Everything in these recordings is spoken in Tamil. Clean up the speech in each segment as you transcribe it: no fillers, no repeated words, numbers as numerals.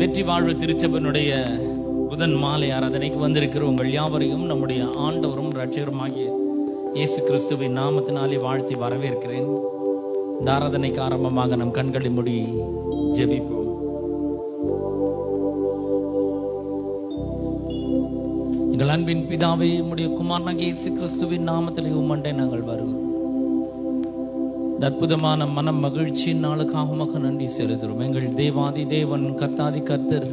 வெற்றி வாழ்வு திருச்சபையினுடைய புதன் மாலை ஆராதனைக்கு வந்திருக்கிற உங்கள் யாவரையும் நம்முடைய ஆண்டவரும் இரட்சகருமாகிய இயேசு கிறிஸ்துவின் நாமத்தினாலே வாழ்த்தி வரவேற்கிறேன். இந்த ஆராதனைக்கு ஆரம்பமாக நம் கண்களை மூடி ஜெபிப்போம். எங்கள் அன்பின் பிதாவே, உம்முடைய குமாரனாகிய இயேசு கிறிஸ்துவின் நாமத்திலே உம்மண்டை நாங்கள் வருகிறோம். அற்புதமான மனம் மகிழ்ச்சி நாளுக்காக உமக்கு நன்றி செலுத்துகிறோம். எங்கள் தேவாதி தேவன், கர்த்தாதி கர்த்தர்,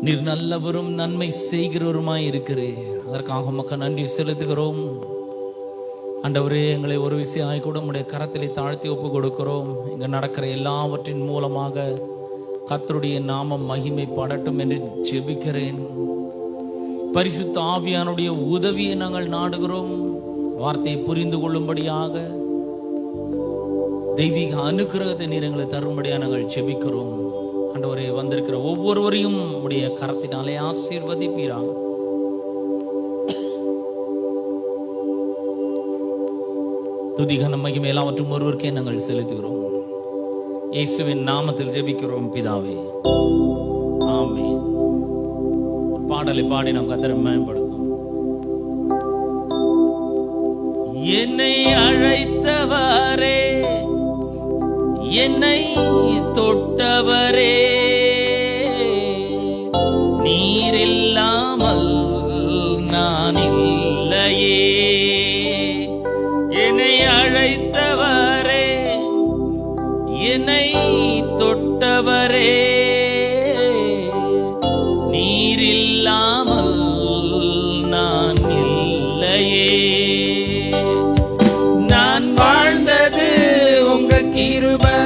நீர் நல்லவரும் நன்மை செய்கிறவருமாய் இருக்கிறேன். அதற்காக உமக்கு நன்றி செலுத்துகிறோம். ஆண்டவரே, எங்களை ஒரு விஷயம் கூட உம்முடைய கரத்திலே தாழ்த்தி ஒப்பு கொடுக்கிறோம். இங்க நடக்கிற எல்லாவற்றின் மூலமாக கர்த்தருடைய நாமம் மகிமை படட்டும் என்று ஜெபிக்கிறேன். பரிசுத்த ஆவியானுடைய உதவியை நாங்கள் நாடுகிறோம். வார்த்தையை புரிந்து கொள்ளும்படியாக தெய்வீக அனுக்கிரகத்தை நீர் எங்களை தரும்படியாக நாங்கள் ஜெபிக்கிறோம். ஆண்டவரே, வந்திருக்கிற ஒவ்வொருவரையும் உடைய கரத்தினாலே ஆசீர்வதிப்பீராக. துதிகன மகிமை எல்லாவற்றும் ஒருவருக்கே நாங்கள் செலுத்துகிறோம். இயேசுவின் நாமத்தில் ஜெபிக்கிறோம் பிதாவே, ஆமென். பாடலை பாடி நாம் கர்த்தரை மேம்படுத்தும். என்னை அழைத்தவரே, என்னை தொட்டவரே, நீர் இல்லாமல் நான் இல்லையே. என்னை அழைத்தவரே, என்னை தொட்டவரே, நீர் இல்லாமல் நான் இல்லையே. நான் வாழ்ந்தது உங்க கிருபை,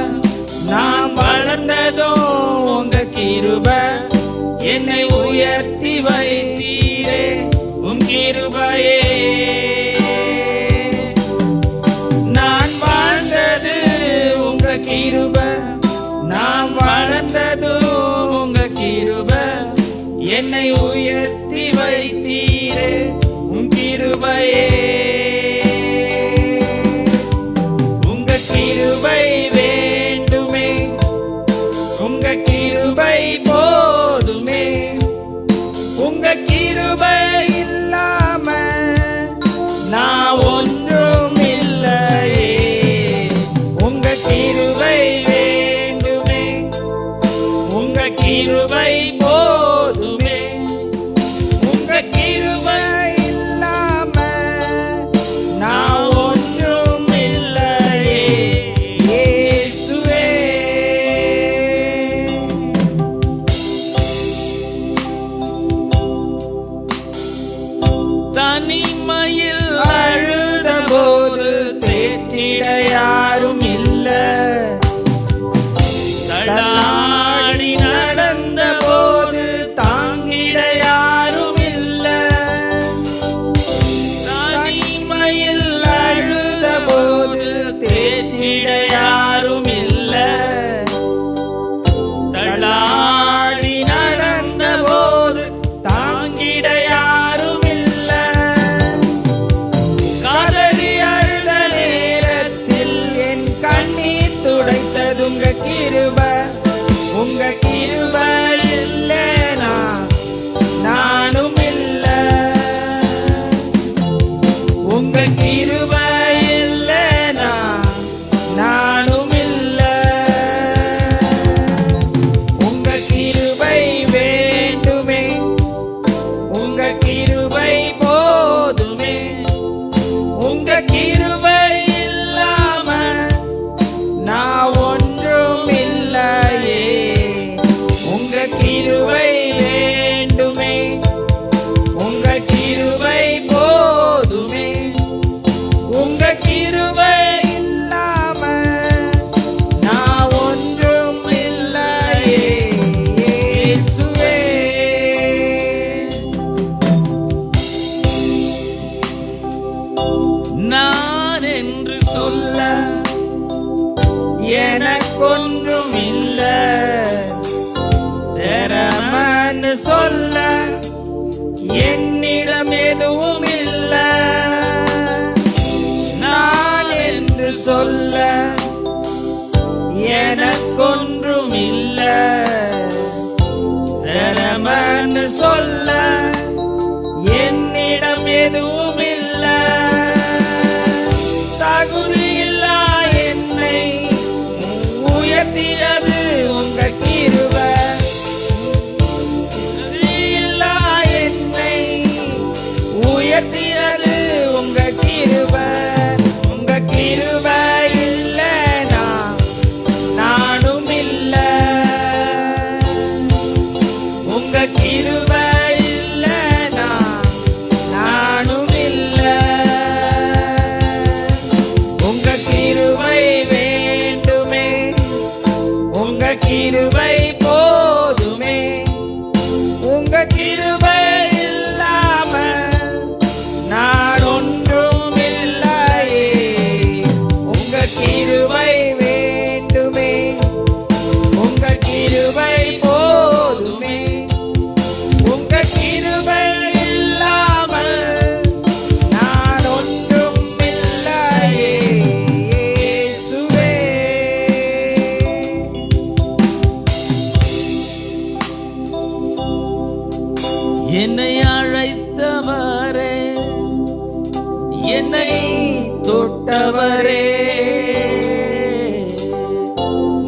நான் வளர்ந்ததோ உங்க கிருபை. என்னை உயர்த்தி வைத்தீரே உம் கிருபையே. நான் வாழ்ந்தது உங்க கிருபை, நான் வளர்ந்ததோ உங்க கிருபை. என்னை உயர்த்தி வைத்தீரே உம் கிருபையே. உங்க கிருபை வேண்டுமே, உங்க கிருபை போதுமே. உங்க கிருபை இல்லாம நான் ஒன்றும் இல்லையே. உங்க கிருபை வேண்டுமே, உங்க கிருபை போதுமே. உங்க கிருபை இல்லாம நான் ஒன்றும் இல்லையே. இயேசுவே, தனிமையில் அழுத போது தேற்றிட யாரும் இல்ல. தள்ளாடி நடந்த போது தாங்கிட யாரும் இல்ல. தனிமையில் அழுத போது தேற்றிட யாரும் இல்ல. தள்ளாடி நடந்த போது தாங்கிட யாரும் இல்ல. காதலி அழுத நேரத்தில் என் கண்ணீர் துடைத்தது உங்க கிருபை. உங்க கிருபை இல்லைனா நானும் இல்ல. உங்க கிருபை இல்லைனா நானும் இல்ல. உங்க கிருபை வேண்டுமே, உங்க கிருபை போதுமே. உங்க கிருபை இல்லாம நான் ஒன்றும் இல்லையே. உங்க கிருபை வேண்டுமே, உங்க கிருபை போதுமே. உங்க கிருபை இல்லாம நான் ஒன்றும் இல்லையே. இயேசுவே, நான் என்று சொல்ல எனக்கொன்றும் இல்ல. திறமன்னு சொல்ல என்னிடம் எதுவும் இல்ல. நான் என்று சொல்ல எனக்கொன்றும் இல்ல. கிருபை போதுமே, உங்க கிருபை இல்லாம நான் ஒன்றும் இல்லையே. உங்க கிருபை வேண்டுமே, உங்க கிருபை போதுமே, உங்க கிருபை இல்லாம நான் ஒன்றும் இல்லையே. இயேசுவே, என்னை அழைத்தவரே, என்னை தொட்டவரே,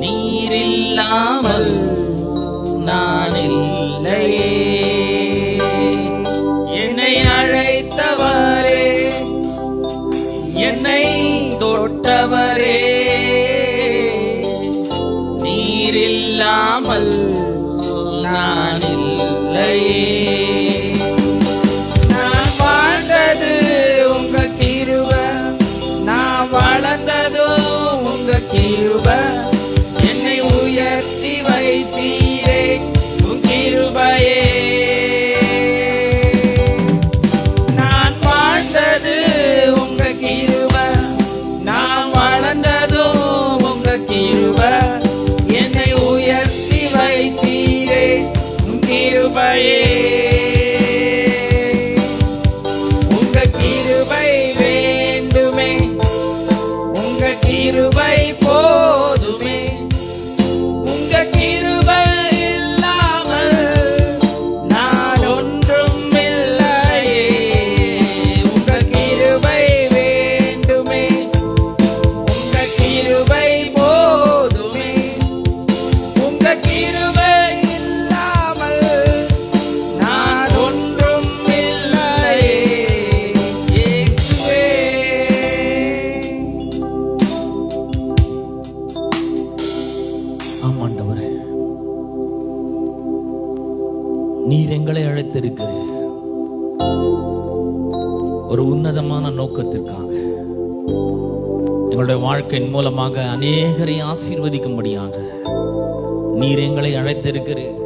நீரில்லாமல் நான் இல்லையே. என்னை அழைத்தவரே, என்னை தொட்டவரே, நீரில்லாமல் நான் இல்லையே. நான் வாழ்ந்தது உங்க கிருபை, நான் வளர்ந்ததும் உங்க கிருபை, என்னை உயர்த்தி வைத்தீரே உன் கிருபையே. நான் வாழ்ந்தது உங்க கிருபை, நான் வளர்ந்ததும் உங்க கிருபை, என்னை உயர்த்தி வைத்தீரே உன் கிருபையே. உங்க கிருபை வேண்டுமே, உங்க கிருபை போதுமே, உங்க கிருபை இல்லாமல் நான் ஒன்றும் இல்லையே. உங்க கிருபை வேண்டுமே, உங்க கிருபை போதுமே, உங்க கிருபை இல்லாமல் நான் ஒன்றும் இல்லையே. இயேசுவே, ஆமாண்டவரே, நீர் எங்களை அழைத்திருக்கிறீர் ஒரு உன்னதமான நோக்கத்திற்காக. எங்களுடைய வாழ்க்கையின் மூலமாக அநேகரை ஆசீர்வதிக்கும்படியாக நீர் எங்களை அழைத்திருக்கிறீர்.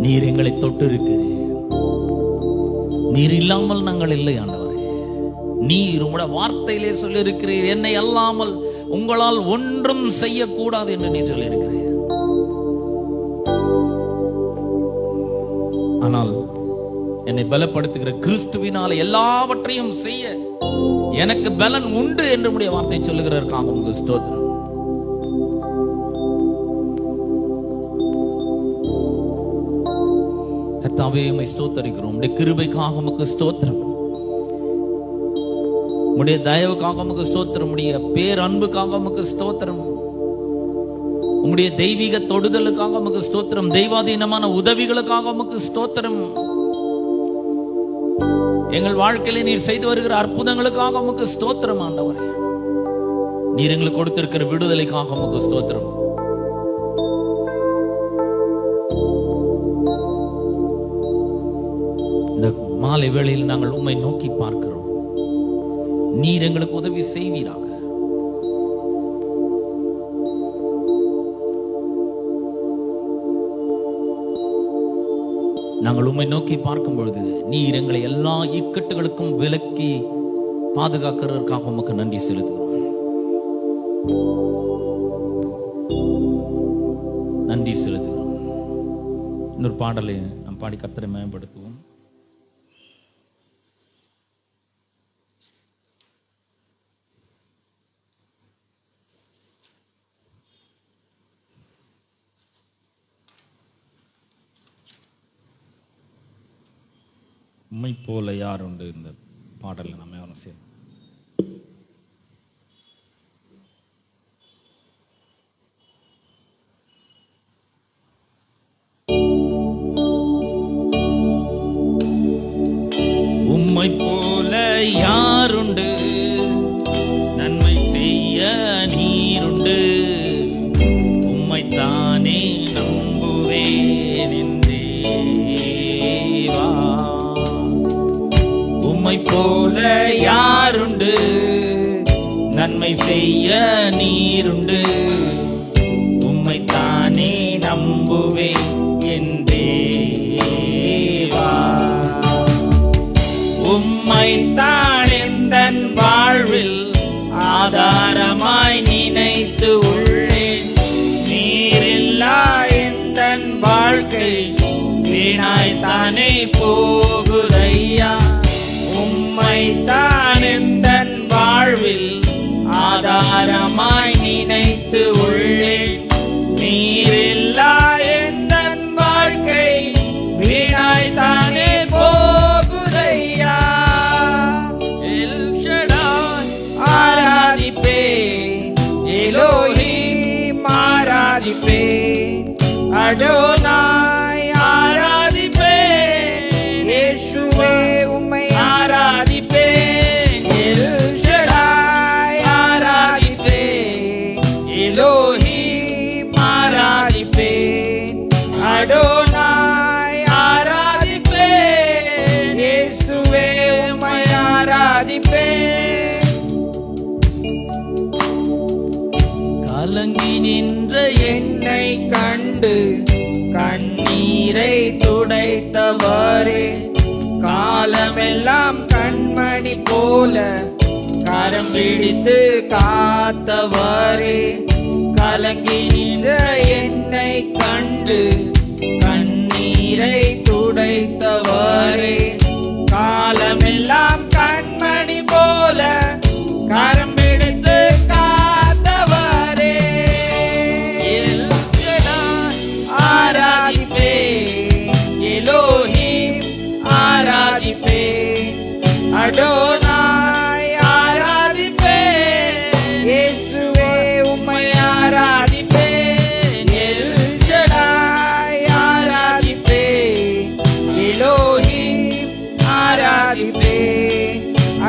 நீர் எங்களை தொட்டிருக்கிறீர். நீர் இல்லாமல் நாங்கள் இல்லை ஆண்டவரே. நீர் உங்களுடைய வார்த்தையிலே சொல்லியிருக்கிறீர், என்னை அல்லாமல் உங்களால் ஒன்றும் செய்யக்கூடாது என்று நீர் சொல்லியிருக்கிறீர். ஆனால் என்னை பலப்படுத்துகிற கிறிஸ்துவினால எல்லாவற்றையும் செய்ய எனக்கு பலன் உண்டு என்று உடைய வார்த்தை சொல்லுகிறதற்காக உங்களுக்கு ஸ்தோத்திரம். கர்த்தாவே, உம்மை ஸ்தோத்தரிக்கிறோம். உம்முடைய கிருபைக்காக உமக்கு ஸ்தோத்திரம், உம்முடைய தயவுக்காக உமக்கு ஸ்தோத்திரம், உம்முடைய பேரன்புக்காக உமக்கு ஸ்தோத்திரம், உம்முடைய தெய்வீக தொடுதலுக்காக உமக்கு ஸ்தோத்திரம், தெய்வாதீனமான உதவிகளுக்காக உமக்கு ஸ்தோத்திரம். எங்கள் வாழ்க்கையில நீர் செய்து வருகிற அற்புதங்களுக்காக உமக்கு ஸ்தோத்திரம் ஆண்டவரே. நீர் எங்களுக்கு கொடுத்திருக்கிற விடுதலைக்காக உமக்கு ஸ்தோத்திரம். இந்த மாலை வேளையில் நாங்கள் உம்மை நோக்கி பார்க்கிறோம். நீர் எங்களுக்கு உதவி செய்வீராக. நாங்கள் உம்மை நோக்கி பார்க்கும் பொழுது நீர் எங்களை எல்லா இக்கட்டுகளுக்கும் விலக்கி பாதுகாக்கிறதற்காக உமக்கு நன்றி செலுத்துகிறோம். நன்றி செலுத்துகிறோம். இன்னொரு பாடலை நாம் பாடி கர்த்தரை மேம்படுத்துவோம். உம்மை போல யார் உண்டு? இந்த பாடலில் நம்ம யாரும் சேர்ந்து உம்மை போல யாருண்டு? நன்மை செய்ய நீருண்டு. உம்மைத்தானே நம்புவேன் தேவா. உம்மை போல யாருண்டு? நன்மை செய்ய நீருண்டு. உம்மைத்தானே நம்புவேன் என் தேவா. உம்மைத்தான் எந்தன் வாழ்வில் ஆதாரமாய் நினைத்து உள்ளேன். நீரில்லா எந்தன் வாழ்க்கை வீணாய்த்தானே போகுதையா. உம்மைத்தான் எந்தன் வாழ்வில் ஆதாரமாய் நினைத்து உள்ளேன். நீரில்லா எந்தன் வாழ்க்கை வீணாய்த்தானே போகுதையா. எல் ஷடாய் ஆராதிப்பேன், எலோஹிம் ஆராதிப்பேன், அடோனாய் ஆராதிப்பேன், இயேசுவே உம்மை ஆராதிப்பேன். எல் ஷடாய் ஆராதிப்பேன், எலோஹிம் ஆராதிப்பேன், அடோனாய் ஆராதிப்பேன், இயேசுவே உம்மை ஆராதிப்பேன். கலங்கி நின்ற என்னை கண்டு கண்ணீரை துடைத்தவரே, காலமெல்லாம் கண்மணி போல கரம் பிடித்து காத்தவரே. கலங்கி நின்ற என்னை கண்டு கண்ணீரை துடைத்தவரே, காலமெல்லாம் கண்மணி போல கரம் பிடித்து காத்தவரே. எல் ஷடாய் ஆராதிப்பேன், எலோஹிம் ஆராதிப்பேன், அடோனாய் ஆராதிப்பேன், இயேசுவே உம்மை ஆராதிப்பேன். எல் ஷடாய் ஆராதிப்பேன், எலோஹிம் ஆராதிப்பேன்,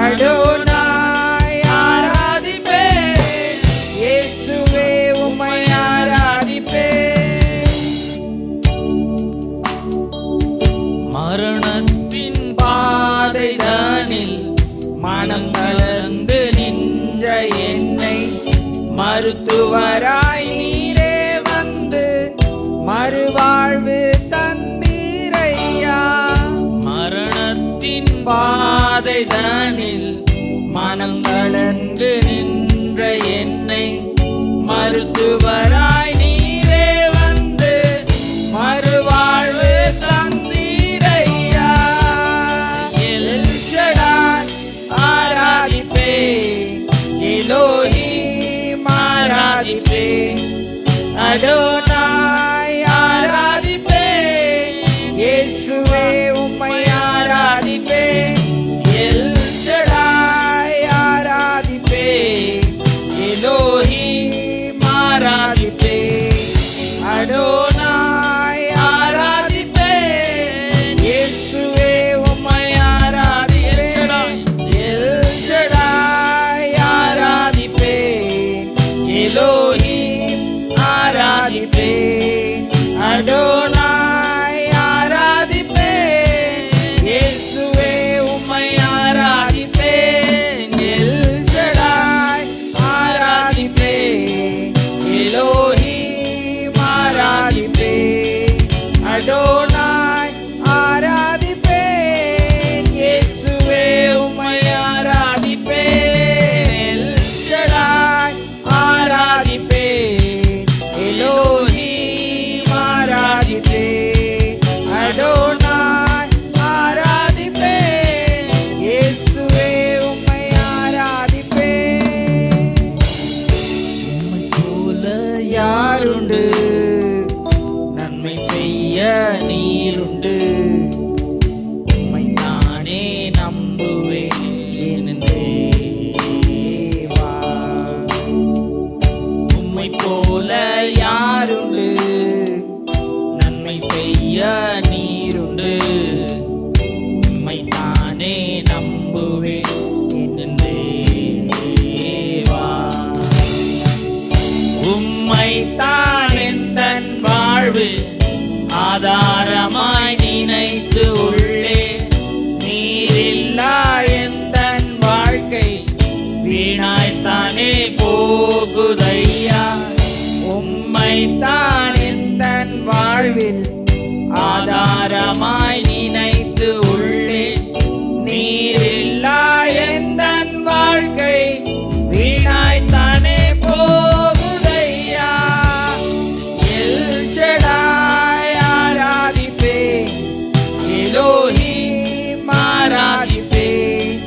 அடோனாய் ஆராதிப்பேன், இயேசுவே உம்மை ஆராதிப்பேன். மரணத்தின் பாதைதனில் மனம் கலந்து நின்ற என்னை மருத்துவராய் நீரே வந்து மறுவாழ்வு தந்தீரையா. மரணத்தின் பாதைதனில் மனம் கலந்து நின்ற என்னை மருத்துவராய் நீரே வந்து மறுவாழ்வு தந்தீரையா. எல் ஷடாய் ஆராதிப்பேன், எலோஹிம் ஆராதிப்பேன், அடோனாய் ஆராதிப்பேன், இயேசுவே உம்மை ஆராதிப்பேன். எல் ஷடாய் உள்ளமாய் நினைத்து உள்ளே நீரில்லா எந்தன் வாழ்க்கை வீணாய்த்தானே போகுதையா. எல் ஷடாய் ஆராதிப்பேன், எலோஹிம் ஆராதிப்பேன்,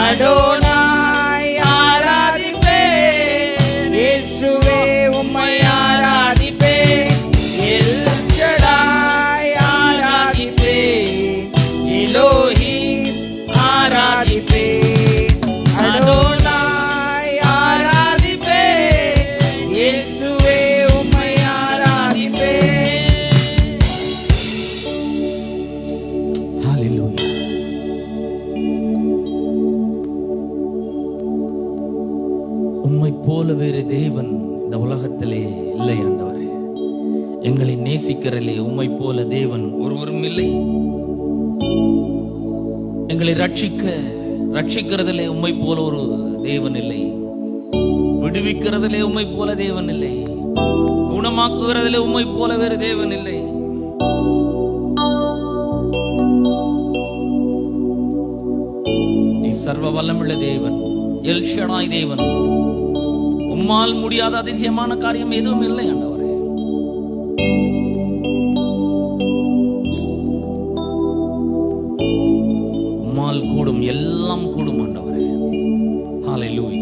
அடோனாய் ஆராதிப்பேன், இயேசுவே உம்மை ஆராதிப்பேன். எல் ஷடாய் ஆராதிப்பேன், எலோஹிம் ஆராதிப்பேன், அடோனாய் ஆராதிப்பேன், இயேசுவே உம்மை ஆராதிப்பேன். ஹalleluya. உம்மை போல வேறு தேவன் இந்த உலகத்திலே இல்லை ஆண்டவரே. எங்களை நேசிக்கிறதிலே உம்மை போல தேவன் ஒருவரும் இல்லை. எங்களை ரட்சிக்கிறதிலே உம்மை போல ஒரு தேவன் இல்லை. விடுவிக்கிறதிலே உம்மை போல தேவன் இல்லை. குணமாக்குகிறதிலே உம்மை போல வேறு தேவன் இல்லை. நீ சர்வ வல்லமுள்ள தேவன், எல் ஷடாய் தேவன். உம்மால் முடியாத அதிசயமான காரியம் எதுவும் இல்லை ஆண்டவரே. உம்மால் கூடும், எல்லாம் கூடும் ஆண்டவரே. ஹalleluya.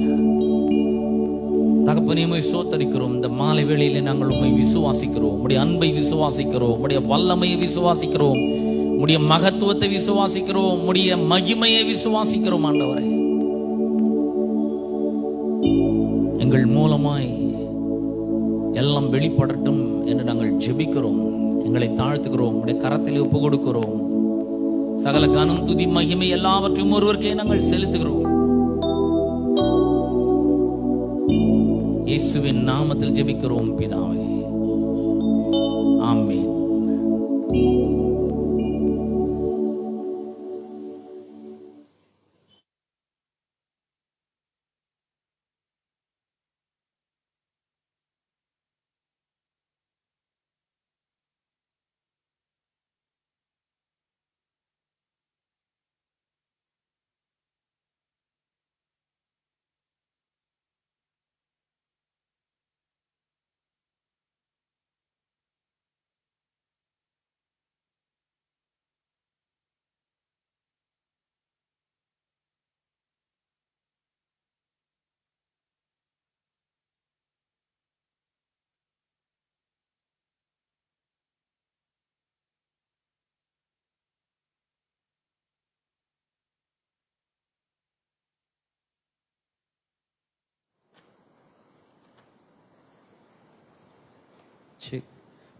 தகப்பனே உம்மை ஸ்தோத்திரிக்கிறோம். இந்த மாலை வேளையிலே நாங்கள் உம்மை விசுவாசிக்கிறோம். உம்முடைய அன்பை விசுவாசிக்கிறோம். உம்முடைய வல்லமையை விசுவாசிக்கிறோம். உம்முடைய மகத்துவத்தை விசுவாசிக்கிறோம். உம்முடைய மகிமையை விசுவாசிக்கிறோம் ஆண்டவரே. எங்கள் மூலமாய் எல்லாம் வெளிப்படட்டும் என்று நாங்கள் ஜெபிக்கிறோம். எங்களை தாழ்த்துகிறோம். உம்முடைய கரத்திலே ஒப்பு கொடுக்கிறோம். சகல கனம் துதி மகிமை எல்லாவற்றையும் ஒருவருக்கே நாங்கள் செலுத்துகிறோம். இயேசுவின் நாமத்தில் ஜெபிக்கிறோம் பிதாவே, ஆமென்.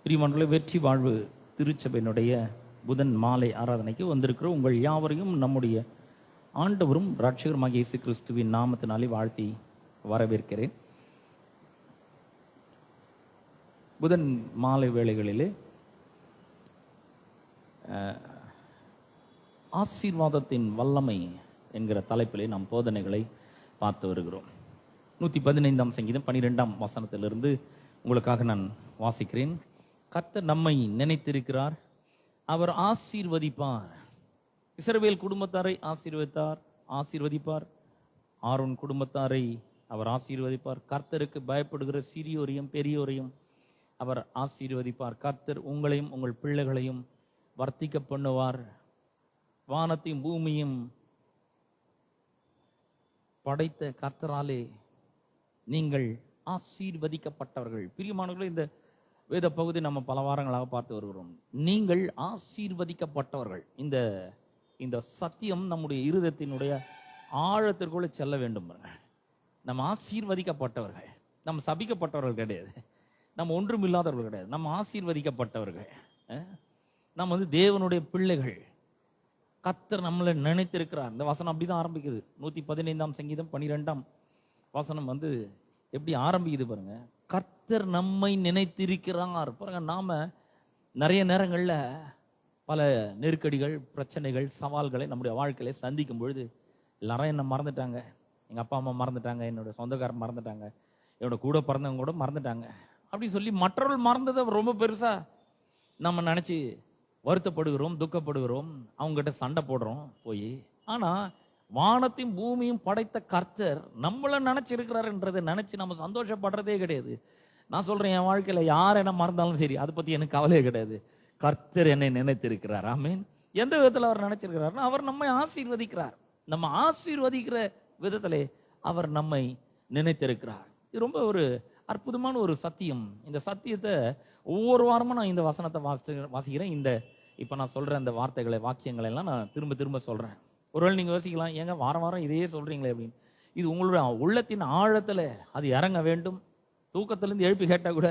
பிரியமானவர்களே, வெற்றி வாழ்வு திருச்சபையினுடைய புதன் மாலை ஆராதனைக்கு வந்திருக்கிற உங்கள் யாவரையும் நம்முடைய ஆண்டவரும் இரட்சகருமாகிய இயேசு கிறிஸ்துவின் நாமத்தினாலே வாழ்த்தி வரவேற்கிறேன். புதன் மாலை வேளைகளிலே ஆசீர்வாதத்தின் வல்லமை என்கிற தலைப்பிலே நாம் போதனைகளை பார்த்து வருகிறோம். 115ஆம் சங்கீதம் 12ஆம் வசனத்திலிருந்து உங்களுக்காக நான் வாசிக்கிறேன். கர்த்தர் நம்மை நினைத்திருக்கிறார், அவர் ஆசீர்வதிப்பார். இஸ்ரவேல் குடும்பத்தாரை ஆசீர்வதிப்பார். ஆரோன் குடும்பத்தாரை அவர் ஆசீர்வதிப்பார். கர்த்தருக்கு பயப்படுகிற சிறியோரையும் பெரியோரையும் அவர் ஆசீர்வதிப்பார். கர்த்தர் உங்களையும் உங்கள் பிள்ளைகளையும் வர்த்திக்க பண்ணுவார். வானத்தையும் பூமியும் படைத்த கர்த்தராலே நீங்கள் ஆசீர்வதிக்கப்பட்டவர்கள். பிரியமானவர்களே, இந்த வேத பகுதி நம்ம பல வாரங்களாக பார்த்து வருகிறோம். நீங்கள் ஆசீர்வதிக்கப்பட்டவர்கள். இந்த சத்தியம் நம்முடைய இருதயத்தினுடைய ஆழத்திற்குள்ளே செல்ல வேண்டும். நம்ம ஆசீர்வதிக்கப்பட்டவர்கள், நம்ம சபிக்கப்பட்டவர்கள் கிடையாது, நம்ம ஒன்றும் இல்லாதவர்கள் கிடையாது, நம்ம ஆசீர்வதிக்கப்பட்டவர்கள். நம்ம தேவனுடைய பிள்ளைகள். கர்த்தர் நம்மளை நினைத்திருக்கிறார். இந்த வசனம் அப்படிதான் ஆரம்பிக்குது. 115ஆம் சங்கீதம் 12ஆம் வசனம் எப்படி ஆரம்பிக்குது பாருங்க. கர்த்தர் நம்மை நினைத்திருக்கிறார். பாருங்க, நாம நிறைய நேரங்கள்ல பல நெருக்கடிகள், பிரச்சனைகள், சவால்களை நம்முடைய வாழ்க்கையில சந்திக்கும் பொழுது எல்லாரும் என்ன மறந்துட்டாங்க, எங்க அப்பா அம்மா மறந்துட்டாங்க, என்னோட சொந்தக்காரர் மறந்துட்டாங்க, என்னோட கூட பிறந்தவங்க கூட மறந்துட்டாங்க அப்படி சொல்லி மற்றவர்கள் மறந்ததை ரொம்ப பெருசா நம்ம நினைச்சு வருத்தப்படுகிறோம், துக்கப்படுகிறோம், அவங்ககிட்ட சண்டை போடுறோம் போய். ஆனா வானத்தையும் பூமியும் படைத்த கர்த்தர் நம்மள நினைச்சிருக்கிறாருன்றதை நினைச்சு நம்ம சந்தோஷப்படுறதே கிடையாது. நான் சொல்றேன், என் வாழ்க்கையில யார் என்ன மறந்தாலும் சரி, அதை பத்தி எனக்கு கவலையே கிடையாது. கர்த்தர் என்னை நினைத்திருக்கிறார். ஆமென். எந்த விதத்துல அவர் நினைச்சிருக்கிறார்னா, அவர் நம்மை ஆசீர்வதிக்கிறார். நம்ம ஆசீர்வதிக்கிற விதத்திலே அவர் நம்மை நினைத்திருக்கிறார். இது ரொம்ப ஒரு அற்புதமான ஒரு சத்தியம். இந்த சத்தியத்தை ஒவ்வொரு வாரமும் நான் இந்த வசனத்தை வாசிக்கிறேன். இப்ப நான் சொல்ற அந்த வார்த்தைகளை, வாக்கியங்களை எல்லாம் நான் திரும்ப திரும்ப சொல்றேன். ஒருவேளை நீங்க யோசிக்கலாம், ஏங்க வாரம் வாரம் இதையே சொல்றீங்களே அப்படின்னு. இது உங்களுடைய உள்ளத்தின் ஆழத்துல அது இறங்க வேண்டும். தூக்கத்திலிருந்து எழுப்பி கேட்டா கூட,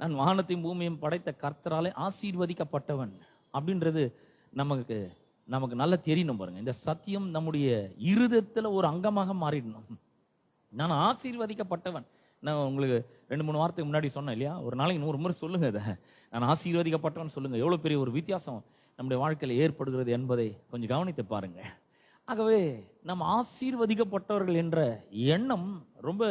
நான் வானத்தையும் பூமியும் படைத்த கர்த்தராலே ஆசீர்வதிக்கப்பட்டவன் அப்படின்றது நமக்கு நல்லா தெரியணும் பாருங்க. இந்த சத்தியம் நம்முடைய இருதயத்துல ஒரு அங்கமாக மாறிடணும். நான் ஆசீர்வதிக்கப்பட்டவன். நான் உங்களுக்கு 2-3 வாரத்துக்கு முன்னாடி சொன்னேன் இல்லையா, ஒரு நாளைக்கு 100 முறை சொல்லுங்க இதை, நான் ஆசீர்வதிக்கப்பட்டவன் சொல்லுங்க. எவ்வளவு பெரிய ஒரு வித்தியாசம் நம்முடைய வாழ்க்கையில ஏற்படுகிறது என்பதை கொஞ்சம் கவனித்து பாருங்க. ஆகவே நம்ம ஆசீர்வதிக்கப்பட்டவர்கள் என்ற எண்ணம் ரொம்ப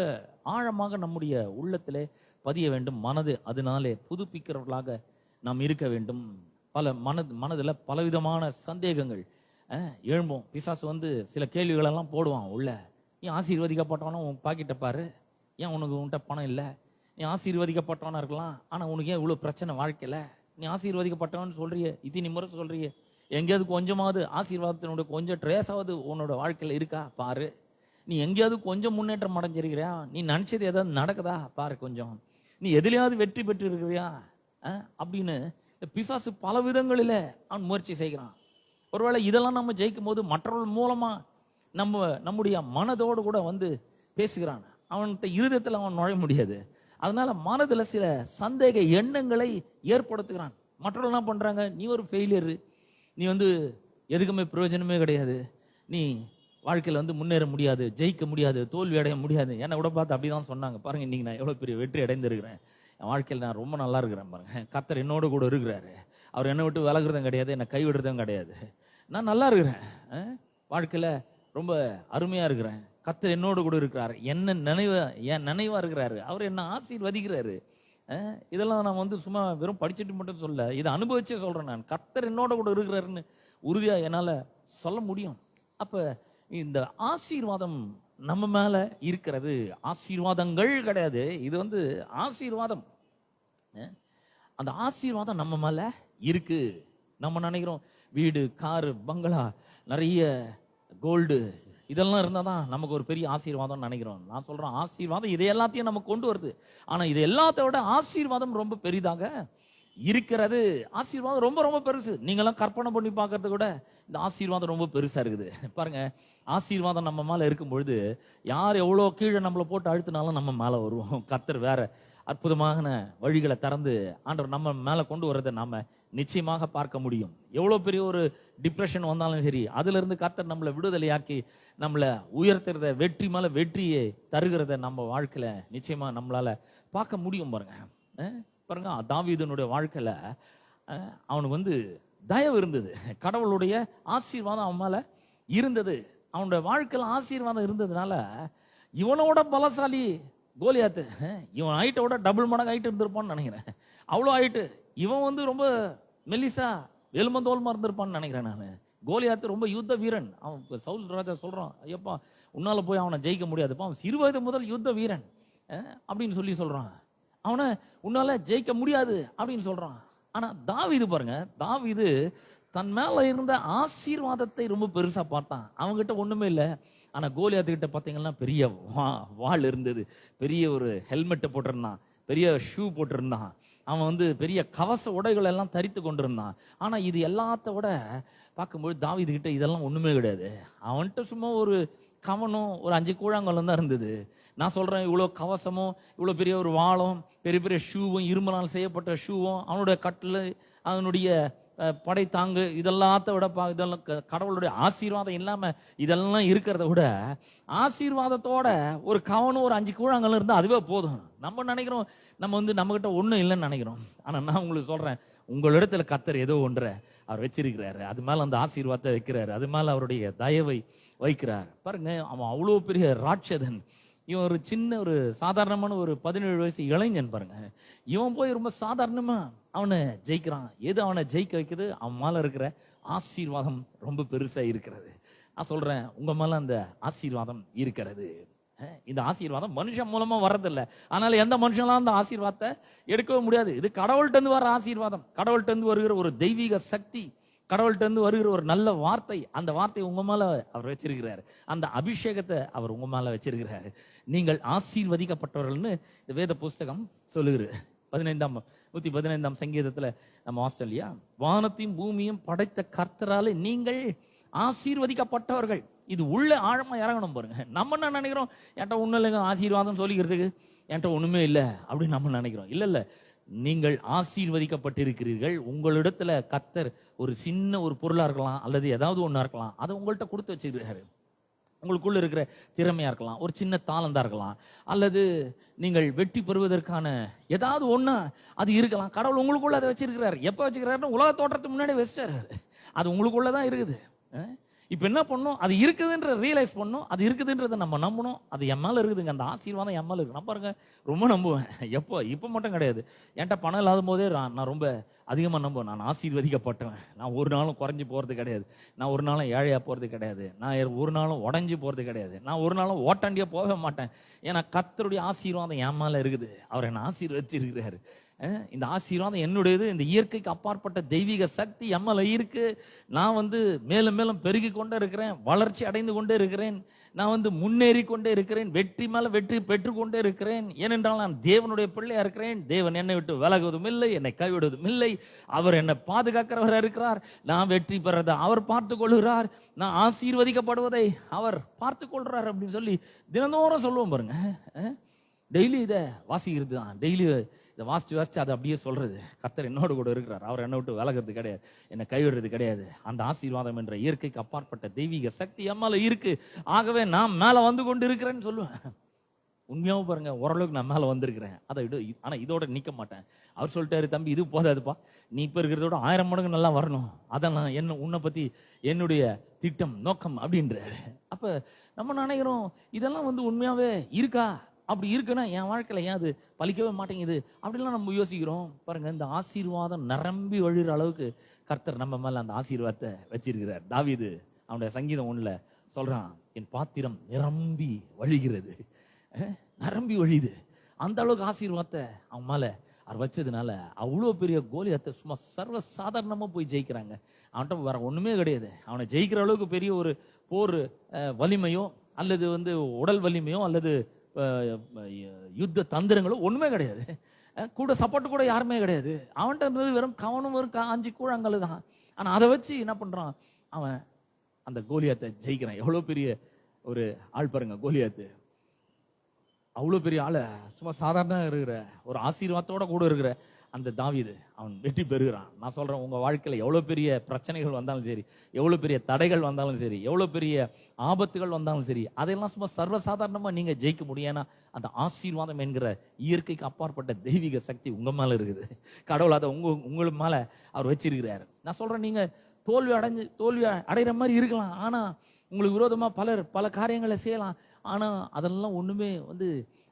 ஆழமாக நம்முடைய உள்ளத்திலே பதிய வேண்டும். மனது அதனாலே புதுப்பிக்கிறவர்களாக நாம் இருக்க வேண்டும். பல மனதுல பலவிதமான சந்தேகங்கள் எழும்போம். பிசாசு சில கேள்விகள் எல்லாம் போடுவான் உள்ள. நீ ஆசீர்வதிக்கப்பட்டவனா, உன் பாக்கிட்ட பாரு, ஏன் உன்கிட்ட பணம் இல்லை? நீ ஆசீர்வதிக்கப்பட்டவனா இருக்கலாம், ஆனா உனக்கு ஏன் இவ்வளவு பிரச்சனை வாழ்க்கையில? நீ ஆசீர்வதிக்கப்பட்டவன் சொல்றிய, இத்தனை முறை சொல்றிய, எங்கேயாவது கொஞ்சமாவது ஆசீர்வாதத்தினுடைய கொஞ்சம் ட்ரேஸாவது உன்னோட வாழ்க்கையில இருக்கா பாரு. நீ எங்கேயாவது கொஞ்சம் முன்னேற்றம் அடைஞ்சிருக்கிறியா? நீ நினைச்சது ஏதாவது நடக்குதா பாரு. கொஞ்சம் நீ எதுலையாவது வெற்றி பெற்று இருக்கிறியா அப்படின்னு பிசாசு பல விதங்களில அவன் முயற்சி செய்கிறான். ஒருவேளை இதெல்லாம் நம்ம ஜெயிக்கும் போது மற்றவர்கள் மூலமா நம்முடைய மனதோடு கூட பேசுகிறான். அவன்கிட்ட இருதயத்துல அவன் நுழைய முடியாது. அதனால மனதுல சில சந்தேக எண்ணங்களை ஏற்படுத்துகிறான். மற்றவர்கள் என்ன பண்றாங்க, நீ ஒரு ஃபெயிலியர், நீ எதுக்குமே பிரயோஜனமே கிடையாது, நீ வாழ்க்கையில முன்னேற முடியாது, ஜெயிக்க முடியாது, தோல்வி அடைய முடியாது. என்னை கூட பார்த்து அப்படிதான் சொன்னாங்க. பாருங்க, இன்னைக்கு நான் எவ்வளவு பெரிய வெற்றி அடைந்திருக்கிறேன். என் வாழ்க்கையில் நான் ரொம்ப நல்லா இருக்கிறேன் பாருங்க. கர்த்தர் என்னோட கூட இருக்கிறாரு. அவர் என்னை விட்டு விலகுறதும் கிடையாது, என்னை கைவிடுறதும் கிடையாது. நான் நல்லா இருக்கிறேன், வாழ்க்கையில ரொம்ப அருமையா இருக்கிறேன். கர்த்தர் என்னோட கூட இருக்கிறாரு, என் நினைவா இருக்கிறாரு, அவர் என்ன ஆசீர்வதிக்கிறாரு. இதெல்லாம் நான் சும்மா வெறும் படிச்சுட்டு மட்டும் சொல்ல, இதை அனுபவிச்சே சொல்றேன். நான் கர்த்தர் என்னோட கூட இருக்கிறாருன்னு உறுதியா என்னால சொல்ல முடியும். அப்ப இந்த ஆசீர்வாதம் நம்ம மேல இருக்கிறது. ஆசீர்வாதங்கள் கிடையாது, இது ஆசீர்வாதம். அந்த ஆசீர்வாதம் நம்ம மேல இருக்கு. நம்ம நினைக்கிறோம் வீடு, காரு, பங்களா, நிறைய கோல்டு இதெல்லாம் இருந்தாதான் நமக்கு ஒரு பெரிய ஆசீர்வாதம் நினைக்கிறோம். நான் சொல்றேன், ஆசீர்வாதம் இதை எல்லாத்தையும் நமக்கு கொண்டு வருது. ஆனா இது எல்லாத்த விட ஆசீர்வாதம் ரொம்ப பெரிதாக இருக்கிறது. ஆசீர்வாதம் ரொம்ப ரொம்ப பெருசு. நீங்களாம் கற்பனை பண்ணி பார்க்கறத விட இந்த ஆசீர்வாதம் ரொம்ப பெருசா இருக்குது. பாருங்க, ஆசீர்வாதம் நம்ம மேல இருக்கும் பொழுது யார் எவ்வளவு கீழே நம்மளை போட்டு அழுத்தினாலும் நம்ம மேல வருவோம். கர்த்தர் வேற அற்புதமான வழிகளை திறந்து ஆண்டவர் நம்ம மேல கொண்டு வர்றதை நாம நிச்சயமாக பார்க்க முடியும். எவ்வளவு பெரிய ஒரு டிப்ரெஷன் வந்தாலும் சரி, அதுல இருந்து கர்த்தர் நம்மளை விடுதலையாக்கி நம்மளை உயர்த்துறத, வெற்றி மேல வெற்றியை தருகிறத நம்ம வாழ்க்கையில நிச்சயமா நம்மளால பார்க்க முடியும். பாருங்க, தாவீதுனுடைய வாழ்க்கையில அவனுக்கு தயவு இருந்தது, கடவுளுடைய ஆசீர்வாதம் அவன் மேல இருந்தது. அவனுடைய வாழ்க்கையில ஆசீர்வாதம் இருந்ததுனால இவனோட பலசாலி கோலியாத்து, இவன் ஹைட்டோட டபுள் மடங்கு ஹைட் இருந்திருப்பான்னு நினைக்கிறேன். அவ்வளோ ஹைட்டு. இவன் ரொம்ப மெல்லிசா எலும்பந்தோல்மா இருந்திருப்பான்னு நினைக்கிறேன் நான். கோலியாத்து ரொம்ப யுத்த வீரன். அவன் சவுல் ராஜா சொல்றான், ஐயப்பா உன்னால போய் அவனை ஜெயிக்க முடியாதுப்பா, அவன் 20 வயது முதல் யுத்த வீரன் அப்படின்னு சொல்றான். அவனை உன்னால ஜெயிக்க முடியாது அப்படின்னு சொல்றான். ஆனா தாவீது பாருங்க, தாவீது தன் மேல இருந்த ஆசீர்வாதத்தை ரொம்ப பெருசா பார்த்தான். அவங்ககிட்ட ஒண்ணுமே இல்லை, ஆனா கோலியாத்துக்கிட்ட பாத்தீங்கன்னா பெரிய வாள் இருந்தது, பெரிய ஒரு ஹெல்மெட்டை போட்டிருந்தான், பெரிய ஷூ போட்டிருந்தான், அவன் பெரிய கவச உடைகள் எல்லாம் தரித்து கொண்டிருந்தான். ஆனா இது எல்லாத்த விட பார்க்கும்போது தாவீது கிட்ட இதெல்லாம் ஒண்ணுமே கிடையாது. அவன்கிட்ட சும்மா ஒரு கவனம், ஒரு 5 கூழாங்கல்லம் தான் இருந்தது. நான் சொல்றேன், இவ்வளவு கவசமும், இவ்வளவு பெரிய ஒரு வாளும், பெரிய பெரிய ஷூவும், இரும்புனால் செய்யப்பட்ட ஷூவும், அவனுடைய கட்டில், அதனுடைய படை தாங்கு, இதெல்லாத்த விட இதெல்லாம் கடவுளுடைய ஆசீர்வாதம் இல்லாம இதெல்லாம் இருக்கிறத விட ஆசீர்வாதத்தோட ஒரு கவனம், ஒரு 5 கூழாங்கல் இருந்தா அதுவே போதும். நம்ம நினைக்கிறோம் நம்ம நம்ம கிட்ட ஒண்ணும் இல்லைன்னு நினைக்கிறோம். ஆனா நான் உங்களுக்கு சொல்றேன், உங்களிடத்துல கர்த்தர் ஏதோ ஒன்றை அவர் வச்சிருக்கிறாரு, அது மேல அந்த ஆசீர்வாதத்தை வைக்கிறாரு, அது மேல அவருடைய தயவை வைக்கிறார். பாருங்க, அவன் அவ்வளவு பெரிய ராட்சதன். இவன் ஒரு சின்ன ஒரு சாதாரணமான ஒரு 17 வயசு இளைஞன் பாருங்க. இவன் போய் ரொம்ப சாதாரணமா அவனை ஜெயிக்கிறான். எது அவனை ஜெயிக்க வைக்குது? அவன் மேல இருக்கிற ஆசீர்வாதம் ரொம்ப பெருசா இருக்கிறது. நான் சொல்றேன், உங்க மேல அந்த ஆசீர்வாதம் இருக்கிறது. இந்த ஆசீர்வாதம் மனுஷன் மூலமா வர்றதில்ல. அதனால எந்த மனுஷனாலும் அந்த ஆசீர்வாதத்தை எடுக்கவே முடியாது. இது கடவுள்கிட்ட இருந்து வர ஆசீர்வாதம், கடவுள்கிட்ட இருந்து வருகிற ஒரு தெய்வீக சக்தி, கடவுள்கிட்ட இருந்து வருகிற ஒரு நல்ல வார்த்தை. அந்த வார்த்தை உங்க மேல அவர் வச்சிருக்கிறாரு. அந்த அபிஷேகத்தை அவர் உங்க மேல வச்சிருக்கிறாரு. நீங்கள் ஆசீர்வதிக்கப்பட்டவர்கள்னு இந்த வேத புஸ்தகம் சொல்லுகிறது. 115 சங்கீதத்துல நம்ம ஆஸ்திரேலியா, வானத்தையும் பூமியும் படைத்த கர்த்தராலே நீங்கள் ஆசீர்வதிக்கப்பட்டவர்கள். இது உள்ள ஆழமா இறங்கணும் பாருங்க. நம்ம என்ன நினைக்கிறோம்? என்கிட்ட ஒண்ணும் இல்லைங்க ஆசீர்வாதம் சொல்லிக்கிறதுக்கு, என்கிட்ட ஒண்ணுமே இல்லை அப்படின்னு நம்ம நினைக்கிறோம். இல்ல, நீங்கள் ஆசீர்வதிக்கப்பட்டிருக்கிறீர்கள். உங்களிடத்துல கர்த்தர் ஒரு சின்ன ஒரு பொருளா இருக்கலாம், அல்லது ஏதாவது ஒண்ணா இருக்கலாம், அதை உங்கள்கிட்ட கொடுத்து வச்சிருக்காரு. உங்களுக்குள்ள இருக்கிற திறமையா இருக்கலாம், ஒரு சின்ன தாளந்தா இருக்கலாம், அல்லது நீங்கள் வெற்றி பெறுவதற்கான ஏதாவது ஒண்ணு அது இருக்கலாம். கடவுள் உங்களுக்குள்ள அதை வச்சிருக்கிறாரு. எப்ப வச்சிருக்கிறாருன்னு உலக தோற்றத்துக்கு முன்னாடி வச்சிட்டாரு. அது உங்களுக்குள்ளதான் இருக்குது. இப்ப என்ன பண்ணும்? அது இருக்குதுன்ற ரியலைஸ் பண்ணும். அது இருக்குதுன்றதை நம்ம நம்பணும். அது என் மேல இருக்குதுங்க, அந்த ஆசீர்வாதம் என் மேல இருக்கு. நான் பாருங்க ரொம்ப நம்புவேன். இப்ப மட்டும் கிடையாது. என்கிட்ட பணம் இல்லாத போதே நான் ரொம்ப அதிகமா நம்புவேன். நான் ஆசீர்வதிக்கப்பட்டவன். நான் ஒரு நாளும் குறைஞ்சு போறது கிடையாது. நான் ஒரு நாளும் ஏழையா போறது கிடையாது. நான் ஒரு நாளும் உடஞ்சு போறது கிடையாது. நான் ஒரு நாளும் ஓட்டாண்டியா போக மாட்டேன். ஏன்னா கர்த்தருடைய ஆசீர்வாதம் என் மேல இருக்குது. அவர் என்ன ஆசீர்வதிச்சிருக்கிறாரு. இந்த ஆசீர்வாதம் என்னுடையது. இந்த இயற்கைக்கு அப்பாற்பட்ட தெய்வீக சக்தி எம்மல இருக்கு. நான் மேலும் மேலும் பெருகி கொண்டே இருக்கிறேன், வளர்ச்சி அடைந்து கொண்டே இருக்கிறேன், நான் முன்னேறி கொண்டே இருக்கிறேன், வெற்றி மேல வெற்றி பெற்று கொண்டே இருக்கிறேன். ஏனென்றால் நான் தேவனுடைய பிள்ளையா இருக்கிறேன். தேவன் என்னை விட்டு விலகுவதும் இல்லை, என்னை கைவிடுவதும் இல்லை. அவர் என்னை பாதுகாக்கிறவராக இருக்கிறார். நான் வெற்றி பெறதை அவர் பார்த்துக் கொள்கிறார். நான் ஆசீர்வதிக்கப்படுவதை அவர் பார்த்துக் கொள்றார் அப்படின்னு சொல்லி தினந்தோறும் சொல்லுவோம் பாருங்க. டெய்லி இதை வாசிக்கிறது தான். டெய்லி இதை வாசிச்சு அதை அப்படியே சொல்றது. கர்த்தர் என்னோடு கூட இருக்கிறார். அவர் என்னை விட்டு விலகிறது கிடையாது, என்னை கைவிடுறது கிடையாது. அந்த ஆசீர்வாதம் என்ற இயற்கைக்கு அப்பாற்பட்ட தெய்வீக சக்தி எம்மால இருக்கு. ஆகவே நான் மேல வந்து கொண்டு இருக்கிறேன்னு சொல்லுவேன். உண்மையாவும் பாருங்க, ஓரளவுக்கு நான் மேல வந்திருக்கிறேன். ஆனா இதோட நிக்க மாட்டேன். அவர் சொல்லிட்டாரு, தம்பி இது போதாதுப்பா, நீ இப்ப இருக்கிறதோட 1000 மடங்கு நல்லா வரணும். அதான் உன்னை பத்தி என்னுடைய திட்டம் நோக்கம் அப்படின்றாரு. அப்ப நம்ம நினைக்கிறோம் இதெல்லாம் உண்மையாவே இருக்கா? அப்படி இருக்குன்னா என் வாழ்க்கையில ஏன் அது பலிக்கவே மாட்டேங்குது அப்படிலாம் நம்ம யோசிக்கிறோம் பாருங்க. இந்த ஆசீர்வாதம் நிரம்பி வழிகிற அளவுக்கு கர்த்தர் நம்ம மேல அந்த ஆசீர்வாதத்தை வச்சிருக்கிறார். தாவீது அவனுடைய சங்கீதம் 1 சொல்றான், என் பாத்திரம் நிரம்பி வழிகிறது. நிரம்பி வழியுது. அந்த அளவுக்கு ஆசீர்வாதத்தை அவன் மேல அவர் வச்சதுனால அவ்வளோ பெரிய கோலியாத்தை சும்மா சர்வ சாதாரணமா போய் ஜெயிக்கிறாங்க. அவன்கிட்ட வேற ஒண்ணுமே கிடையாது. அவனை ஜெயிக்கிற அளவுக்கு பெரிய ஒரு போர் வலிமையோ அல்லது உடல் வலிமையோ அல்லது யுத்த தந்திரங்களோ ஒண்ணுமே கிடையாது. கூட சப்போர்ட் கூட யாருமே கிடையாது. அவன்கிட்ட இருந்தது வெறும் கவனம், வெறும் 5 கூழாங்கல் தான். ஆனா அதை வச்சு என்ன பண்றான்? அவன் அந்த கோலியாத்தை ஜெயிக்கிறான். எவ்வளவு பெரிய ஒரு ஆள் பாருங்க கோலியாத்து. அவ்வளவு பெரிய ஆளு சும்மா சாதாரண இருக்கிற ஒரு ஆசீர்வாதத்தோட கூட இருக்கிற அந்த தாவீது அவன் வெற்றி பெறுகிறான். நான் சொல்றேன், உங்க வாழ்க்கையில எவ்வளவு பெரிய பிரச்சனைகள் வந்தாலும் சரி, எவ்வளவு பெரிய தடைகள் வந்தாலும் சரி, எவ்வளவு பெரிய ஆபத்துகள் வந்தாலும் சரி, அதையெல்லாம் சும்மா சர்வசாதாரணமா நீங்க ஜெயிக்க முடியும். ஏன்னா அந்த ஆசீர்வாதம் என்கிற இயற்கைக்கு அப்பாற்பட்ட தெய்வீக சக்தி உங்க மேல இருக்குது. கடவுள் அதை உங்களுக்கு மேல அவர் வச்சிருக்கிறாரு. நான் சொல்றேன், நீங்க தோல்வி அடைகிற மாதிரி இருக்கலாம். ஆனா உங்களுக்கு விரோதமா பலர் பல காரியங்களை செய்யலாம். ஆனா அதெல்லாம் ஒண்ணுமே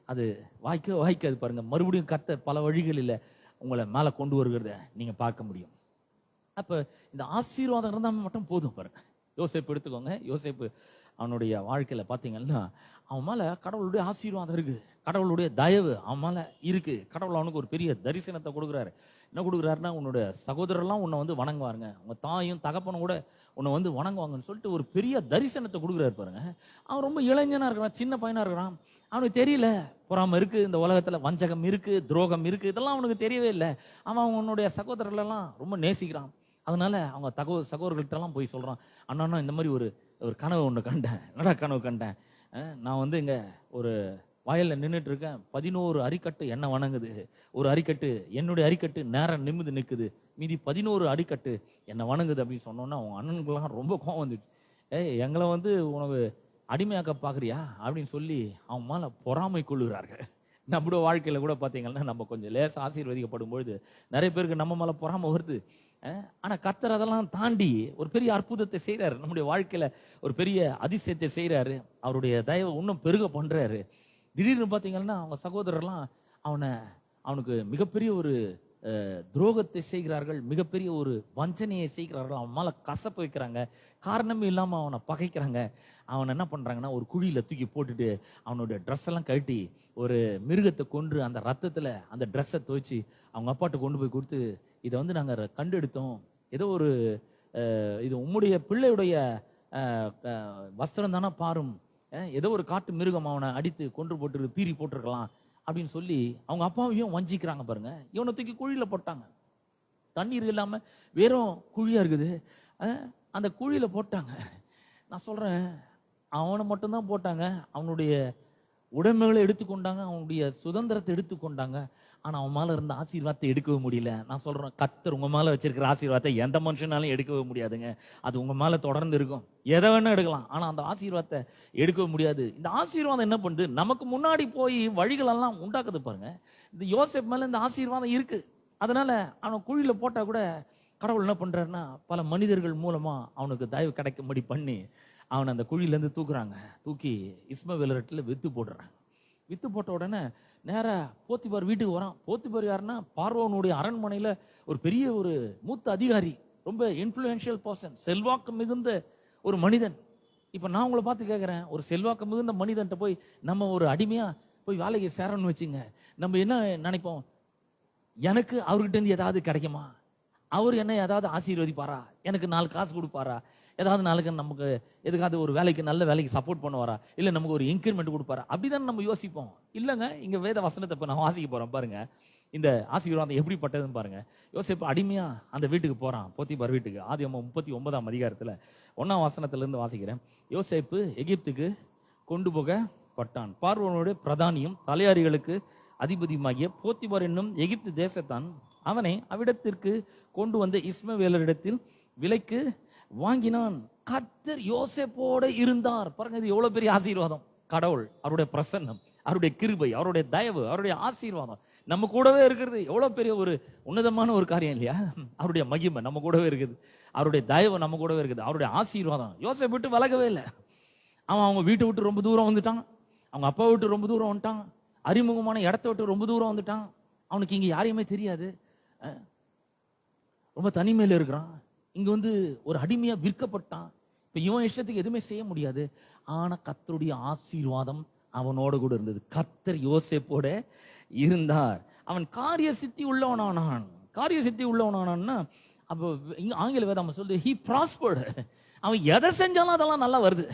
அது வாய்க்காது பாருங்க. மறுபடியும் கர்த்தர் பல வழிகளில் உங்களை மேல கொண்டு வருகிறத நீங்க பார்க்க முடியும். அப்ப இந்த ஆசீர்வாதம் இருந்தா மட்டும் போதும் பாருங்க. யோசேப்பு எடுத்துக்கோங்க. யோசேப்பு அவனுடைய வாழ்க்கையில பாத்தீங்கன்னா அவன் மேல கடவுளுடைய ஆசீர்வாதம் இருக்கு, கடவுளுடைய தயவு அவன் மேல இருக்கு. கடவுள் அவனுக்கு ஒரு பெரிய தரிசனத்தை கொடுக்குறாரு. என்ன கொடுக்குறாருன்னா, உன்னோட சகோதரர்லாம் உன்னை வணங்குவாருங்க, உங்க தாயும் தகப்பனும் கூட உன்னை வணங்குவாங்கன்னு சொல்லிட்டு ஒரு பெரிய தரிசனத்தை கொடுக்குறாரு பாருங்க. அவன் ரொம்ப இளைஞனா இருக்கிறான், சின்ன பையனா இருக்கிறான். அவனுக்கு தெரியல பொறாம இருக்கு, இந்த உலகத்துல வஞ்சகம் இருக்கு, துரோகம் இருக்கு, இதெல்லாம் அவனுக்கு தெரியவே இல்லை. அவன் உன்னுடைய சகோதரர்கள் எல்லாம் ரொம்ப நேசிக்கிறான். அதனால அவங்க சகோதரர்கள்ட்ட எல்லாம் போய் சொல்றான், அண்ணா இந்த மாதிரி ஒரு கனவு ஒண்ணு கண்டேன். என்னடா கனவு கண்டேன்? நான் இங்க ஒரு வயல்ல நின்றுட்டு இருக்கேன், 11 அரிக்கட்டு என்ன வணங்குது. ஒரு அரிக்கட்டு என்னுடைய அரிக்கட்டு நேரம் நிமிந்து நிக்குது, மீதி 11 அரிக்கட்டு என்ன வணங்குது அப்படின்னு சொன்னோன்னா அவங்க அண்ணனுக்குலாம் ரொம்ப கோவம் வந்துச்சு. எங்களை உனக்கு அடிமையாக்க பாக்குறியா அப்படின்னு சொல்லி அவங்க மேல பொறாமை கொள்ளுகிறார்கள். நம்மளோட வாழ்க்கையில கூட பாத்தீங்கன்னா நம்ம கொஞ்சம் லேசா ஆசீர்வதிக்கப்படும் பொழுது நிறைய பேருக்கு நம்ம மேல பொறாமை வருது. ஆனா கர்த்தர் அதெல்லாம் தாண்டி ஒரு பெரிய அற்புதத்தை செய்யறாரு. நம்முடைய வாழ்க்கையில ஒரு பெரிய அதிசயத்தை செய்யறாரு. அவருடைய தயவை இன்னும் பெருக பண்றாரு. திடீர்னு பாத்தீங்கன்னா அவங்க சகோதரர்லாம் அவனுக்கு மிகப்பெரிய ஒரு துரோகத்தை செய்கிறார்கள், மிகப்பெரிய ஒரு வஞ்சனையை செய்கிறார்கள், அவன் மேல கசப்பு வைக்கிறாங்க, காரணமே இல்லாம அவனை பகைக்கிறாங்க. அவன் என்ன பண்றாங்கன்னா ஒரு குழியில தூக்கி போட்டுட்டு அவனுடைய ட்ரெஸ் எல்லாம் கழட்டி ஒரு மிருகத்தை கொன்று அந்த ரத்தத்துல அந்த ட்ரெஸ்ஸை துவைச்சு அவங்க அப்பாட்ட கொண்டு போய் கொடுத்து, இதை வந்து நாங்க கண்டெடுத்தோம், ஏதோ ஒரு இது உம்முடைய பிள்ளையுடைய வஸ்திரம் தானே பாரும், ஏதோ ஒரு காட்டு மிருகம் அவனை அடித்து கொன்று போட்டு பீறி போட்டிருக்கலாம் அப்படின்னு சொல்லி அவங்க அப்பாவையும் வஞ்சிக்கிறாங்க பாருங்க. இவனை தூக்கி குழியில போட்டாங்க. தண்ணீர் இல்லாம வெறும் குழியா இருக்குது, அந்த குழியில போட்டாங்க. நான் சொல்றேன், அவனை மட்டும்தான் போட்டாங்க, அவனுடைய உடைமைகளை எடுத்துக்கொண்டாங்க, அவனுடைய சுதந்திரத்தை எடுத்துக்கொண்டாங்க. ஆனா அவன் மேல இருந்த ஆசீர்வாதத்தை எடுக்கவே முடியல. நான் சொல்றேன், கர்த்தர் உங்க மேல வச்சிருக்கிற ஆசீர்வாதத்தை எந்த மனுஷனாலும் எடுக்கவே முடியாதுங்க. அது உங்க மேல தொடர்ந்து இருக்கும். எதை வேணா எடுக்கலாம், ஆனா அந்த ஆசீர்வாதத்தை எடுக்கவே முடியாது. இந்த ஆசீர்வாதம் என்ன பண்ணுது, நமக்கு முன்னாடி போய் வழிகள் எல்லாம் உண்டாக்குது பாருங்க. இந்த யோசேப்பு மேல இந்த ஆசீர்வாதம் இருக்கு. அதனால அவன் குழியில போட்டா கூட கடவுள் என்ன பண்றாருன்னா பல மனிதர்கள் மூலமா அவனுக்கு தயவு கிடைக்கும்படி பண்ணி அவனை அந்த குழியில இருந்து தூக்குறாங்க. தூக்கி இஸ்மவேலர்கிட்ட வித்து போடுறாங்க. வித்து போட்ட உடனே நேரா போத்திபார் வீட்டுக்கு வரான். போத்திபார் யாருன்னா பார்வோனுடைய அரண்மனையில ஒரு பெரிய ஒரு மூத்த அதிகாரி, ரொம்ப இன்ஃப்ளூயன்ஷியல் பர்சன், செல்வாக்கு மிகுந்த ஒரு மனிதன். இப்ப நான் உங்களை பார்த்து கேட்கிறேன், ஒரு செல்வாக்கு மிகுந்த மனிதன்ட்ட போய் நம்ம ஒரு அடிமையா போய் வேலைக்கு சேரணும்னு வச்சுங்க, நம்ம என்ன நினைப்போம், எனக்கு அவர்கிட்ட இருந்து ஏதாவது கிடைக்குமா, அவர் என்ன ஏதாவது ஆசீர்வதிப்பாரா, எனக்கு 4 காசு கொடுப்பாரா, ஏதாவது நாளுக்கு நமக்கு எதுக்காவது ஒரு வேலைக்கு நல்ல வேலைக்கு சப்போர்ட் பண்ணுவாரா, இல்ல நமக்கு ஒரு இன்கிரிமெண்ட் கொடுப்பாரா, அப்படிதான் நம்ம யோசிப்போம். இல்லங்க, இங்க வேத வசனத்தை இப்ப நான் வாசிக்க போறேன் பாருங்க. இந்த ஆசீர்வாதம் எப்படிப்பட்டதுன்னு பாருங்க. யோசேப்பு அடிமையா அந்த வீட்டுக்கு போறான், போத்திபார் வீட்டுக்கு. ஆதியாகமம் 39ஆம் அதிகாரத்துல 1ஆம் வசனத்துல இருந்து வாசிக்கிறேன். யோசேப்பு எகிப்துக்கு கொண்டு போகப்பட்டான். பார்வோனுடைய பிரதானியும் தலையாரிகளுக்கு அதிபதியுமாகிய போத்திபார் என்னும் எகிப்து தேசத்தான் அவனை அவ்விடத்திற்கு கொண்டு வந்த இஸ்மவேலரிடத்தில் விலைக்கு வாங்கினான். கர்த்தர் யோசேப்போட இருந்தார். பாருங்க, இது எவ்வளவு பெரிய ஆசீர்வாதம். கடவுள், அவருடைய பிரசன்னம், அவருடைய கிருபை, அவருடைய தயவு, அவருடைய ஆசீர்வாதம் நம்ம கூடவே இருக்கிறது எவ்வளவு பெரிய ஒரு உன்னதமான ஒரு காரியம் இல்லையா? அவருடைய மகிமை நம்ம கூடவே இருக்குது, அவருடைய தயவு நம்ம கூடவே இருக்குது, அவருடைய ஆசீர்வாதம். யோசேப்பு விட்டு விலகவே இல்லை. அவங்க வீட்டை விட்டு ரொம்ப தூரம் வந்துட்டான், அவங்க அப்பா விட்டு ரொம்ப தூரம் வந்துட்டான், அறிமுகமான இடத்த விட்டு ரொம்ப தூரம் வந்துட்டான். அவனுக்கு இங்க யாரையுமே தெரியாது, ரொம்ப தனிமையில இருக்கிறான். இங்க வந்து ஒரு அடிமையா விற்கப்பட்டான். இப்ப இவன் இஷ்டத்துக்கு எதுவுமே செய்ய முடியாது. ஆனா கர்த்தருடைய ஆசீர்வாதம் அவனோட கூட இருந்தது. கர்த்தர் யோசேப்போட இருந்தார். அவன் காரிய சித்தி உள்ளவனானான். காரிய சித்தி உள்ளவனானான்னா அப்போ இங்க ஆங்கில வேதம் சொல்லுது he prospered. அவன் எதை செஞ்சாலும் அதெல்லாம் நல்லா வருது.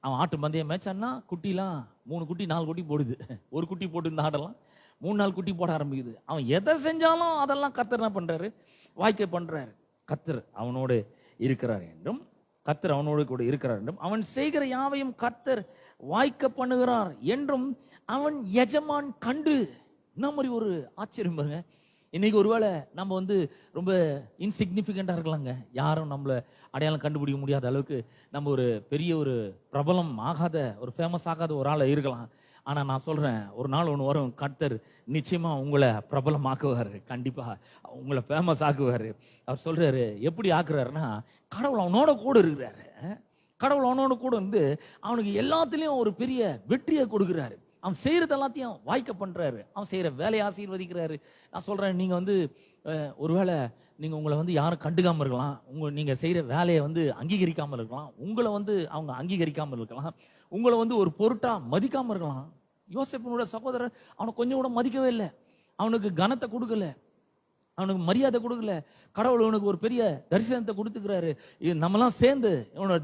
அவன் ஆட்டு மந்தைய மேய்ச்சான்னா குட்டிலாம் 3 குட்டி 4 குட்டி போடுது. ஒரு குட்டி போட்டு இந்த ஆடெல்லாம் 3-4 குட்டி போட ஆரம்பிக்குது. அவன் எதை செஞ்சாலும் அதெல்லாம் கர்த்தர் என்ன பண்றாரு, வாய்க்கை பண்றாரு. கர்த்தர் அவனோடு இருக்கிறார் என்றும், கர்த்தர் அவனோடு கூட இருக்கிறார் என்றும், அவன் செய்கிற யாவையும் கர்த்தர் வாய்க்க பண்ணுகிறார் என்றும் அவன் எஜமான் கண்டு. என்ன மாதிரி ஒரு ஆச்சரியம் பாருங்க. இன்னைக்கு ஒருவேளை நம்ம வந்து ரொம்ப இன்சிக்னிபிகண்டா இருக்கலாங்க, யாரும் நம்மள அடையாளம் கண்டுபிடிக்க முடியாத அளவுக்கு நம்ம ஒரு பெரிய ஒரு பிரபலம் ஆகாத ஒரு ஃபேமஸ் ஆகாத ஒரு ஆளை இருக்கலாம். ஆனா நான் சொல்றேன், ஒரு நாள் ஒன்று வரும், கர்த்தர் நிச்சயமா உங்களை பிரபலமாக்குவாரு, கண்டிப்பா உங்களை ஃபேமஸ் ஆக்குவாரு. அவர் சொல்றாரு, எப்படி ஆக்குறாருன்னா கடவுள் அவனோட கூட இருக்கிறாரு. கடவுள் அவனோட கூட வந்து அவனுக்கு எல்லாத்துலயும் ஒரு பெரிய வெற்றியை கொடுக்கிறாரு. அவன் செய்யறது எல்லாத்தையும் வாய்க்க பண்றாரு. அவன் செய்யற வேலையை ஆசீர்வதிக்கிறாரு. நான் சொல்றேன், நீங்க வந்து ஒருவேளை நீங்க உங்களை வந்து யாரும் கண்டுக்காம இருக்கலாம், நீங்க செய்யற வேலையை வந்து அங்கீகரிக்காம இருக்கலாம், உங்களை வந்து அவங்க அங்கீகரிக்காம இருக்கலாம், உங்களை வந்து ஒரு பொருட்டா மதிக்காம இருக்கலாம். யோசேப்பினுடைய சகோதரர் அவனை கொஞ்சம் கூட மதிக்கவே இல்லை, அவனுக்கு கனத்தை கொடுக்கல, அவனுக்கு மரியாதை கொடுக்கல. கடவுள் இவனுக்கு ஒரு பெரிய தரிசனத்தை கொடுத்துக்கிறாரு. நம்மலாம் சேர்ந்து இவனோட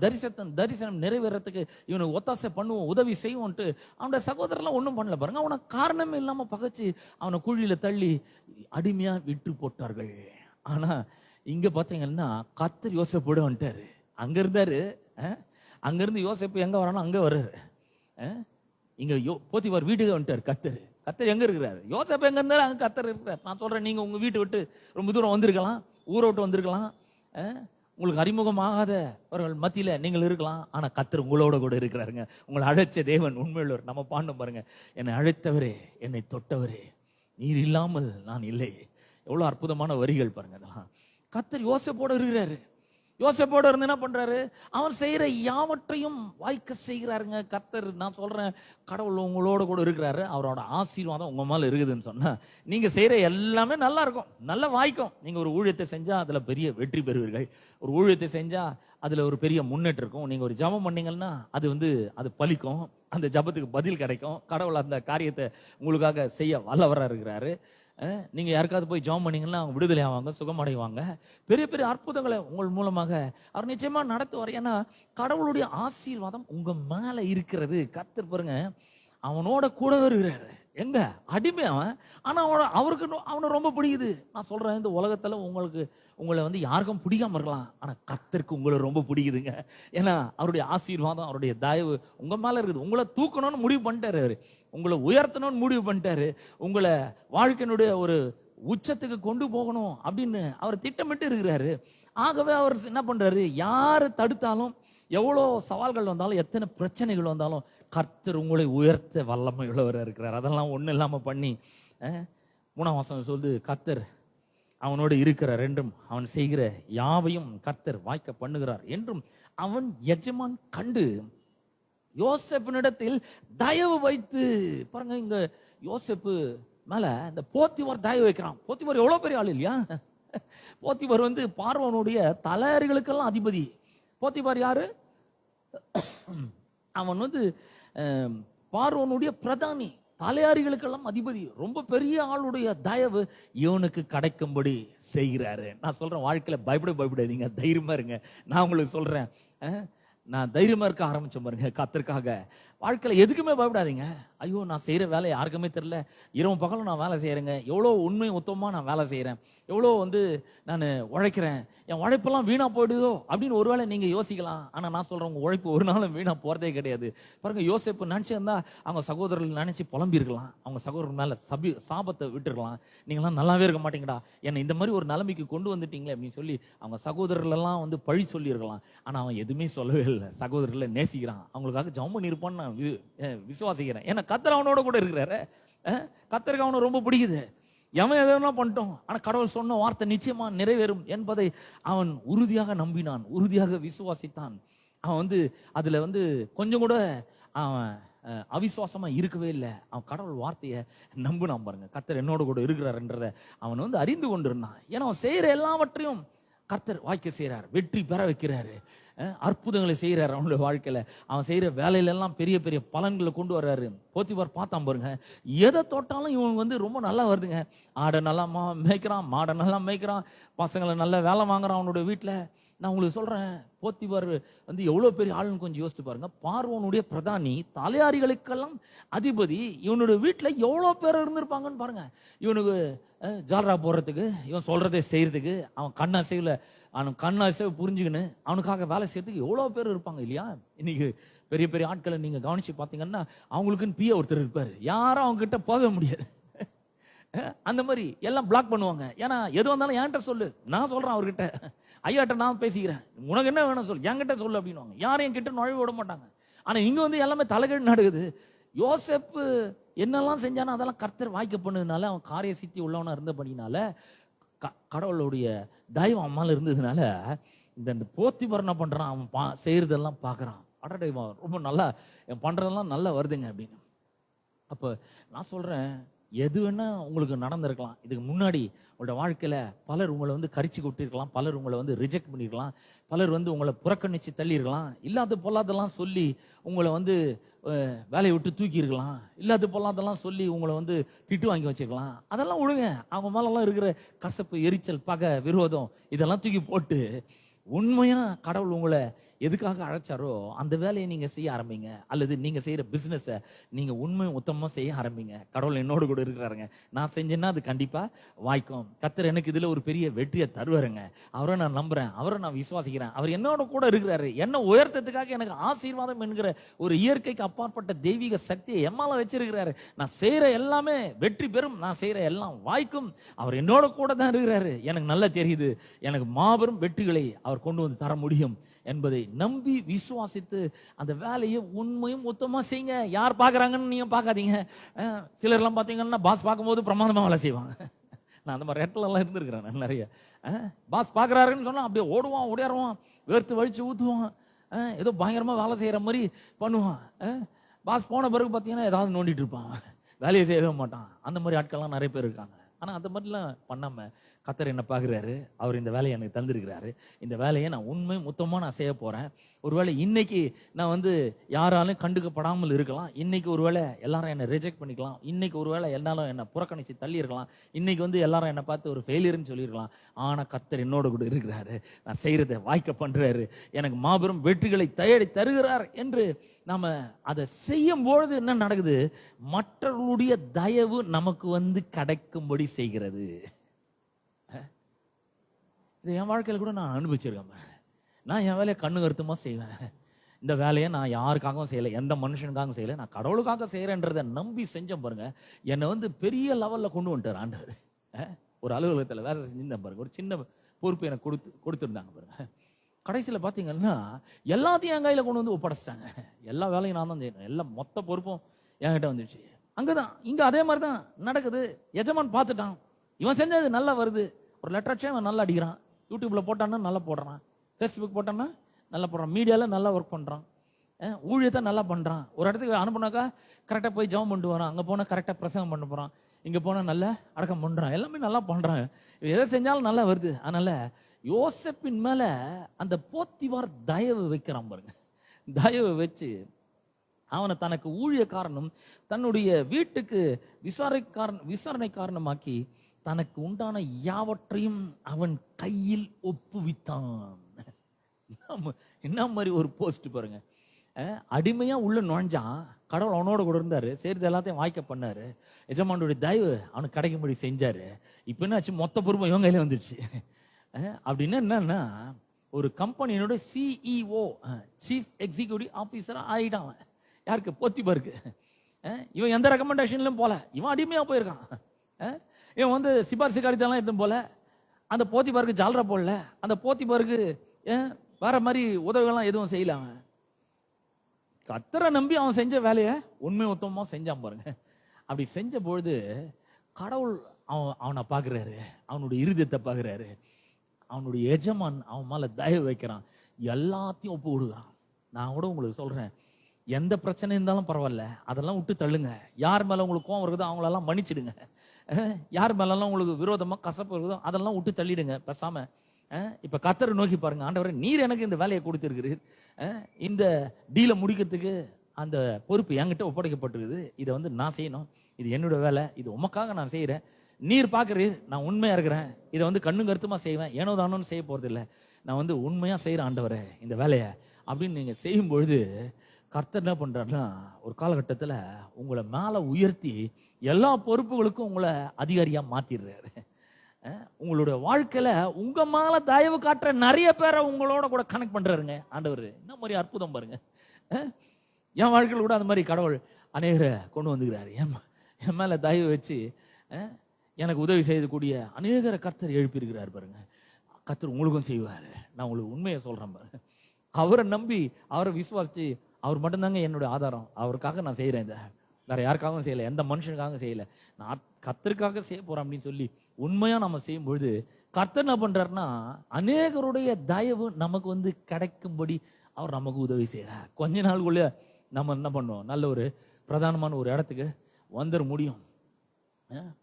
தரிசனம் நிறைவேறத்துக்கு இவனுக்கு ஒத்தாசை பண்ணுவோம், உதவி செய்வோம்ட்டு அவனோட சகோதரர்லாம் ஒன்றும் பண்ணல பாருங்க. அவனை காரணமே இல்லாம பகைச்சு அவனை குழியில தள்ளி அடிமையா விட்டு போட்டார்கள். ஆனா இங்க பாத்தீங்கன்னா கர்த்தர் யோசேப்போட வந்துட்டாரு. அங்க இருந்தாரு, அங்க இருந்து யோசேப்பு எங்க வரானோ அங்க வர்றாரு. இங்க போத்திபார் வீட்டுக்கு வந்துட்டாரு கர்த்தர். கர்த்தர் எங்க இருக்கிறாரு, யோசேப்பு எங்க இருந்தாரு, அங்க கர்த்தர் இருக்கிறார். நான் சொல்றேன், நீங்க உங்க வீட்டை விட்டு ரொம்ப தூரம் வந்திருக்கலாம், ஊரை விட்டு வந்திருக்கலாம், உங்களுக்கு அறிமுகமாகாதவர்கள் மத்தியில நீங்கள் இருக்கலாம். ஆனா கர்த்தர் உங்களோட கூட இருக்கிறாருங்க. உங்களை அழைச்ச தேவன் உண்மையுள்ளவர். நம்ம பாண்டோம் பாருங்க, என்னை அழைத்தவரே, என்னை தொட்டவரே, நீர் இல்லாமல் நான் இல்லை. எவ்வளவு அற்புதமான வரிகள் பாருங்க. அதெல்லாம் கர்த்தர் யோசேப்போட இருக்கிறாரு. யோசேப்போட இருந்து என்ன பண்றாரு? அவன் செய்யற யாவற்றையும் வாய்க்க செய்கிறாருங்க கர்த்தர். நான் சொல்றேன், கடவுள் உங்களோட கூட இருக்கிறாரு, அவரோட ஆசீர்வாதம் உங்க மேல இருக்குதுன்னு சொன்னா நீங்க செய்யற எல்லாமே நல்லா இருக்கும், நல்லா வாய்க்கும். நீங்க ஒரு ஊழியத்தை செஞ்சா அதுல பெரிய வெற்றி பெறுவீர்கள். ஒரு ஊழியத்தை செஞ்சா அதுல ஒரு பெரிய முன்னேற்றம் இருக்கும். நீங்க ஒரு ஜெபம் பண்ணீங்கன்னா அது பலிக்கும், அந்த ஜெபத்துக்கு பதில் கிடைக்கும். கடவுள் அந்த காரியத்தை உங்களுக்காக செய்ய வல்லவரா இருக்கிறாரு. நீங்க யாருக்காவது போய் ஜெபம் பண்ணீங்கன்னா அவங்க விடுதலை ஆவாங்க, சுகமடைவாங்க. பெரிய பெரிய அற்புதங்களை உங்கள் மூலமாக அவர் நிச்சயமா நடத்துவார். ஏன்னா கடவுளுடைய ஆசீர்வாதம் உங்க மேல இருக்கிறது. கர்த்தர் பாருங்க, அவனோட கூட வருகிறாரு. எங்க அடிமை அவன், ஆனா அவனை ரொம்ப பிடிக்குது. நான் சொல்றேன், இந்த உலகத்துல உங்களை வந்து யாருக்கும் பிடிக்காம இருக்கலாம், ஆனா கர்த்தருக்கு உங்களை ரொம்ப பிடிக்குதுங்க. ஏன்னா அவருடைய ஆசீர்வாதம், அவருடைய தயவு உங்க மேல இருக்குது. உங்களை தூக்கணும்னு முடிவு பண்ணிட்டாரு அவரு, உங்களை உயர்த்தணும்னு முடிவு பண்ணிட்டாரு, உங்களை வாழ்க்கையினுடைய ஒரு உச்சத்துக்கு கொண்டு போகணும் அப்படின்னு அவர் திட்டமிட்டு இருக்கிறாரு. ஆகவே அவர் என்ன பண்றாரு, யாரு தடுத்தாலும், எவ்வளவு சவால்கள் வந்தாலும், எத்தனை பிரச்சனைகள் வந்தாலும் கர்த்தர் உங்களை உயர்த்த வல்லமை உள்ளவராக இருக்கிறார். அதெல்லாம் ஒண்ணு இல்லாம பண்ணி 3ஆம் வசனம் சொல்லுது, கர்த்தர் அவனோடு இருக்கிறார் என்றும் அவன் செய்கிற யாவையும் கர்த்தர் வாய்க்க பண்ணுகிறார் என்றும் அவன் எஜமான் கண்டு யோசேப்பினிடத்தில் தயவு வைத்து. பாருங்க, இங்க யோசேப்பு மேல இந்த போத்திபார் தயவு வைக்கிறான். போத்திபார் எவ்வளவு பெரிய ஆள் இல்லையா? போத்திபார் வந்து பார்வோனுடைய தலையறிகளுக்கெல்லாம் அதிபதி. போத்திபார் யாரு? அவன் வந்து பார்வோனுடைய பிரதானி, தலையாரிகளுக்கெல்லாம் அதிபதி. ரொம்ப பெரிய ஆளுடைய தயவு இவனுக்கு கிடைக்கும்படி செய்கிறாரு. நான் சொல்றேன், வாழ்க்கையில பயப்படாதீங்க, தைரியமா இருங்க. நான் உங்களுக்கு சொல்றேன், நான் தைரியமா இருக்க ஆரம்பிச்சேன் பாருங்க கர்த்தருக்காக. வாழ்க்கையில எதுக்குமே பயப்படாதீங்க. ஐயோ, நான் செய்யற வேலை யாருக்குமே தெரியல, இரவு பகலும் நான் வேலை செய்யறேங்க, எவ்வளோ உண்மை உத்தமமா நான் வேலை செய்யறேன், எவ்வளோ வந்து நான் உழைக்கிறேன், என் உழைப்பெல்லாம் வீணா போயிடுதோ அப்படின்னு ஒருவேளை நீங்க யோசிக்கலாம். ஆனா நான் சொல்றேன், உங்க உழைப்பு ஒரு நாளும் வீணா போறதே கிடையாது. பாருங்க, யோசேப்பு நினைச்சிருந்தா அவங்க சகோதரர்கள் நினைச்சு புலம்பி இருக்கலாம், அவங்க சகோதரர் மேல சாபத்தை விட்டுருக்கலாம். நீங்களாம் நல்லாவே இருக்க மாட்டீங்கடா, என்னை இந்த மாதிரி ஒரு நிலைமைக்கு கொண்டு வந்துட்டீங்களே அப்படின்னு சொல்லி அவங்க சகோதரர்கள் எல்லாம் வந்து பழி சொல்லி இருக்கலாம். ஆனா அவன் எதுவுமே சொல்லவே இல்லை. சகோதரர்களை நேசிக்கிறான், அவங்களுக்காக ஜெபம் பண்ணிருப்பான்னு நான் விசுவாசிக்கிறேன். ஏன்னா கர்த்தர் அவனோட கூட இருக்கிறாரு. கர்த்தருக்கு அவனை ரொம்ப பிடிக்குது. எவன் எதனா பண்ணிட்டோம், ஆனா கடவுள் சொன்ன வார்த்தை நிச்சயமா நிறைவேறும் என்பதை அவன் உறுதியாக நம்பினான், உறுதியாக விசுவாசித்தான். அவன் வந்து அதுல வந்து கொஞ்சம் கூட அவன் அவிசுவாசமா இருக்கவே இல்லை. அவன் கடவுள் வார்த்தையை நம்பினான். பாருங்க, கர்த்தர் என்னோட கூட இருக்கிறார்ன்றத அவன் வந்து அறிந்து கொண்டிருந்தான். ஏன்னா அவன் செய்யற எல்லாவற்றையும் கர்த்தர் வாய்க்க செய்யறாரு, வெற்றி பெற வைக்கிறாரு, அற்புதங்களை செய்யறாரு அவனுடைய வாழ்க்கையில. அவன் செய்யற வேலையில எல்லாம் பெரிய பெரிய பலன்களை கொண்டு வர்றாரு. போத்திபார் பார்த்தான் பாருங்க, எதை தொட்டாலும் இவன் வந்து ரொம்ப நல்லா வருதுங்க. ஆடை நல்லா மேய்க்கிறான், மாடை நல்லா மேய்க்கிறான், பசங்களை நல்லா வேலை வாங்குறான் அவனுடைய வீட்டுல. நான் உங்களுக்கு சொல்றேன், போத்திபார் வந்து எவ்வளவு பெரிய ஆளுன்னு கொஞ்சம் யோசிச்சு பாருங்க. பார்வோனுடைய பிரதானி, தலையாரிகளுக்கெல்லாம் அதிபதி, இவனுடைய வீட்டுல எவ்வளவு பேர் இருந்திருப்பாங்கன்னு பாருங்க. இவனுக்கு ஜாலரா போடுறதுக்கு, இவன் சொல்றதை செய்யறதுக்கு, அவன் கண்ணாசைவை புரிஞ்சுக்கின்னு அவனுக்காக வேலை செய்யறதுக்கு எவ்வளவு பேர் இருப்பாங்க இல்லையா? இன்னைக்கு பெரிய பெரிய ஆட்களை நீங்க கவனிச்சு பாத்தீங்கன்னா அவங்களுக்குன்னு பிஏ ஒருத்தர் இருப்பாரு, யாரும் அவங்க கிட்ட போக முடியாது. அந்த மாதிரி எல்லாம் பிளாக் பண்ணுவாங்க. ஏன்னா எது வந்தாலும் என்கிட்ட சொல்லு, நான் சொல்றேன் அவர்கிட்ட, ஐயாட்ட நான் பேசிக்கிறேன், உனக்கு என்ன வேணும் சொல்லு, என்கிட்ட சொல்லு அப்படின்னுவாங்க. யாரும் என்கிட்ட நுழைவு விட மாட்டாங்க. ஆனா இங்க வந்து எல்லாமே தலைகீழ் நடக்குது. யோசேப்பு என்னெல்லாம் செஞ்சானோ அதெல்லாம் கர்த்தர் வாய்க்க பண்ணதுனால, அவன் காரிய சித்தி உள்ளவனா இருந்தபடினால, கடவுளுடைய தயவு அம்மால இருந்ததுனால, இந்த போத்திபார் என்ன பண்றான், அவன் செய்யறதெல்லாம் பாக்குறான். அடடைவா ரொம்ப நல்லா பண்றதெல்லாம் நல்லா வருதுங்க அப்படின்னு. அப்ப நான் சொல்றேன், எது வேணா உங்களுக்கு நடந்திருக்கலாம். இதுக்கு முன்னாடி உங்களோட வாழ்க்கையில பலர் உங்களை வந்து கரிச்சு கொட்டிருக்கலாம், பலர் உங்களை வந்து ரிஜெக்ட் பண்ணிருக்கலாம், பலர் வந்து உங்களை புறக்கணிச்சு தள்ளி இருக்கலாம், இல்லாத பொல்லாதெல்லாம் சொல்லி உங்களை வந்து வேலையை விட்டு தூக்கி இருக்கலாம், இல்லாத பொல்லாதெல்லாம் சொல்லி உங்களை வந்து திட்டு வாங்கி வச்சிருக்கலாம். அதெல்லாம் விடுங்க. அவங்க மேலெல்லாம் இருக்கிற கசப்பு, எரிச்சல், பகை, விரோதம் இதெல்லாம் தூக்கி போட்டு உண்மையா கடவுள் உங்களை எதுக்காக அழைச்சாரோ அந்த வேலையை நீங்க செய்ய ஆரம்பிங்க. அல்லது நீங்க செய்யற பிசினஸ நீங்க உண்மை உத்தமமா செய்ய ஆரம்பிங்க. கடவுள் என்னோடு கூட இருக்கிறாருங்க, நான் செஞ்சேன்னா அது கண்டிப்பா வாய்க்கும். கர்த்தர் எனக்கு இதுல ஒரு பெரிய வெற்றியை தருவாருங்க. அவரை நான் நம்புறேன், அவரை நான் விசுவாசிக்கிறேன். அவர் என்னோட கூட இருக்கிறாரு. என்ன உயர்த்தத்துக்காக எனக்கு ஆசீர்வாதம் என்கிற ஒரு இயற்கைக்கு அப்பாற்பட்ட தெய்வீக சக்தியை எம்மால வச்சிருக்கிறாரு. நான் செய்யற எல்லாமே வெற்றி பெறும், நான் செய்யற எல்லாம் வாய்க்கும். அவர் என்னோட கூட தான் இருக்கிறாரு. எனக்கு நல்லா தெரியுது, எனக்கு மாபெரும் வெற்றிகளை அவர் கொண்டு வந்து தர முடியும் என்பதை நம்பி விசுவாசித்து அந்த வேலையை உண்மையும் உத்தமா செய்யுங்க. யார் பாக்குறாங்கன்னு நீங்க பாக்காதீங்க. சிலர் எல்லாம் பாத்தீங்கன்னா பாஸ் பார்க்கும்போது பிரமாதமா வேலை செய்வாங்க. நான் அந்த மாதிரி இடத்துல எல்லாம் இருந்திருக்கிறேன் நான் நிறைய. பாஸ் பார்க்குறாருன்னு சொன்னா அப்படியே ஓடுவான், ஓடியாருவான், வேர்த்து வழிச்சு ஊற்றுவான், ஏதோ பயங்கரமா வேலை செய்யற மாதிரி பண்ணுவான். பாஸ் போன பிறகு பார்த்தீங்கன்னா ஏதாவது நோண்டிட்டு இருப்பான், வேலையை செய்யவே மாட்டான். அந்த மாதிரி ஆட்கள்லாம் நிறைய பேர் இருக்காங்க. ஆனா அந்த மாதிரிலாம் பண்ணாம கர்த்தர் என்ன பார்க்குறாரு, அவர் இந்த வேலையை எனக்கு தந்திருக்கிறாரு, இந்த வேலையை நான் உண்மை மொத்தமாக நான் செய்ய போறேன். ஒருவேளை இன்னைக்கு நான் வந்து யாராலும் கண்டுக்கப்படாமல் இருக்கலாம், இன்னைக்கு ஒருவேளை எல்லாரும் என்னை ரிஜெக்ட் பண்ணிக்கலாம், இன்னைக்கு ஒருவேளை எல்லாரும் என்னை புறக்கணிச்சு தள்ளி இருக்கலாம், இன்னைக்கு வந்து எல்லாரும் என்னை பார்த்து ஒரு ஃபெயிலியர்னு சொல்லியிருக்கலாம். ஆனா கர்த்தர் என்னோட கூட இருக்கிறாரு, நான் செய்யறதை வாய்க்க பண்றாரு, எனக்கு மாபெரும் வெற்றிகளை தயாரி தருகிறார் என்று நாம அதை செய்யும் பொழுது என்ன நடக்குது, மற்றவர்களுடைய தயவு நமக்கு வந்து கிடைக்கும்படி செய்கிறது. இது என் வாழ்க்கையில கூட நான் அனுபவிச்சிருக்கேன். நான் என் வேலையை கண்ணு கருத்துமா செய்வேன். இந்த வேலையை நான் யாருக்காகவும் செய்யலை, எந்த மனுஷனுக்காகவும் செய்யலை, நான் கடவுளுக்காக செய்யறேன்றதை நம்பி செஞ்சேன் பாருங்க. என்னை வந்து பெரிய லெவல்ல கொண்டு வந்துட்டார் ஆண்டவர். ஒரு அலுவலகத்தில் வேலை செஞ்சிருந்தேன் பாருங்க, ஒரு சின்ன பொறுப்பு எனக்கு கொடுத்துருந்தாங்க பாருங்க. கடைசியில் பார்த்தீங்கன்னா எல்லாத்தையும் என் கையில் கொண்டு வந்து ஒப்படைச்சிட்டாங்க. எல்லா வேலையும் நான் தான் செய்யணும், எல்லா மொத்த பொறுப்பும் என்கிட்ட வந்துடுச்சு. அங்கதான் இங்க அதே மாதிரி தான் நடக்குது. எஜமான் பார்த்துட்டான், இவன் செஞ்சது நல்லா வருது, ஒரு லெட்டர் இவன் நல்லா அடிக்கிறான், யூடியூப்ல போட்டான்னா நல்லா போடுறான், ஃபேஸ்புக் போட்டான்னா நல்லா போடுறான், மீடியால நல்லா ஒர்க் பண்றான், ஊழியத்தை நல்லா பண்றான், ஒரு இடத்துக்கு அனுப்புனாக்கா கரெக்டாக போய் ஜெபம் பண்ணிட்டு வரான், அங்கே போனால் கரெக்டாக பிரசங்கம் பண்ண போறான், இங்கே போனால் நல்லா அடக்கம் பண்றான், எல்லாமே நல்லா பண்றான், எதை செஞ்சாலும் நல்லா வருது. அதனால யோசேப்பின் மேல அந்த போத்திபார் தயவு வைக்கிறான் பாருங்க. தயவு வச்சு அவனை தனக்கு ஊழியக்காரனும் தன்னுடைய வீட்டுக்கு விசாரணை காரணமாக்கி தனக்கு உண்டான யாவற்றையும் அவன் கையில் ஒப்புவித்தான். என்ன மாதிரி ஒரு போஸ்ட் பாருங்க. அடிமையா உள்ள நுழைஞ்சான், கடவுள் அவனோட கூட இருந்தாரு, சேர்த்து எல்லாத்தையும் வாய்க்க பண்ணாரு, எஜமானுடைய தயவு அவனுக்கு கிடைக்கும்படி செஞ்சாரு. இப்ப என்னாச்சு, மொத்த பொறுப்பு இவன் கையில வந்துடுச்சு. அப்படின்னா என்னன்னா, ஒரு கம்பெனியோட சிஇஓ, சீஃப் எக்ஸிக்யூட்டிவ் ஆபீசரா ஆயிட்டான். யாருக்கு? போத்திபாருக்கு. இவன் எந்த ரெக்கமெண்டேஷன்லயும் போல, இவன் அடிமையா போயிருக்கான். இவன் வந்து சிபாரிசு காரியத்தெல்லாம் எடுத்து போல, அந்த போத்திபாருக்கு ஜாலரா போடல, அந்த போத்திபாருக்கு வேற மாதிரி உதவிகள்லாம் எதுவும் செய்யல. அவன் கர்த்தரை நம்பி அவன் செஞ்ச வேலையை உண்மை உத்தமமா செஞ்சான் பாருங்க. அப்படி செஞ்ச பொழுது கடவுள் அவனை பாக்குறாரு, அவனுடைய இருதயத்தை பாக்குறாரு, அவனுடைய எஜமான் அவன் மேல தயவு வைக்கிறான், எல்லாத்தையும் ஒப்பு விடுகிறான். நான் கூட உங்களுக்கு சொல்றேன், எந்த பிரச்சனை இருந்தாலும் பரவாயில்ல, அதெல்லாம் விட்டு தள்ளுங்க. யார் மேல உங்களுக்கு கோவம் இருக்குதோ அவங்களெல்லாம் மன்னிச்சிடுங்க. யார் மேலாம் உங்களுக்கு விரோதமா கசப்பு இருக்குதோ அதெல்லாம் விட்டு தள்ளிடுங்க பேசாம. இப்ப கர்த்தரை நோக்கி பாருங்க, ஆண்டவரே நீர் எனக்கு இந்த வேலையை கொடுத்திருக்கிறீர், இந்த டீலை முடிக்கிறதுக்கு அந்த பொறுப்பு என்கிட்ட ஒப்படைக்கப்பட்டிருக்குது, இதை வந்து நான் செய்யணும், இது என்னோட வேலை, இது உமக்காக நான் செய்யறேன், நீர் பாக்குறீர், நான் உண்மையா இருக்கிறேன், இதை வந்து கண்ணும் கருத்துமா செய்வேன், ஏனோ தானோன்னு செய்ய போறது இல்லை, நான் வந்து உண்மையா செய்யறேன் ஆண்டவரே இந்த வேலையை அப்படின்னு நீங்க செய்யும் பொழுது கர்த்தர் என்ன பண்றாருன்னா, ஒரு காலகட்டத்தில் உங்களை மேல உயர்த்தி எல்லா பொறுப்புகளுக்கும் உங்களை அதிகாரியா மாத்திடுறாரு. உங்களுடைய வாழ்க்கையில உங்க மேல தயவு காட்டுற நிறைய பேரை உங்களோட கூட கனெக்ட் பண்றாருங்க ஆண்டவர். என்ன மாதிரி அற்புதம் பாருங்க. என் வாழ்க்கையில் கூட அந்த மாதிரி கடவுள் அநேகரை கொண்டு வந்துக்கிறாரு. என் மேல தயவு வச்சு எனக்கு உதவி செய்யக்கூடிய அநேகரை கர்த்தர் எழுப்பியிருக்கிறார் பாருங்க. கர்த்தர் உங்களுக்கும் செய்வாரு. நான் உங்களுக்கு உண்மையை சொல்றேன் பாருங்க. அவரை நம்பி அவரை விசுவாசிச்சு, அவர் மட்டும்தாங்க என்னுடைய ஆதாரம், அவருக்காக நான் செய்யறேன், இதை வேற யாருக்காகவும் செய்யல, எந்த மனுஷனுக்காகவும் செய்யல, நான் கர்த்தருக்காக செய்ய போறேன் அப்படின்னு சொல்லி உண்மையா நம்ம செய்யும் பொழுது கர்த்தர் என்ன பண்றாருன்னா, அநேகருடைய தயவு நமக்கு வந்து கிடைக்கும்படி அவர் நமக்கு உதவி செய்யறார். கொஞ்ச நாளுக்குள்ள நம்ம என்ன பண்ணோம், நல்ல ஒரு பிரதானமான ஒரு இடத்துக்கு வந்துட முடியும்.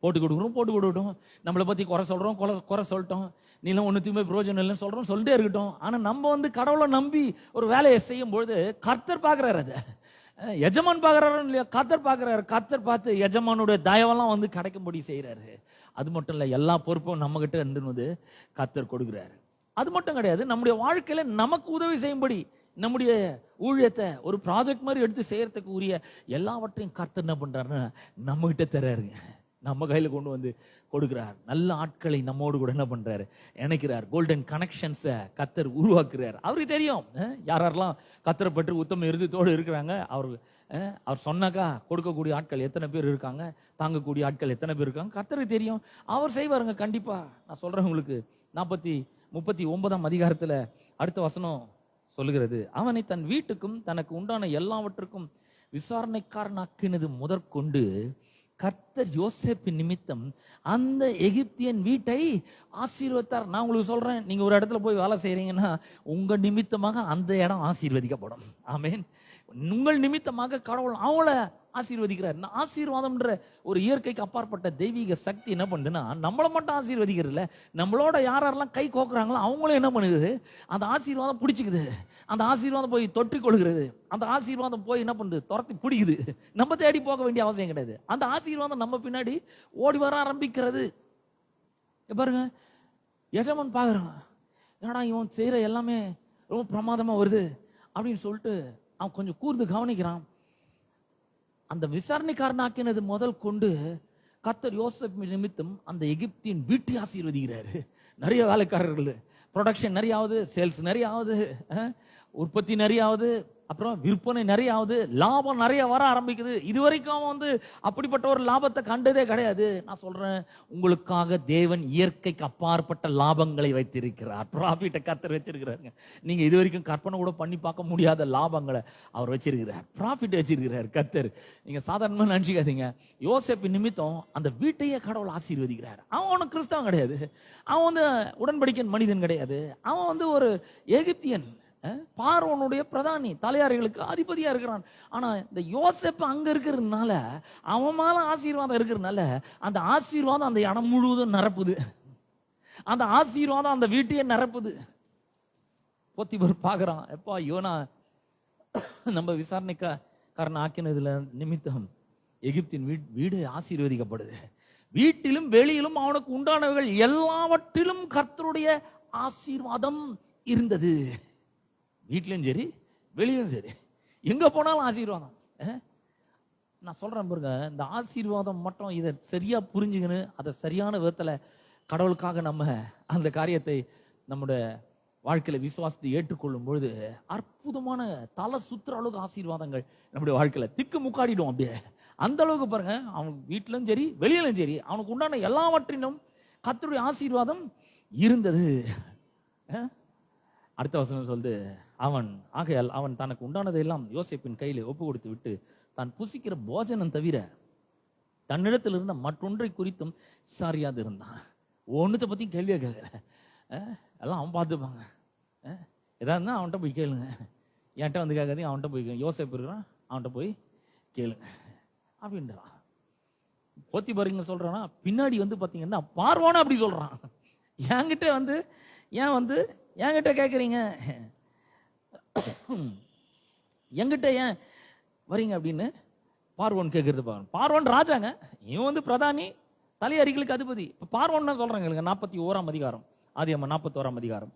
போட்டு கொடுக்கட்டும், நம்மளை பத்தி குறை சொல்றோம், குறை சொல்லிட்டோம், நீலாம் ஒன்னுத்தையுமே பிரயோஜனம் இல்லைன்னு சொல்றோம், சொல்லிட்டே இருக்கட்டும். ஆனா நம்ம வந்து கடவுளை நம்பி ஒரு வேலையை செய்யும் பொழுது கர்த்தர் பாக்குறாரு, அதை எஜமான் பாக்குறாரு இல்லையா, கர்த்தர் பாக்குறாரு. கர்த்தர் பார்த்து எஜமானுடைய தயவெல்லாம் வந்து கிடைக்கும்படி செய்யறாரு. அது மட்டும் இல்ல, எல்லா பொறுப்பும் நம்ம கிட்ட இருந்துன்னு கர்த்தர் கொடுக்குறாரு. அது மட்டும் கிடையாது, நம்முடைய வாழ்க்கையில நமக்கு உதவி செய்யும்படி நம்முடைய ஊழியத்தை ஒரு ப்ராஜெக்ட் மாதிரி எடுத்து செய்யறதுக்கு உரிய எல்லாவற்றையும் கர்த்தர் என்ன பண்றாருன்னா நம்ம கிட்ட தர்றாருங்க, நம்ம கையில கொண்டு வந்து கொடுக்கிறார். நல்ல ஆட்களை நம்மோடு கூட என்ன பண்றாரு, இணைக்கிறார். கோல்டன் கனெக்ஷன்ஸை கர்த்தர் உருவாக்குறார். அவருக்கு தெரியும் யாரெல்லாம் கர்த்தரை பற்றி உத்தம இருதயத்தோடு இருக்கிறாங்க. அவர் சொன்னாக்கா கொடுக்கக்கூடிய ஆட்கள் எத்தனை பேர் இருக்காங்க, தாங்கக்கூடிய ஆட்கள் எத்தனை பேர் இருக்காங்க, கர்த்தருக்கு தெரியும். அவர் செய்வாருங்க கண்டிப்பா. நான் சொல்றேன் உங்களுக்கு, 39 அதிகாரத்துல அடுத்த வசனம் சொல்லுகிறது, அவனை தன் வீட்டுக்கும் தனக்கு உண்டான எல்லாவற்றுக்கும் விசாரணைக்காரனாக்கினது முதற்கொண்டு கர்த்தர் யோசேப்பின் நிமித்தம் அந்த எகிப்தியன் வீட்டை ஆசீர்வதித்தார். நான் உங்களுக்கு சொல்றேன், நீங்க ஒரு இடத்துல போய் வேலை செய்றீங்கன்னா உங்க நிமித்தமாக அந்த இடம் ஆசீர்வதிக்கப்படும். ஆமென். உங்கள் நிமித்தமாக கடவுள் அவங்கள ஆசீர்வதிக்கிறார். ஆசீர்வாதம்ன்ற ஒரு இயற்கைக்கு அப்பாற்பட்ட தெய்வீக சக்தி என்ன பண்ணுதுன்னா, நம்மளை மட்டும் ஆசீர்வதிக்கிறது இல்ல, நம்மளோட யாரெல்லாம் கை கோக்குறாங்களோ அவங்களும் என்ன பண்ணுது, அந்த ஆசீர்வாதம் பிடிச்சிக்குது. அந்த ஆசீர்வாதம் போய் தொற்றிக் கொள்கிறது. அந்த ஆசீர்வாதம் போய் என்ன பண்ணுது, துரத்தி பிடிக்குது. நம்ம தேடி போக வேண்டிய அவசியம் கிடையாது. அந்த ஆசீர்வாதம் நம்ம பின்னாடி ஓடி வர ஆரம்பிக்கிறது. பாருங்க, எஜமான் பாக்குறான், ஏன்னா இவன் செய்யற எல்லாமே ரொம்ப பிரமாதமா வருது அப்படின்னு சொல்லிட்டு அவன் கொஞ்சம் கூர்ந்து கவனிக்கிறான். அந்த விசாரணைக்காரனாக்கினது முதல் கொண்டு கர்த்தர் யோசேப் நிமித்தம் அந்த எகிப்தின் வீட்டை ஆசீர்வதிக்கிறாரு. நிறைய வேலைக்காரர்கள், ப்ரொடக்ஷன் நிறைய ஆகுது, சேல்ஸ் நிறைய ஆகுது, உற்பத்தி நிறைய ஆகுது, அப்புறம் விற்பனை நிறைய ஆகுது, லாபம் நிறைய வர ஆரம்பிக்குது. இதுவரைக்கும் அவன் அப்படிப்பட்ட ஒரு லாபத்தை கண்டதே கிடையாது. நான் சொல்றேன், உங்களுக்காக தேவன் இயற்கைக்கு அப்பாற்பட்ட லாபங்களை வைத்திருக்கிறார். ப்ராஃபிட்டை கர்த்தர் வச்சிருக்கிறாருங்க. நீங்க இதுவரைக்கும் கற்பனை கூட பண்ணி பார்க்க முடியாத லாபங்களை அவர் வச்சிருக்கிறார். ப்ராஃபிட் வச்சிருக்கிறார் கர்த்தர். நீங்க சாதாரணமா நினைச்சுக்காதீங்க. யோசேப்பு நிமித்தம் அந்த வீட்டையே கடவுள் ஆசீர்வதிக்கிறார். அவன் ஒன்றும் கிறிஸ்தவன் கிடையாது, அவன் உடன்படிக்கை மனிதன் கிடையாது, அவன் ஒரு எகிப்தியன், பார்வோனுடைய பிரதானி, தலையாரிகளுக்கு அதிபதியா இருக்கிறான். ஆனா இந்த யோசேப்பு அங்க இருக்கிறதுனால, அவன் மேல ஆசீர்வாதம் இருக்கிறதுனால அந்த ஆசீர்வாதம் அந்த இடம் முழுவதும் நிரப்புது. அந்த ஆசீர்வாதம் அந்த வீட்டையே நிரப்புது. போத்திபர் பாக்குறான், எப்பா யோனா நம்ம விசாரணைக்காரன் ஆக்கினதுல நிமித்தம் எகிப்தின் வீடு ஆசீர்வதிக்கப்படுது. வீட்டிலும் வெளியிலும் அவனுக்கு உண்டானவர்கள் எல்லாவற்றிலும் கர்த்தருடைய ஆசீர்வாதம் இருந்தது. வீட்டிலும் சரி வெளியிலும் சரி, எங்க போனாலும் ஆசீர்வாதம். நான் சொல்றேன் பாருங்க, இந்த ஆசீர்வாதம் மட்டும் இதை சரியா புரிஞ்சுக்கணும், அதை சரியான விதத்துல கடவுளுக்காக நம்ம அந்த காரியத்தை நம்முடைய வாழ்க்கையில விசுவாசத்தை ஏற்றுக்கொள்ளும் பொழுது அற்புதமான தலை சுத்துற அளவுக்கு ஆசீர்வாதங்கள் நம்முடைய வாழ்க்கையில திக்கு முக்காடிடும். அப்படியே அந்த அளவுக்கு பாருங்க, அவனுக்கு வீட்டிலும் சரி வெளியிலும் சரி அவனுக்கு உண்டான எல்லாவற்றிலும் கர்த்தருடைய ஆசீர்வாதம் இருந்தது. அடுத்த வசனம் சொல்லுது, ஆகையால் அவன் தனக்கு உண்டானதை எல்லாம் யோசேப்பின் கையில ஒப்பு கொடுத்து விட்டு தான் புசிக்கிற போஜனம் தவிர தன்னிடத்தில் இருந்த மற்றொன்றை குறித்தும் விசாரியாது இருந்தான். ஒன்னுத்தை பத்தி கேள்வியா கேட்கல, எல்லாம் அவன் பார்த்துப்பாங்க. ஏதாவது அவன்கிட்ட போய் கேளுங்க, என்கிட்ட வந்து கேட்காதீங்க, அவன்கிட்ட போய் யோசேப்பு இருக்கிறான், அவன்கிட்ட போய் கேளுங்க அப்படின்றான். போத்தி பாருங்க சொல்றானா, பின்னாடி பாத்தீங்கன்னா பார்வோனா அப்படி சொல்றான். என்கிட்ட ஏன் என்கிட்ட கேட்குறீங்க, என்கிட்ட ஏன் வரீங்க அப்படின்னு பார்வோன் கேட்கறது பாருங்க. பார்வோன் ராஜாங்க, இவன் பிரதானி, தலையறிகளுக்கு அதிபதி. இப்போ பார்வோன் தான் சொல்றாங்க. 41ஆம் அதிகாரம், ஆதியாகமம் 41ஆம் அதிகாரம்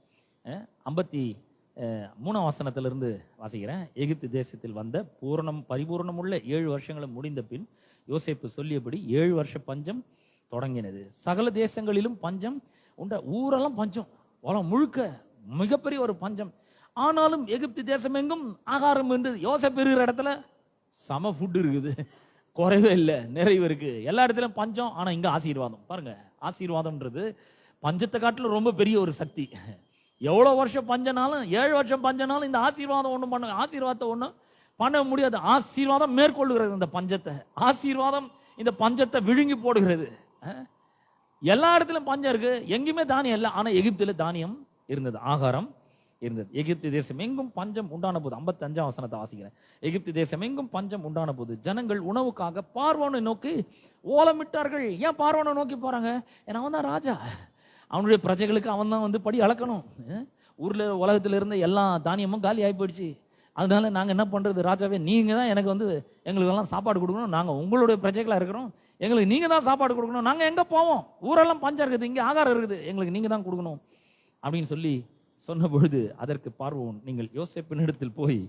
53ஆம் வசனத்திலிருந்து வாசிக்கிறேன். எகிப்து தேசத்தில் வந்த பரிபூர்ணமுள்ள 7 வருஷங்களும் முடிந்த பின் யோசேப்பு சொல்லியபடி 7 வருஷ பஞ்சம் தொடங்கினது. சகல தேசங்களிலும் பஞ்சம் உண்ட, ஊரெல்லாம் பஞ்சம், உலகம் முழுக்க மிகப்பெரிய ஒரு பஞ்சம். ஆனாலும் எகிப்து தேசம் எங்கும் ஆகாரம் இருந்தது. யோசேப்பு இருக்கிற இடத்துல சம ஃபுட் இருக்குது, குறைவே இல்லை, நிறைவு இருக்கு. எல்லா இடத்துலயும் பஞ்சம், ஆனா இங்க ஆசீர்வாதம். பாருங்க, ஆசீர்வாதம்ன்றது பஞ்சத்தை காட்டிலும் ரொம்ப பெரிய ஒரு சக்தி. எவ்வளவு வருஷம் பஞ்சனாலும், 7 வருஷம் பஞ்சனாலும் இந்த ஆசீர்வாதத்தை ஒண்ணும் பண்ண முடியாது. ஆசீர்வாதம் மேற்கொள்ளுகிறது இந்த பஞ்சத்தை. ஆசீர்வாதம் இந்த பஞ்சத்தை விழுங்கி போடுகிறது. எல்லா இடத்திலும் பஞ்சம் இருக்கு, எங்குமே தானியம் இல்லை. ஆனா எகிப்துல தானியம் இருந்தது, ஆகாரம் இருந்தது. எகிப்து தேசம் எங்கும் பஞ்சம் உண்டான போது, 55ஆம் வசனத்தை வாசிக்கிறேன். எகிப்து தேசம் எங்கும் பஞ்சம் உண்டான போது ஜனங்கள் உணவுக்காக பார்வோனை நோக்கி ஓலமிட்டார்கள். ஏன் பார்வோனை நோக்கி போறாங்க? ஏன்னா அவன் தான் ராஜா, அவனுடைய பிரஜைகளுக்கு அவன் தான் படி அளக்கணும். ஊர்ல உலகத்துல இருந்த எல்லா தானியமும் காலி ஆகி போயிடுச்சு. அதனால நாங்க என்ன பண்றது, ராஜாவே நீங்க தான் எனக்கு எங்களுக்கு எல்லாம் சாப்பாடு கொடுக்கணும், நாங்க உங்களுடைய பிரஜைகளா இருக்கிறோம், எங்களுக்கு நீங்க தான் சாப்பாடு கொடுக்கணும், நாங்க எங்க போவோம், ஊரெல்லாம் பஞ்சம் இருக்குது, இங்க ஆகாரம் இருக்குது, எங்களுக்கு நீங்க தான் கொடுக்கணும் அப்படின்னு சொல்லி சொன்ன பொழுது அதற்கு பார்வோன், நீங்கள் யோசேப்பின் இடத்தில் போய்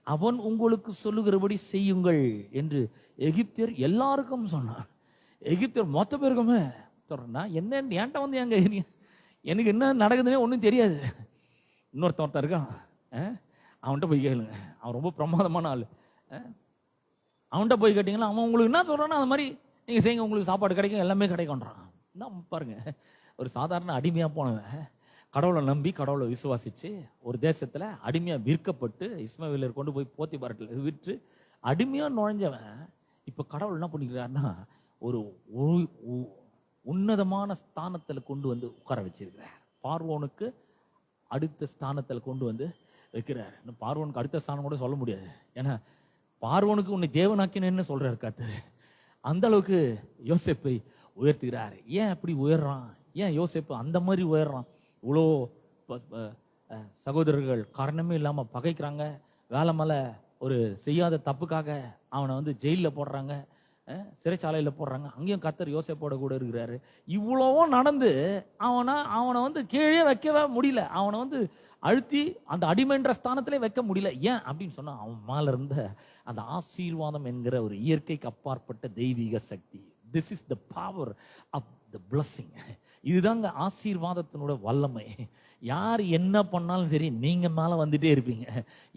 அவன் உங்களுக்கு சொல்லுகிறபடி செய்யுங்கள் என்று எகிப்தியர் எல்லாருக்கும் சொன்னான். எகிப்தியர் மொத்த பேருக்குமே சொல்றா, என்ன என்கிட்ட எங்க எனக்கு என்ன நடக்குதுன்னே ஒன்றும் தெரியாது. இன்னொருத்தன் இருக்கான், அவன்கிட்ட போய் கேளுங்க, அவன் ரொம்ப பிரமாதமான ஆள். அவன்கிட்ட போய் கேட்டீங்கன்னா அவன் உங்களுக்கு என்ன சொல்றான்னா அது மாதிரி நீங்க செய்யுங்க, உங்களுக்கு சாப்பாடு கிடைக்கும், எல்லாமே கிடைக்கும்ன்றான். என்ன பாருங்க, ஒரு சாதாரண அடிமையா போனவன் கடவுளை நம்பி கடவுளை விசுவாசிச்சு ஒரு தேசத்துல அடிமையா விற்கப்பட்டு இஸ்மவேலர் கொண்டு போய் போத்திபாரத்தில் விற்று அடிமையா நுழைஞ்சவன் இப்ப கடவுள் என்ன பண்ணிக்கிறாருன்னா ஒரு உன்னதமான ஸ்தானத்துல கொண்டு வந்து உட்கார வச்சிருக்கிறார். பார்வோனுக்கு அடுத்த ஸ்தானத்துல கொண்டு வந்து வைக்கிறார். இன்னும் பார்வோனுக்கு அடுத்த ஸ்தானம் கூட சொல்ல முடியாது, ஏன்னா பார்வோனுக்கு உன்னை தேவனாக்கினேன்னு சொல்றாரு கர்த்தர். அந்த அளவுக்கு யோசேப்பை உயர்த்துகிறார். ஏன் அப்படி உயர்றான்? ஏன் யோசேப்பு அந்த மாதிரி உயர்றான்? இவ்வளோ சகோதரர்கள் காரணமே இல்லாம பகைக்கிறாங்க, வேலை மேல ஒரு செய்யாத தப்புக்காக அவனை வந்து ஜெயிலில் போடுறாங்க, சிறைச்சாலையில போடுறாங்க. அங்கேயும் கர்த்தர் யோசேப்போட கூட இருக்கிறாரு. இவ்வளவும் நடந்து அவனை வந்து கீழே வைக்கவே முடியல, அவனை வந்து அழுத்தி அந்த அடிமைன்ற ஸ்தானத்திலே வைக்க முடியல. ஏன் அப்படின்னு சொன்னா அவன் மேல இருந்த அந்த ஆசீர்வாதம் என்கிற ஒரு இயற்கைக்கு அப்பாற்பட்ட தெய்வீக சக்தி. This is the power of the blessing. இதுதாங்க ஆசீர்வாதத்தினோட வல்லமை. யார் என்ன பண்ணாலும் சரி நீங்க மேல வந்துட்டே இருப்பீங்க.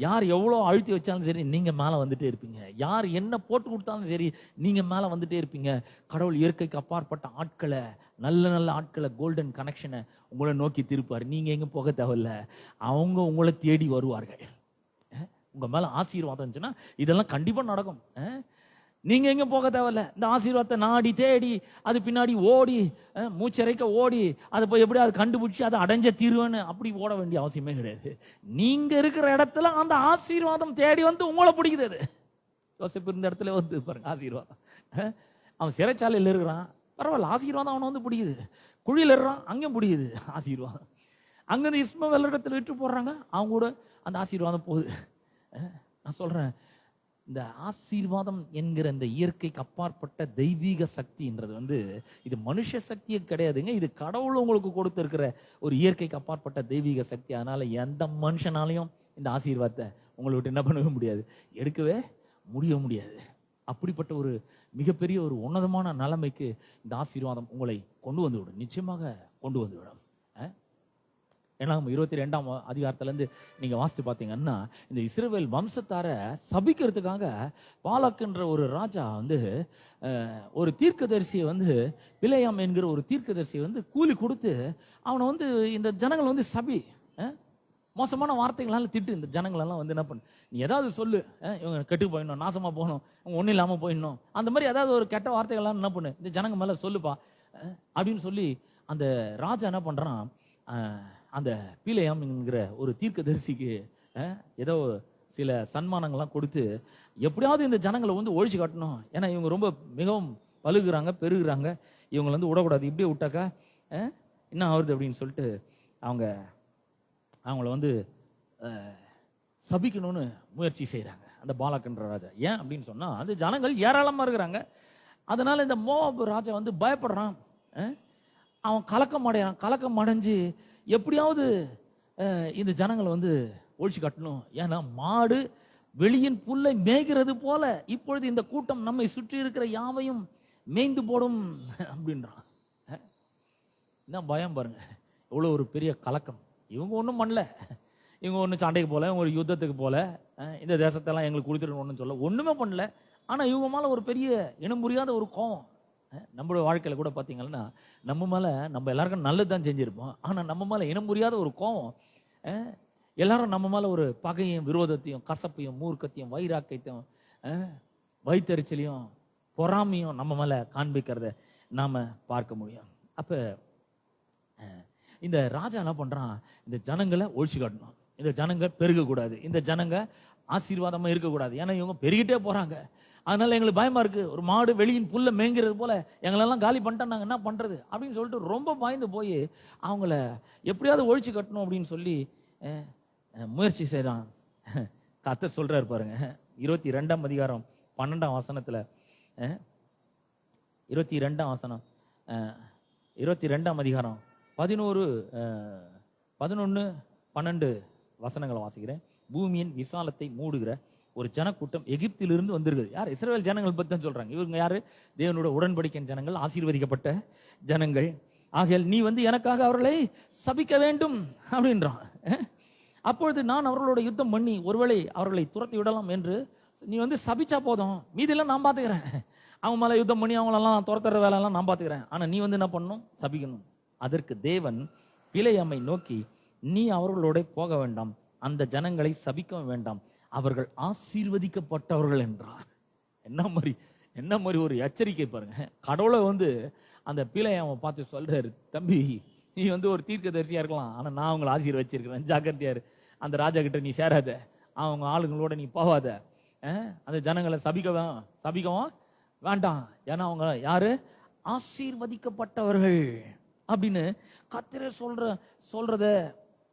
யார் எவ்வளவு அழுத்தி வச்சாலும் சரி நீங்க மேல வந்துட்டே இருப்பீங்க. யார் என்ன போட்டு கொடுத்தாலும் சரி நீங்க மேல வந்துட்டே இருப்பீங்க. கடவுள் இயற்கைக்கு அப்பாற்பட்ட ஆட்களை, நல்ல நல்ல ஆட்களை, கோல்டன் கனெக்ஷனை உங்களை நோக்கி திருப்பாரு. நீங்க எங்க போக தேவையில்ல, அவங்க உங்களை தேடி வருவார்கள். உங்க மேல ஆசீர்வாதம் இருந்துச்சுன்னா இதெல்லாம் கண்டிப்பா நடக்கும். நீங்க எங்க போக தேவையில்ல, இந்த ஆசீர்வாதத்தை நாடி தேடி அது பின்னாடி ஓடி மூச்சரைக்க ஓடி அதை போய் எப்படி அதை கண்டுபிடிச்சி அதை அடைஞ்ச தீர்வுன்னு அப்படி ஓட வேண்டிய அவசியமே கிடையாது. நீங்க இருக்கிற இடத்துல அந்த ஆசீர்வாதம் தேடி வந்து உங்களை பிடிக்குது. யோசேப்பு இருந்த இடத்துல வந்து பாருங்க ஆசீர்வாதம். அவன் சிறைச்சாலையில் இருக்கிறான், பரவாயில்ல, ஆசீர்வாதம் அவனை வந்து பிடிக்குது. குழியில் இருக்கிறான், அங்கேயும் பிடிக்குது ஆசீர்வாதம். அங்கிருந்து இஸ்மவேல் இடத்துல விட்டு போடுறாங்க, அவங்க கூட அந்த ஆசீர்வாதம் போகுது. நான் சொல்றேன், இந்த ஆசீர்வாதம் என்கிற இந்த இயற்கைக்கு அப்பாற்பட்ட தெய்வீக சக்தின்றது வந்து இது மனுஷ சக்தியே கிடையாதுங்க. இது கடவுள் உங்களுக்கு கொடுத்திருக்கிற ஒரு இயற்கைக்கு அப்பாற்பட்ட தெய்வீக சக்தி. அதனால எந்த மனுஷனாலையும் இந்த ஆசீர்வாதத்தை உங்களை விட்டு என்ன பண்ணவே முடியாது, எடுக்கவே முடியாது. அப்படிப்பட்ட ஒரு மிகப்பெரிய ஒரு உன்னதமான நிலைமைக்கு இந்த ஆசீர்வாதம் உங்களை கொண்டு வந்து விடும், நிச்சயமாக கொண்டு வந்து விடும். ஏன்னா 22ஆம் அதிகாரத்திலேருந்து நீங்க வாசித்து பார்த்தீங்கன்னா இந்த இஸ்ரவேல் வம்சத்தார சபிக்கிறதுக்காக பாலாக்ன்ற ஒரு ராஜா வந்து ஒரு தீர்க்கதரிசியை வந்து பிலேயாம் என்கிற ஒரு தீர்க்கதரிசியை வந்து கூலி கொடுத்து அவனை வந்து இந்த ஜனங்கள் வந்து சபி மோசமான வார்த்தைகளால திட்டு இந்த ஜனங்களெல்லாம் வந்து என்ன பண்ணு, நீ ஏதாவது சொல்லு, இவங்க கெட்டு போயிடணும், நாசமா போகணும், இவங்க ஒன்றும் இல்லாமல் போயிடணும், அந்த மாதிரி ஏதாவது ஒரு கெட்ட வார்த்தைகள்லாம் என்ன பண்ணு, இந்த ஜனங்க மேலே சொல்லுப்பா அப்படின்னு சொல்லி அந்த ராஜா என்ன பண்றான், அந்த பிலேயாம் என்கிற ஒரு தீர்க்கதரிசிக்கு ஏதோ சில சன்மானங்கள்லாம் கொடுத்து எப்படியாவது இந்த ஜனங்களை வந்து ஒழிச்சு காட்டணும், ஏன்னா இவங்க ரொம்ப மிகவும் பழுகுறாங்க பெருகுறாங்க, இவங்களை வந்து விடக்கூடாது, இப்படியே விட்டாக்கா என்ன ஆகுது அப்படின்னு சொல்லிட்டு அவங்கள வந்து சபிக்கணும்னு முயற்சி செய்யறாங்க அந்த பாலாக்ன்ற ராஜா. ஏன் அப்படின்னு சொன்னா அந்த ஜனங்கள் ஏராளமா இருக்கிறாங்க. அதனால இந்த மோவாப் ராஜா வந்து பயப்படுறான், அவன் கலக்கம் அடைஞ்சு எப்படியாவது இந்த ஜனங்களை வந்து ஒழிச்சு கட்டணும், ஏன்னா மாடு வெளியின் புல்லை மேய்கிறது போல இப்பொழுது இந்த கூட்டம் நம்மை சுற்றி இருக்கிற யாவையும் மேய்ந்து போடும் அப்படின்றான். என்ன பயம் பாருங்க, எவ்வளவு ஒரு பெரிய கலக்கம். இவங்க ஒன்றும் பண்ணல, இவங்க ஒன்றும் சண்டைக்கு போல, இவங்க ஒரு யுத்தத்துக்கு போல, இந்த தேசத்தெல்லாம் எங்களுக்கு கொடுத்துருன்னு சொல்ல ஒண்ணுமே பண்ணல. ஆனா இவங்க மேல ஒரு பெரிய இனம் புரியாத ஒரு கோவம். நம்மளோட வாழ்க்கையில கூட பாத்தீங்கன்னா நம்ம மேல நம்ம எல்லாருக்கும் நல்லதுதான் செஞ்சிருப்போம், ஆனா நம்ம மேல இனம் புரியாத ஒரு கோவம். எல்லாரும் நம்ம மேல ஒரு பகையும் விரோதத்தையும் கசப்பையும் மூர்க்கத்தையும் வைராக்கியத்தையும் வைத்தறிச்சலையும் பொறாமையும் நம்ம மேல காண்பிக்கிறத நாம பார்க்க முடியும். அப்ப இந்த ராஜா என்ன பண்றான், இந்த ஜனங்களை ஒழிச்சு காட்டணும், இந்த ஜனங்க பெருகக்கூடாது, இந்த ஜனங்க ஆசீர்வாதமா இருக்கக்கூடாது, ஏன்னா இவங்க பெருகிட்டே போறாங்க. அதனால எங்களுக்கு பயமா இருக்கு, ஒரு மாடு வெளியின் புல்ல மேய்கிறது போல எங்களெல்லாம் காலி பண்ணிட்டா நாங்க என்ன பண்றது அப்படின்னு சொல்லிட்டு ரொம்ப பயந்து போய் அவங்கள எப்படியாவது ஒழிச்சு கட்டணும் அப்படின்னு சொல்லி முயற்சி செய்யறான். கர்த்தர் சொல்றாரு பாருங்க 22ஆம் அதிகாரம் 12ஆம் வசனத்துல 22ஆம் அதிகாரம் 11, 12 வசனங்களை வாசிக்கிறேன். பூமியின் விசாலத்தை மூடுகிற ஒரு ஜனக்கூட்டம் எகிப்திலிருந்து வந்திருக்குது. யார்? இஸ்ரவேல் ஜனங்கள் பத்தி தான் சொல்றாங்க. இவங்க யாரு? தேவனோட உடன்படிக்கையின் ஜனங்கள், ஆசீர்வதிக்கப்பட்ட ஜனங்கள். ஆகையால் நீ வந்து எனக்காக அவர்களை சபிக்க வேண்டும் அப்படின்றான். அப்பொழுது நான் அவர்களோட யுத்தம் பண்ணி ஒருவேளை அவர்களை துரத்தி விடலாம் என்று நீ வந்து சபிச்சா போதும், மீதியெல்லாம் நான் பாத்துக்கிறேன். அவங்க மேல யுத்தம் பண்ணி அவங்களெல்லாம் துரத்துற வேலை எல்லாம் நான் பாத்துக்கிறேன், ஆனா நீ வந்து என்ன பண்ணணும், சபிக்கணும். அதற்கு தேவன் பிலேயாமை நோக்கி, நீ அவர்களோட போக வேண்டாம், அந்த ஜனங்களை சபிக்க வேண்டாம், அவர்கள் ஆசீர்வதிக்கப்பட்டவர்கள் என்றார். என்ன மாதிரி என்ன மாதிரி ஒரு எச்சரிக்கை பாருங்க. கடவுளை வந்து அந்த பிள்ளையை அவன் பார்த்து சொல்றாரு, தம்பி நீ வந்து ஒரு தீர்க்கதரிசியா இருக்கலாம், ஆனா நான் உங்களை ஆசீர்வச்சிருக்கிறேன், ஜாக்கிரதையாரு. அந்த ராஜா கிட்ட நீ சேராத, அவங்க ஆளுங்களோட நீ போவாத, அந்த ஜனங்களை சபிக்கவும் வேண்டாம், ஏன்னா அவங்க யாரு? ஆசீர்வதிக்கப்பட்டவர்கள் அப்படின்னு கர்த்தரே சொல்றத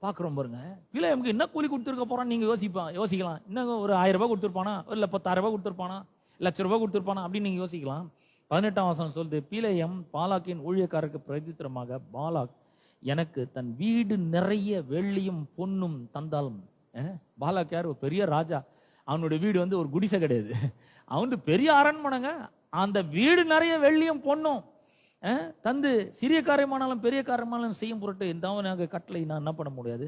பாக்குறோம் பாருங்க. பிள்ளை நமக்கு என்ன கூலி கொடுத்துருக்க போறான்னு நீங்க யோசிக்கலாம். இன்னும் ஒரு 1000 ரூபாய் கொடுத்துருப்பானா, இல்ல 10,000 ரூபாய் கொடுத்துருப்பானா, ₹1,00,000 கொடுத்துருப்பானா அப்படின்னு நீங்க யோசிக்கலாம். 18ஆம் வசனம் சொல்லுது, பிலேயம் பாலாக்கின் ஊழியக்காரருக்கு பிரதித்திரமாக, பாலாக் எனக்கு தன் வீடு நிறைய வெள்ளியும் பொன்னும் தந்தாலும். பாலாக் யார்? ஒரு பெரிய ராஜா. அவனுடைய வீடு வந்து ஒரு குடிசை கிடையாது, அவன் பெரிய அரண்மனைங்க. அந்த வீடு நிறைய வெள்ளியும் பொண்ணும் தந்து சிறிய காரியமானாலும் பெரிய காரியமானாலும் செய்யும் பொருட்டு இந்த கட்டளை நான் என்ன பண்ண முடியாது,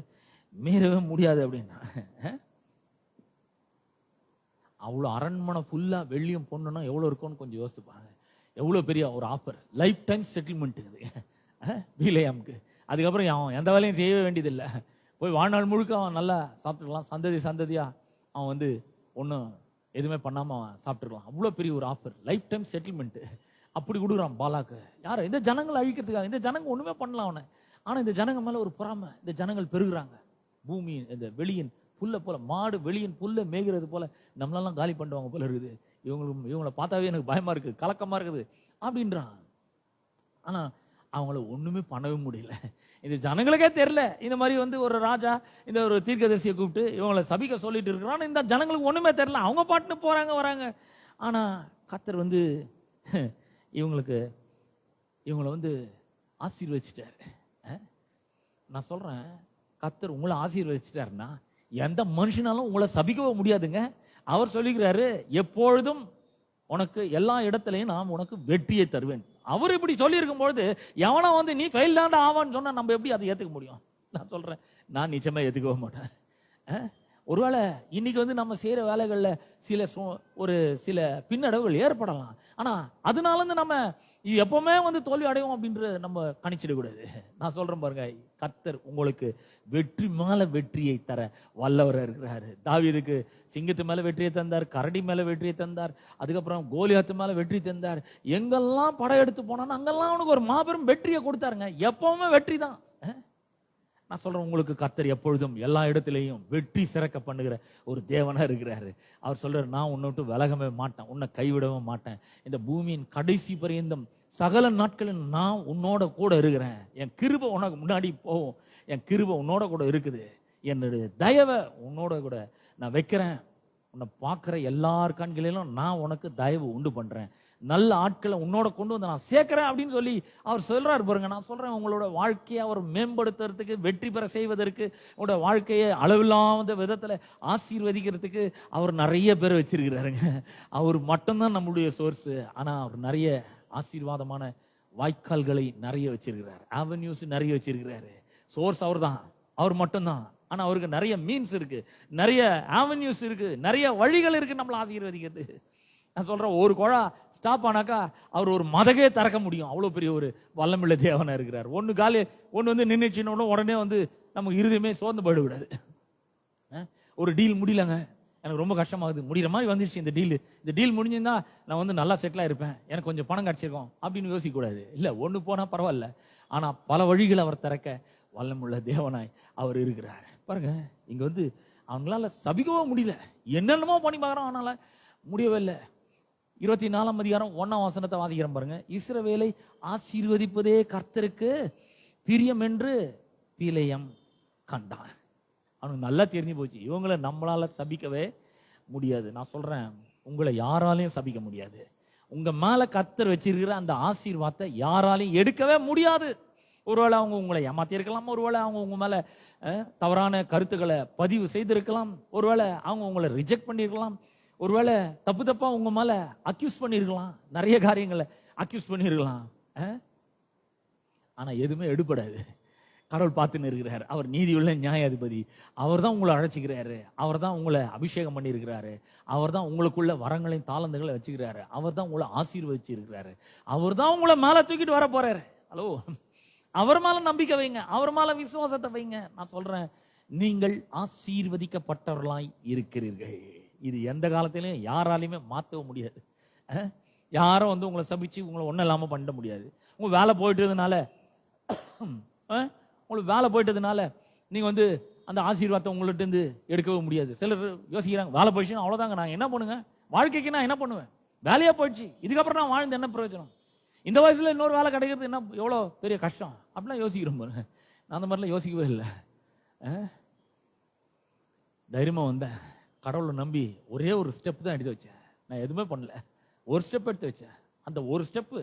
மீறவே முடியாது அப்படின்னா. அவ்வளோ அரண்மனை ஃபுல்லா வெள்ளியும் பொண்ணுன்னா எவ்வளவு இருக்கும்னு கொஞ்சம் யோசிச்சுப்பாங்க. எவ்வளவு பெரிய ஒரு ஆஃபர், லைஃப் டைம் செட்டில்மெண்ட் இது பிலேயாமுக்கு. அதுக்கப்புறம் அவன் எந்த வேலையும் செய்யவே வேண்டியதில்லை, போய் வாழ்நாள் முழுக்க அவன் நல்லா சாப்பிட்டுக்கலாம், சந்ததியா அவன் வந்து ஒன்றும் எதுவுமே பண்ணாம அவன் சாப்பிட்டுருக்கலாம். அவ்வளோ பெரிய ஒரு ஆஃபர், லைஃப் டைம் செட்டில்மெண்ட் அப்படி கொடுக்குறான் பாலாக்கு. யார? இந்த ஜனங்களை அழிக்கிறதுக்காக. இந்த ஜனங்க ஒண்ணுமே பண்ணலாம் அவனை, ஆனா இந்த ஜனங்க மேல ஒரு பொறாமை. இந்த ஜனங்கள் பெருகுறாங்க, பூமி இந்த வெளியின் புல்ல போல, மாடு வெளியின் புல்ல மேய்கிறது போல நம்மளெல்லாம் காலி பண்ணுவாங்க போல இருக்குது. இவங்களை பார்த்தாவே எனக்கு பயமா இருக்கு, கலக்கமா இருக்குது அப்படின்றான். ஆனா அவங்கள ஒண்ணுமே பண்ணவே முடியல. இந்த ஜனங்களுக்கே தெரியல. இந்த மாதிரி வந்து ஒரு ராஜா இந்த ஒரு தீர்க்கதரிசியை கூப்பிட்டு இவங்களை சபிக்க சொல்லிட்டு இருக்கிறான். இந்த ஜனங்களுக்கு ஒண்ணுமே தெரியல, அவங்க பாட்டுன்னு போறாங்க வராங்க. ஆனா கர்த்தர் வந்து இவங்களை வந்து ஆசீர்வதிச்சிட்டாரு. நான் சொல்றேன், கர்த்தர் உங்களை ஆசீர்வதிச்சிட்டாருன்னா எந்த மனுஷனாலும் உங்களை சபிக்கவே முடியாதுங்க. அவர் சொல்லிக்கிறாரு, எப்பொழுதும் உனக்கு எல்லா இடத்துலையும் நான் உனக்கு வெற்றியை தருவேன். அவர் இப்படி சொல்லி இருக்கும் பொழுது எவனா வந்து நீ ஃபெயில் தாண்டா ஆவான்னு சொன்னா நம்ம எப்படி அதை ஏத்துக்க முடியும்? நான் சொல்றேன், நான் நிச்சயமா ஏத்துக்கவே மாட்டேன். ஒருவேளை இன்னைக்கு வந்து நம்ம செய்யற வேலைகள்ல சில பின்னடைவுகள் ஏற்படலாம், ஆனா அதனால இருந்து நம்ம எப்பவுமே வந்து தோல்வி அடைவோம் அப்படின்ற நம்ம கணிச்சிடக்கூடாது. நான் சொல்றேன் பாருங்க, கர்த்தர் உங்களுக்கு வெற்றி மேல வெற்றியை தர வல்லவரா இருக்கிறாரு. தாவீதுக்கு சிங்கத்து மேல வெற்றியை தந்தார், கரடி மேல வெற்றியை தந்தார், அதுக்கப்புறம் கோலியாத்து மேல வெற்றி தந்தார். எங்கெல்லாம் படையெடுத்து போனான்னு அங்கெல்லாம் அவனுக்கு ஒரு மாபெரும் வெற்றியை கொடுத்தாருங்க. எப்பவுமே வெற்றி தான். நான் சொல்றேன், உங்களுக்கு கர்த்தர் எப்பொழுதும் எல்லா இடத்திலையும் வெற்றி சிறக்க பண்ணுகிற ஒரு தேவனா இருக்கிறாரு. அவர் சொல்றாரு, நான் உன்னை விட்டு விலகவே மாட்டேன், உன்னை கைவிடவே மாட்டேன். இந்த பூமியின் கடைசி பரியந்தம் சகல நாட்களில் நான் உன்னோட கூட இருக்கிறேன். என் கிருபை உனக்கு முன்னாடி போகும், என் கிருபை உன்னோட கூட இருக்குது, என்னுடைய தயவை உன்னோட கூட நான் வைக்கிறேன். உன்னை பார்க்கிற எல்லார் கண்களிலும் நான் உனக்கு தயவு உண்டு பண்றேன், நல்ல ஆட்களை உன்னோட கொண்டு வந்து நான் சேர்க்கிறேன் அப்படின்னு சொல்லி அவர் சொல்றாரு பாருங்க. நான் சொல்றேன், உங்களோட வாழ்க்கையை அவர் மேம்படுத்துறதுக்கு, வெற்றி பெற செய்வதற்கு, உங்களோட வாழ்க்கையை அளவில்லாத விதத்துல ஆசீர்வதிக்கிறதுக்கு அவர் நிறைய பேர் வச்சிருக்கிறாருங்க. அவர் மட்டும்தான் நம்மளுடைய சோர்ஸ். ஆனா அவர் நிறைய ஆசீர்வாதமான வாய்க்கால்களை நிறைய வச்சிருக்கிறாரு, அவென்யூஸ் நிறைய வச்சிருக்கிறாரு. சோர்ஸ் அவர் தான், அவர் மட்டும்தான். ஆனா அவருக்கு நிறைய மீன்ஸ் இருக்கு, நிறைய அவென்யூஸ் இருக்கு, நிறைய வழிகள் இருக்கு நம்மள ஆசீர்வதிக்கிறது. நான் சொல்றேன், ஒரு குழா ஸ்டாப் ஆனாக்கா அவர் ஒரு மதகே திறக்க முடியும், அவ்வளவு பெரிய ஒரு வல்லமுள்ள தேவனா இருக்கிறார். ஒண்ணு வந்து நின்றுச்சுன்னு உடனே வந்து நமக்கு இருதயமே சோர்ந்து போயிடக்கூடாது. ஒரு டீல் முடியலங்க, எனக்கு ரொம்ப கஷ்டமாகுது, முடிகிற மாதிரி வந்துடுச்சு இந்த டீல் முடிஞ்சிருந்தா நான் வந்து நல்லா செட்டில் ஆயிருப்பேன், எனக்கு கொஞ்சம் பணம் கிடைச்சிருக்கோம் அப்படின்னு யோசிக்க கூடாது. இல்ல, ஒண்ணு போனா பரவாயில்ல, ஆனா பல வழிகள் அவர் திறக்க வல்லமுள்ள தேவனாய் அவர் இருக்கிறார். பாருங்க, இங்க வந்து அவங்களால சபிக்கவே முடியல, என்னென்னமோ பண்ணி பார்க்கறோம், ஆனால முடியவே இல்லை. 24ஆம் அதிகாரம் 1ஆம் வசனத்தை வாசிக்கிறேன் பாருங்க. இஸ்ரவேலை ஆசீர்வதிப்பதே கர்த்தருக்கு பிரியம் என்று பிலேயம் கண்டான். அவனுக்கு நல்லா தெரிஞ்சு போச்சு, இவங்களை நம்மளால சபிக்கவே முடியாது. நான் சொல்றேன், உங்களை யாராலையும் சபிக்க முடியாது. உங்க மேல கர்த்தர் வச்சிருக்கிற அந்த ஆசீர்வாதத்தை யாராலையும் எடுக்கவே முடியாது. ஒருவேளை அவங்க உங்களை ஏமாத்தி இருக்கலாம், ஒருவேளை அவங்க உங்க மேல தவறான கருத்துக்களை பதிவு செய்திருக்கலாம், ஒருவேளை அவங்க உங்களை ரிஜெக்ட் பண்ணிருக்கலாம், ஒருவேளை தப்பா உங்க மேல அக்யூஸ் பண்ணிருக்கலாம், நிறைய காரியங்களை அக்யூஸ் பண்ணிருக்கலாம். ஆனா எதுவுமே எடுபடாது. கடவுள் பார்த்துன்னு இருக்கிறார், அவர் நீதியுள்ள நியாயாதிபதி. அவர் தான் உங்களை அழைச்சிக்கிறாரு, அவர் தான் உங்களை அபிஷேகம் பண்ணி இருக்கிறாரு, அவர் தான் உங்களுக்குள்ள வரங்களையும் தாளந்துகளை வச்சுக்கிறாரு, அவர் தான் உங்களை ஆசீர்வதிச்சு இருக்கிறாரு, அவர் தான் உங்களை மேல தூக்கிட்டு வர போறாரு. ஹலோ, அவர் மேல நம்பிக்கை வைங்க, அவர் மேல விசுவாசத்தை வைங்க. நான் சொல்றேன், நீங்கள் ஆசீர்வதிக்கப்பட்டவர்களாய் இருக்கிறீர்கள். இது எந்த காலத்திலையும் யாராலையுமே மாற்றவும் முடியாது. யாரும் வந்து உங்களை சபிச்சு உங்களை ஒன்றும் இல்லாமல் பண்ண முடியாது. உங்க வேலை போயிட்டதுனால உங்களுக்கு வேலை போயிட்டதுனால நீங்க வந்து அந்த ஆசீர்வாதத்தை உங்கள்ட்ட இருந்து எடுக்கவே முடியாது. சிலர் யோசிக்கிறாங்க, வேலை போயிடுச்சுன்னா அவ்வளவுதாங்க, நான் என்ன பண்ணுங்க, வாழ்க்கைக்கு நான் என்ன பண்ணுவேன், வேலையா போயிடுச்சு, இதுக்கப்புறம் நான் வாழ்ந்து என்ன பிரயோஜனம், இந்த வயசுல இன்னொரு வேலை கிடைக்கிறது என்ன எவ்வளோ பெரிய கஷ்டம் அப்படிலாம் யோசிக்கிறோம் பாருங்க. நான் அந்த மாதிரிலாம் யோசிக்கவே இல்லை. தைரியமா வந்தேன், கடவுளை நம்பி ஒரே ஒரு ஸ்டெப் தான் எடுத்து வச்சேன். நான் எதுவுமே பண்ணல, ஒரு ஸ்டெப் எடுத்து வச்சேன். அந்த ஒரு ஸ்டெப்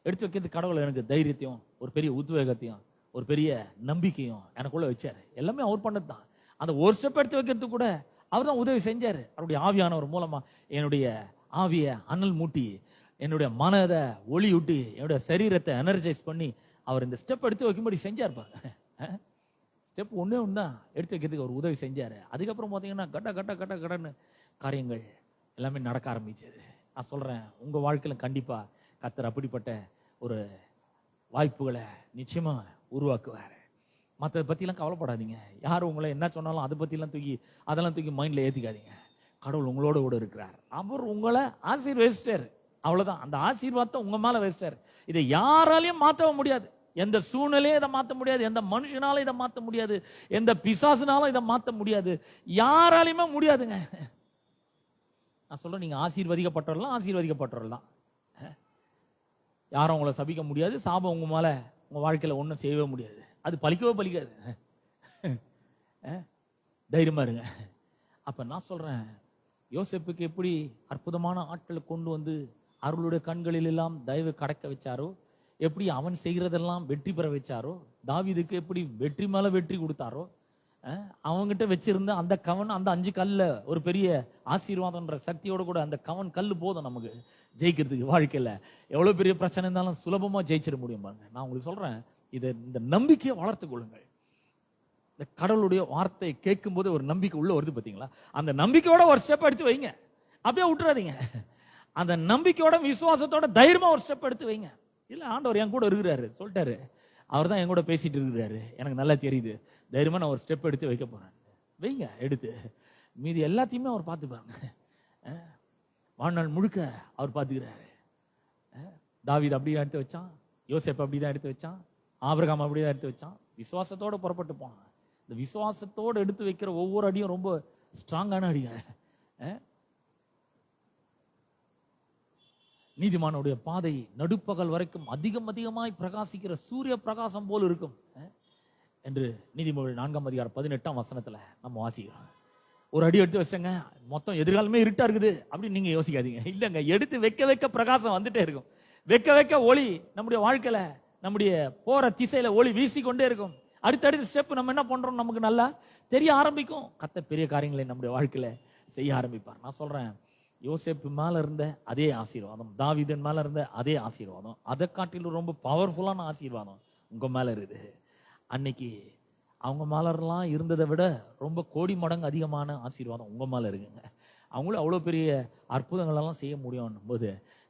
எடுத்து வைக்கிறது கடவுள் எனக்கு தைரியத்தையும் ஒரு பெரிய உத்வேகத்தையும் ஒரு பெரிய நம்பிக்கையும் எனக்குள்ள வச்சாரு. எல்லாமே அவர் பண்ணது தான். அந்த ஒரு ஸ்டெப் எடுத்து வைக்கிறது கூட அவர் தான் உதவி செஞ்சாரு. அவருடைய ஆவியானவர் மூலமா என்னுடைய ஆவிய அனல் மூட்டி, என்னுடைய மனதை ஒளியூட்டி, என்னுடைய சரீரத்தை எனர்ஜைஸ் பண்ணி அவர் இந்த ஸ்டெப் எடுத்து வைக்கும்படி செஞ்சார் பாருங்க. ஸ்டெப் ஒண்ணே ஒன்று தான் எடுத்து வைக்கிறதுக்கு அவர் உதவி செஞ்சாரு. அதுக்கப்புறம் பார்த்தீங்கன்னா கடன்னு காரியங்கள் எல்லாமே நடக்க ஆரம்பிச்சது. நான் சொல்றேன், உங்க வாழ்க்கையில கண்டிப்பா கர்த்தர் அப்படிப்பட்ட ஒரு வாய்ப்புகளை நிச்சயமா உருவாக்குவார். மற்றதை பற்றிலாம் கவலைப்படாதீங்க. யார் உங்களை என்ன சொன்னாலும் அதை பற்றிலாம் அதெல்லாம் தூக்கி மைண்டில் ஏற்றிக்காதீங்க. கடவுள் உங்களோட கூட இருக்கிறார். அவர் உங்களை ஆசீர்வதிச்சிட்டார், அவ்வளோதான். அந்த ஆசீர்வாதத்தை உங்கள் மேலே வச்சிட்டார். இதை யாராலையும் மாற்றவும் முடியாது. எந்த சூழ்நிலையும் இதை மாற்ற முடியாது, எந்த மனுஷனாலும் இதை மாற்ற முடியாது, எந்த பிசாசுனாலும் இதை மாற்ற முடியாது, யாராலையுமே முடியாதுங்க. நான் சொல்றேன், நீங்க ஆசீர்வதிக்கப்பட்டவர்கள்லாம் யாரும் உங்களை சபிக்க முடியாது. சாபம் உங்க மேல உங்க வாழ்க்கையில ஒன்றும் செய்யவே முடியாது. அது பலிக்காது. தைரியமா இருங்க. அப்ப நான் சொல்றேன், யோசேப்புக்கு எப்படி அற்புதமான ஆட்களை கொண்டு வந்து அவர்களுடைய கண்களில் எல்லாம் தயவு கடக்க வச்சாரோ, எப்படி அவன் செய்கிறதெல்லாம் வெற்றி பெற வச்சாரோ, தாவீதுக்கு எப்படி வெற்றி மேல வெற்றி கொடுத்தாரோ, அவங்ககிட்ட வச்சிருந்த அந்த கவன், அந்த 5 கல்ல ஒரு பெரிய ஆசீர்வாதம்ன்ற சக்தியோட கூட அந்த கவன் கல்லு போதும் நமக்கு ஜெயிக்கிறதுக்கு. வாழ்க்கையில எவ்வளவு பெரிய பிரச்சனை இருந்தாலும் சுலபமா ஜெயிச்சிட முடியும் பாருங்க. நான் உங்களுக்கு சொல்றேன், இந்த நம்பிக்கையை வளர்த்து கொள்ளுங்கள். இந்த கடவுளுடைய வார்த்தையை கேட்கும் போது ஒரு நம்பிக்கை உள்ள வருது பாத்தீங்களா, அந்த நம்பிக்கையோட ஒரு ஸ்டெப் எடுத்து வைங்க, அப்படியே விட்டுறாதீங்க. அந்த நம்பிக்கையோட விசுவாசத்தோட தைரியமா ஒரு ஸ்டெப் எடுத்து வைங்க. இல்ல, ஆண்டவர் என் கூட இருக்கிறாரு சொல்லிட்டாரு, அவர் தான் என் கூட பேசிட்டு இருக்கிறாரு, எனக்கு நல்லா தெரியுது, தைரியமா நான் ஒரு ஸ்டெப் எடுத்து வைக்க போறேன். வைங்க எடுத்து, மீதி எல்லாத்தையுமே அவர் பார்த்துப்பாங்க. வாழ்நாள் முழுக்க அவர் பார்த்துக்கிறாரு. தாவீது அப்படிதான் எடுத்து வச்சான், யோசேப் அப்படிதான் எடுத்து வச்சான், ஆபிரகாம் அப்படிதான் எடுத்து வச்சான். விசுவாசத்தோட புறப்பட்டு போனான். இந்த விசுவாசத்தோடு எடுத்து வைக்கிற ஒவ்வொரு அடியும் ரொம்ப ஸ்ட்ராங்கான அடிங்க. நீதிமானுடைய பாதை நடுப்பகல் வரைக்கும் அதிகமாய் பிரகாசிக்கிற சூரிய பிரகாசம் போல் இருக்கும் என்று நீதிமொழி 4:18 நம்ம வாசிக்கிறோம். ஒரு அடி எடுத்து வச்சங்க, மொத்தம் எதிர்காலமே இருட்டா இருக்குது அப்படின்னு நீங்க யோசிக்காதீங்க. இல்லங்க, எடுத்து வைக்க பிரகாசம் வந்துட்டே இருக்கும். வைக்க ஒளி நம்முடைய வாழ்க்கையில, நம்முடைய போற திசையில ஒளி வீசிக்கொண்டே இருக்கும். அடுத்தடுத்த ஸ்டெப் நம்ம என்ன பண்றோம் நமக்கு நல்லா தெரிய ஆரம்பிக்கும். கர்த்தர் பெரிய காரியங்களை நம்முடைய வாழ்க்கையில செய்ய ஆரம்பிப்பார். நான் சொல்றேன், யோசேப்பு மேல இருந்த அதே ஆசீர்வாதம், தாவீதின் மேல இருந்த அதே ஆசீர்வாதம், அதை காட்டிலும் ரொம்ப பவர்ஃபுல்லான ஆசீர்வாதம் உங்க மேல இருக்குது. அன்னைக்கு அவங்க மேலாம் இருந்ததை விட ரொம்ப கோடி மடங்கு அதிகமான ஆசீர்வாதம் உங்க மேல இருக்குங்க. அவங்களும் அவ்வளவு பெரிய அற்புதங்கள் எல்லாம் செய்ய முடியும் போது,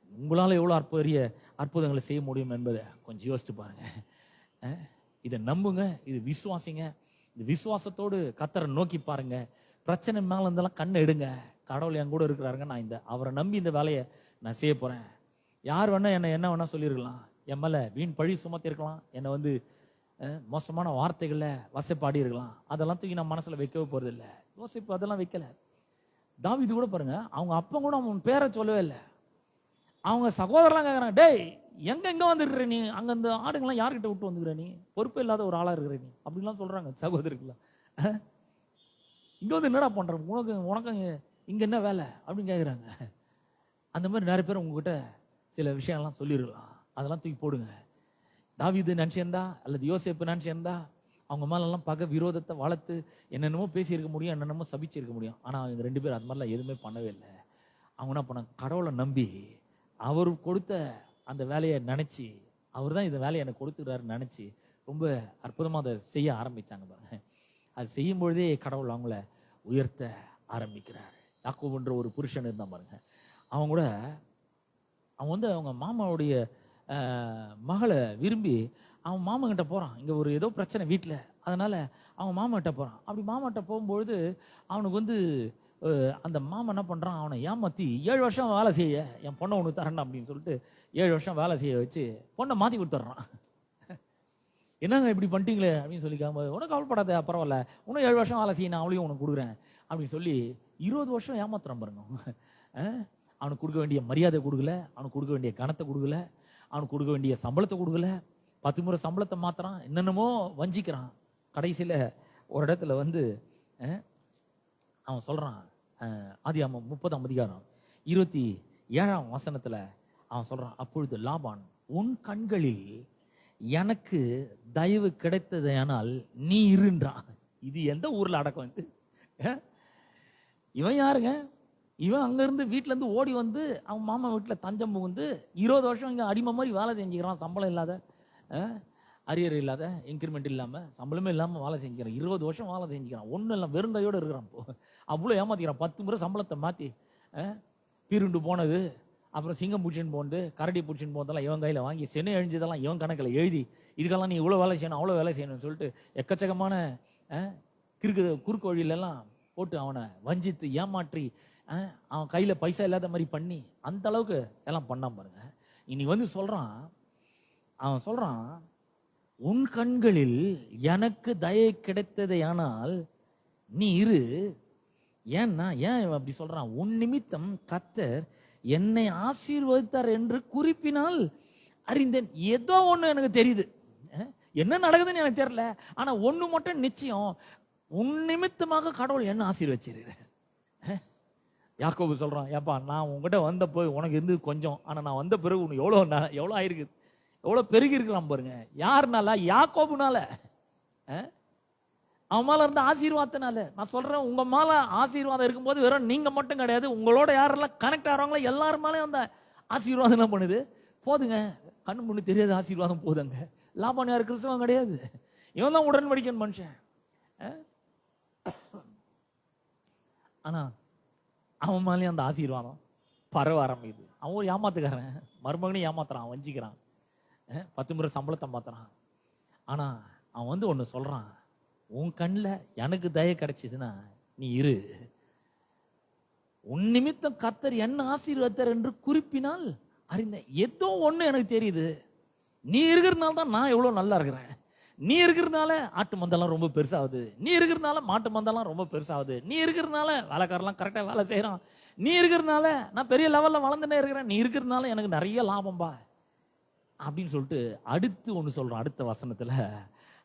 உங்களால எவ்வளவு பெரிய அற்புதங்களை செய்ய முடியும் என்பதை கொஞ்சம் யோசிச்சு பாருங்க. இதை நம்புங்க, இது விசுவாசிங்க. இந்த விசுவாசத்தோடு கர்த்தரை நோக்கி பாருங்க. பிரச்சனை மேல இருந்தெல்லாம் கண்ணை எடுங்க. கடவுள் என் கூட இருக்கிறாருங்க, நான் அவரை நம்பி இந்த வேலையை நான் செய்ய போறேன். யார் வேணா என்ன வேணா சொல்லியிருக்கலாம், என் மேல வீண் பழி சுமத்தி இருக்கலாம், என்னை மோசமான வார்த்தைகள்ல வசைப்பாடி இருக்கலாம், அதெல்லாம் தூக்கி நான் மனசுல வைக்கவே போறது இல்லை. யோசிப்பு அதெல்லாம் வைக்கல. தாவீது கூட பாருங்க, அவங்க அப்பா கூட அவன் பேரை சொல்லவே இல்லை. அவங்க சகோதரலாம் கேட்கறாங்க, டேய் எங்க வந்துருக்கிற நீ, அங்க இந்த ஆடுங்கெல்லாம் யார்கிட்ட விட்டு வந்துக்கிற நீ, பொறுப்பே இல்லாத ஒரு ஆளா இருக்கிற நீ அப்படின்லாம் சொல்றாங்க சகோதரர்களா. இங்க வந்து என்னடா பண்ற, உனக்கு இங்க என்ன வேலை அப்படின்னு கேட்குறாங்க. அந்த மாதிரி நிறைய பேர் உங்ககிட்ட சில விஷயம்லாம் சொல்லிருக்கலாம், அதெல்லாம் தூக்கி போடுங்க. தாவீது நினைச்சிருந்தா அல்லது யோசேப்பு நினைச்சிருந்தா அவங்க மேலெல்லாம் பகை விரோதத்தை வளர்த்து என்னென்னமோ பேசியிருக்க முடியும், என்னென்னமோ சபிச்சிருக்க முடியும். ஆனா அவங்க 2 பேரும் அது மாதிரிலாம் எதுவுமே பண்ணவே இல்லை. அவங்க என்ன பண்ணாங்க, கடவுளை நம்பி அவர் கொடுத்த அந்த வேலையை நினைச்சு, அவர் தான் இந்த வேலையை எனக்கு கொடுத்துக்கிறாருன்னு நினைச்சு ரொம்ப அற்புதமா அதை செய்ய ஆரம்பிச்சாங்க பாருங்க. அது செய்யும் பொழுதே கடவுள் அவங்கள உயர்த்த ஆரம்பிக்கிறார். யாக்கோபுன்ற ஒரு புருஷன் இருந்தான் பாருங்க. அவன் கூட அவன் அவங்க மாமாவுடைய மகளை விரும்பி அவன் மாமா கிட்ட போறான். இங்க ஒரு ஏதோ பிரச்சனை வீட்டுல, அதனால அவன் மாமா கிட்ட போறான். அப்படி மாமா கிட்ட போகும்பொழுது அவனுக்கு அந்த மாமன் என்ன பண்றான், அவனை ஏமாத்தி 7 வருஷம் வேலை செய்ய, என் பொண்ணை ஒன்று தரேன் அப்படின்னு சொல்லிட்டு 7 வருஷம் வேலை செய்ய வச்சு பொண்ணை மாத்தி கொடுத்துட்றான். என்னங்க இப்படி பண்ணிட்டீங்களே அப்படின்னு சொல்லி கேட்கும்போது, உனக்கு கவலைப்படாத, பரவாயில்ல, இன்னும் 7 வருஷம் வேலை செய்ய, நான் அவளையும் உனக்கு கொடுக்குறேன் அப்படின்னு சொல்லி 20 வருஷம் ஏமாத்துறான் பாருங்க. அவனுக்கு கொடுக்க வேண்டிய மரியாதை கொடுக்கல, அவனுக்கு கொடுக்க வேண்டிய கனத்தை கொடுக்கல, அவனுக்கு கொடுக்க வேண்டிய சம்பளத்தை கொடுக்கல, 10 முறை சம்பளத்தை மாத்துறான், என்னென்னமோ வஞ்சிக்கிறான். கடைசியில ஒரு இடத்துல அவன் சொல்றான், ஆதியாகமம் 30ஆம் அதிகாரம் 27ஆம் வசனத்துல அவன் சொல்றான், அப்பொழுது லாபான், உன் கண்களில் எனக்கு தயவு கிடைத்ததையானால் நீ இருன்றான். இது எந்த ஊர்ல அடக்கம் இது? இவன் யாருங்க? இவன் அங்க இருந்து வீட்டுல இருந்து ஓடி வந்து அவன் மாமா வீட்டுல தஞ்சம் புகுந்து 20 வருஷம் இங்க அடிமை மாதிரி வேலை செஞ்சுக்கிறான். சம்பளம் இல்லாத, அரியர் இல்லாத, இன்கிரிமெண்ட் இல்லாம, சம்பளமே இல்லாம வேலை செஞ்சுக்கிறான். 20 வருஷம் வேலை செஞ்சுக்கிறான். ஒன்றும் இல்லை, வெறுங்கையோடு இருக்கிறான். அவ்வளோ ஏமாத்திக்கிறான். 10 முறை சம்பளத்தை மாத்தி பீருண்டு போனது, அப்புறம் சிங்கம் பூச்சின்னு போண்டு, கரடி பூச்சின்னு போனதெல்லாம் இவன் கையில வாங்கி, சென்னை அழிஞ்சதெல்லாம் இவன் கணக்கில் எழுதி, இதுக்கெல்லாம் நீ இவ்வளோ வேலை செய்யணும், அவ்வளோ வேலை செய்யணும்னு சொல்லிட்டு எக்கச்சக்கமான குறுக்கு வழியிலெல்லாம் போட்டு அவனை வஞ்சித்து ஏமாற்றி, அவன் கையில பைசா இல்லாத மாதிரி பண்ணி அந்த அளவுக்கு எல்லாம் பண்ணாம பாருங்க. இன்னைக்கு சொல்றான், அவன் சொல்றான், உன் கண்களில் எனக்கு தயை கிடைத்ததை ஆனால் நீ இரு. ஏன்னா ஏன் அப்படி சொல்றான்? உன் நிமித்தம் கர்த்தர் என்னை ஆசீர்வதித்தார் என்று குறிப்பினால் அறிந்தேன். ஏதோ ஒண்ணு எனக்கு தெரியுது, என்ன நடக்குதுன்னு எனக்கு தெரியல, ஆனா ஒண்ணு மட்டும் நிச்சயம், உன் நிமித்தமாக கடவுள் என்ன ஆசீர்வச்சிருக்கிறார். யாக்கோபு சொல்றான், ஏப்பா நான் உங்ககிட்ட வந்த போய் உனக்கு இருந்து கொஞ்சம், ஆனா நான் வந்த பிறகு உனக்கு எவ்வளவு ஆயிருக்கு, எவ்வளவு பெருகி இருக்கலாம் பாருங்க. யாருனால? யாக்கோபுனால. அவன் மேல இருந்த ஆசீர்வாதத்தினால. நான் சொல்றேன், உங்க மேல ஆசீர்வாதம் இருக்கும்போது வெறும் நீங்க மட்டும் கிடையாது, உங்களோட யாரெல்லாம் கனெக்ட் ஆகிறவங்களோ எல்லாரும் மேலே அந்த ஆசீர்வாதம் என்ன பண்ணுது? போதுங்க, கண்ணு முன்னு தெரியாத ஆசீர்வாதம் போதுங்க. லாபான் யாரு? கிறிஸ்தவன் கிடையாது. இவன் தான் உடன்படிக்கை மனுஷன். ஆனா அவன் மேலேயும் அந்த ஆசீர்வாதம் பரவ ஆரம்பிக்குது. அவன் ஒரு ஏமாத்துக்காரன், மருமகனையும் ஏமாத்துறான், வஞ்சிக்கிறான், 10 முறை சம்பளத்தை மாத்துறான். ஆனா அவன் ஒண்ணு சொல்றான், உன் கண்ணில் எனக்கு தயை கிடைச்சதுன்னா நீ இரு. உன் நிமித்தம் கர்த்தர் என்ன ஆசீர்வதித்தார் என்று குறிப்பினால் அறிந்தேன். ஏதோ ஒண்ணு எனக்கு தெரியுது, நீ இருக்கிறதுனால தான் நான் எவ்வளவு நல்லா இருக்கிறேன். நீ இருக்கிறதுனால ஆட்டு மந்தெல்லாம் ரொம்ப பெருசாகுது, நீ இருக்கிறதுனால மாட்டு மந்தெல்லாம் ரொம்ப பெருசாகுது, நீ இருக்கிறதுனால வேலைக்காரெல்லாம் கரெக்டா வேலை செய்யறான், நீ இருக்கிறதுனால நான் பெரிய லெவல்ல வளர்ந்துட்டே இருக்கிறேன், நீ இருக்கிறதுனால எனக்கு நிறைய லாபம்பா அப்படின்னு சொல்லிட்டு அடுத்து ஒண்ணு சொல்றான். அடுத்த வசனத்துல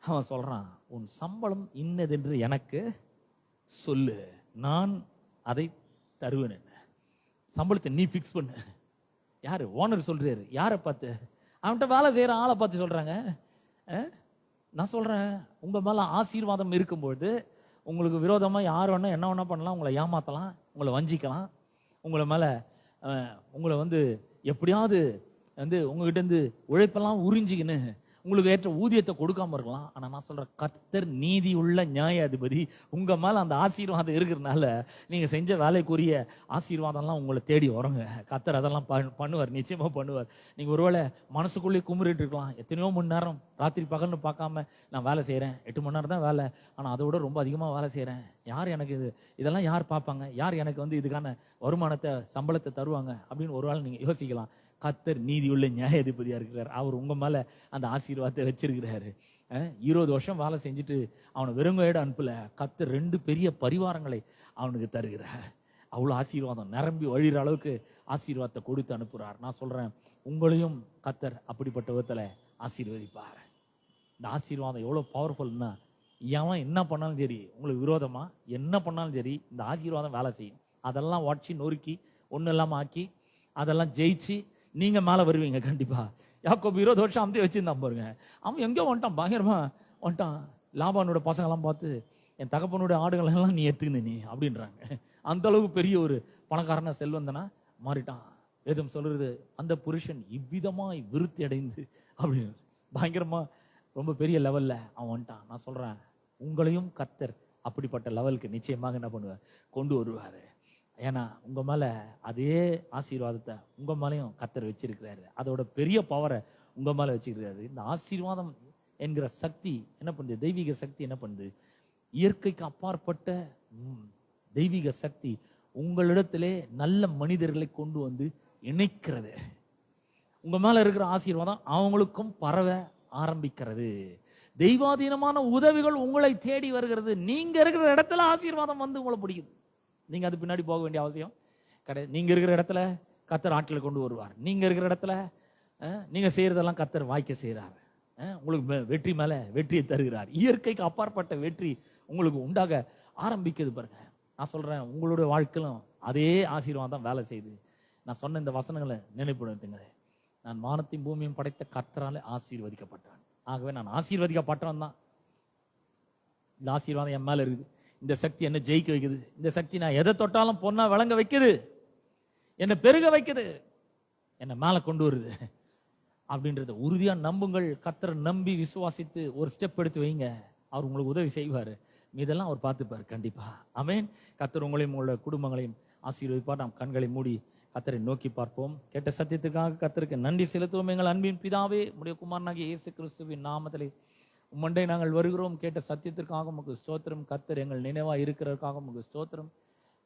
அவன் சொல்றான், உன் சம்பளம் இன்னதென்று எனக்கு சொல்லு, நான் அதை தருவேன். சம்பளத்தை நீ பிக்ஸ் பண்ணு. யாரு? ஓனர் சொல்றாரு. யாரை பார்த்து? அவன்கிட்ட வேலை செய்யற ஆளை பார்த்து சொல்றாங்க. நான் சொல்றேன், உங்க மேல ஆசீர்வாதம் இருக்கும்போது உங்களுக்கு விரோதமா யார் வேணா என்ன வேணா பண்ணலாம், உங்களை ஏமாத்தலாம், உங்களை வஞ்சிக்கலாம், உங்களை எப்படியாவது உங்ககிட்ட இருந்து உழைப்பெல்லாம் உறிஞ்சிக்கின்னு உங்களுக்கு ஏற்ற ஊதியத்தை கொடுக்காம இருக்கலாம். ஆனா நான் சொல்றேன், கர்த்தர் நீதி உள்ள நியாயாதிபதி. உங்க மேல அந்த ஆசீர்வாதம் இருக்கிறதுனால நீங்க செஞ்ச வேலைக்குரிய ஆசீர்வாதம்லாம் உங்களை தேடி வருங்க. கர்த்தர் அதெல்லாம் பண்ணுவார், நிச்சயமா பண்ணுவார். நீங்க ஒருவேளை மனசுக்குள்ளேயே குமுறிட்டு இருக்கலாம், எத்தனையோ மணி நேரம் ராத்திரி பகல்னு பார்க்காம நான் வேலை செய்யறேன், 8 மணி நேரம் தான் வேலை, ஆனா அதை விட ரொம்ப அதிகமா வேலை செய்யறேன், யார் எனக்கு இதெல்லாம் யார் பார்ப்பாங்க, யார் எனக்கு இதுக்கான வருமானத்தை சம்பளத்தை தருவாங்க அப்படின்னு ஒருவேளை நீங்க யோசிக்கலாம். கர்த்தர் நீதி உள்ள நியாயாதிபதியா இருக்கிறார். அவர் உங்க மேல அந்த ஆசீர்வாதத்தை வச்சிருக்கிறாரு. 20 வருஷம் வேலை செஞ்சுட்டு அவனை வெறுங்கையோட அனுப்பல, கர்த்தர் 2 பெரிய பரிவாரங்களை அவனுக்கு தருகிறார். அவ்வளவு ஆசீர்வாதம் நிரம்பி வழிகிற அளவுக்கு ஆசீர்வாதத்தை கொடுத்து அனுப்புறார். நான் சொல்றேன், உங்களையும் கர்த்தர் அப்படிப்பட்ட விதத்துல ஆசீர்வதிப்பார். இந்த ஆசீர்வாதம் எவ்வளவு பவர்ஃபுல்னா, எவன் என்ன பண்ணாலும் சரி, உங்களுக்கு விரோதமா என்ன பண்ணாலும் சரி, இந்த ஆசீர்வாதம் வேலை செய்யும். அதெல்லாம் உடச்சி நொறுக்கி ஒண்ணு இல்லாம ஆக்கி அதெல்லாம் ஜெயிச்சு நீங்க மேல வருவீங்க கண்டிப்பா. யாக்கோபு 20 வருஷம் அமுத்தி வச்சிருந்தான் பாருங்க. அவன் எங்கேயோ வந்துட்டான், பயங்கரமா வந்துட்டான். லாபானோட பசங்க எல்லாம் பார்த்து, என் தகப்பனுடைய ஆடுகள் எல்லாம் நீ எடுத்துக்கின நீ அப்படின்றாங்க. அந்த அளவுக்கு பெரிய ஒரு பணக்காரன செல்வந்தனா மாறிட்டான். வேதம் சொல்றது, அந்த புருஷன் இவ்விதமாய் விருத்தி அடைந்து அப்படின்னு பயங்கரமா ரொம்ப பெரிய லெவல்ல அவன் வந்துட்டான். நான் சொல்றேன், உங்களையும் கர்த்தர் அப்படிப்பட்ட லெவலுக்கு நிச்சயமாக என்ன பண்ணுவார், கொண்டு வருவாரு. ஏன்னா உங்க மேல அதே ஆசீர்வாதத்தை உங்க மேலையும் கர்த்தர் வச்சிருக்கிறாரு. அதோட பெரிய பவரை உங்க மேல வச்சிருக்கிறாரு. இந்த ஆசீர்வாதம் என்கிற சக்தி என்ன பண்ணுது, தெய்வீக சக்தி என்ன பண்ணுது, இயற்கைக்கு அப்பாற்பட்ட தெய்வீக சக்தி உங்களிடத்திலே நல்ல மனிதர்களை கொண்டு வந்து இணைக்கிறது. உங்க மேல இருக்கிற ஆசீர்வாதம் அவங்களுக்கும் பரவ ஆரம்பிக்கிறது. தெய்வாதீனமான உதவிகள் உங்களை தேடி வருகிறது. நீங்க இருக்கிற இடத்துல ஆசீர்வாதம் வந்து உங்களை பிடிக்குது. நீங்க அது பின்னாடி போக வேண்டிய அவசியம் கிடையாது. நீங்க இருக்கிற இடத்துல கர்த்தர் ஆட்களை கொண்டு வருவார். நீங்க இருக்கிற இடத்துல நீங்க செய்யறதெல்லாம் கர்த்தர் வாய்க்க செய்யறாரு. உங்களுக்கு வெற்றி மேல வெற்றியை தருகிறார். இயற்கைக்கு அப்பாற்பட்ட வெற்றி உங்களுக்கு உண்டாக ஆரம்பிக்குது பாருங்க. நான் சொல்றேன், உங்களுடைய வாழ்க்கையிலும் அதே ஆசீர்வாதம் வேலை செய்யுது. நான் சொன்ன இந்த வசனங்களை நினைப்படுத்துங்க. நான் வானத்தையும் பூமியும் படைத்த கர்த்தராலே ஆசீர்வதிக்கப்பட்டான். ஆகவே நான் ஆசீர்வதிக்கப்பட்டவன் தான். இந்த ஆசீர்வாதம் என் மேல இருக்குது. இந்த சக்தி என்ன ஜெயிக்க வைக்குது. இந்த சக்தி நான் எதை தொட்டாலும் பொண்ணா விளங்க வைக்குது, என்னை பெருக வைக்குது, என்னை மேல கொண்டு வருது அப்படின்றத உறுதியா நம்புங்கள். கர்த்தரை நம்பி விசுவாசித்து ஒரு ஸ்டெப் எடுத்து வைங்க. அவர் உங்களுக்கு உதவி செய்வாரு. இதெல்லாம் அவர் பார்த்துப்பாரு கண்டிப்பா. ஆமென். கர்த்தர் உங்களையும் உங்களுடைய குடும்பங்களையும் ஆசீர்வதிப்பார். நாம் கண்களை மூடி கர்த்தரை நோக்கி பார்ப்போம். கேட்ட சத்தியத்துக்காக கர்த்தருக்கு நன்றி செலுத்துவோம். எங்கள் அன்பின் பிதாவே, உம்முடைய குமாரனாகிய இயேசு கிறிஸ்துவின் நாமத்திலே உம்மண்டை நாங்கள் வருகிறோம். கேட்ட சத்தியத்திற்காக உமக்கு ஸ்தோத்திரம். கர்த்தர் எங்கள் நினைவா இருக்கிறதுக்காக உமக்கு ஸ்தோத்திரம்.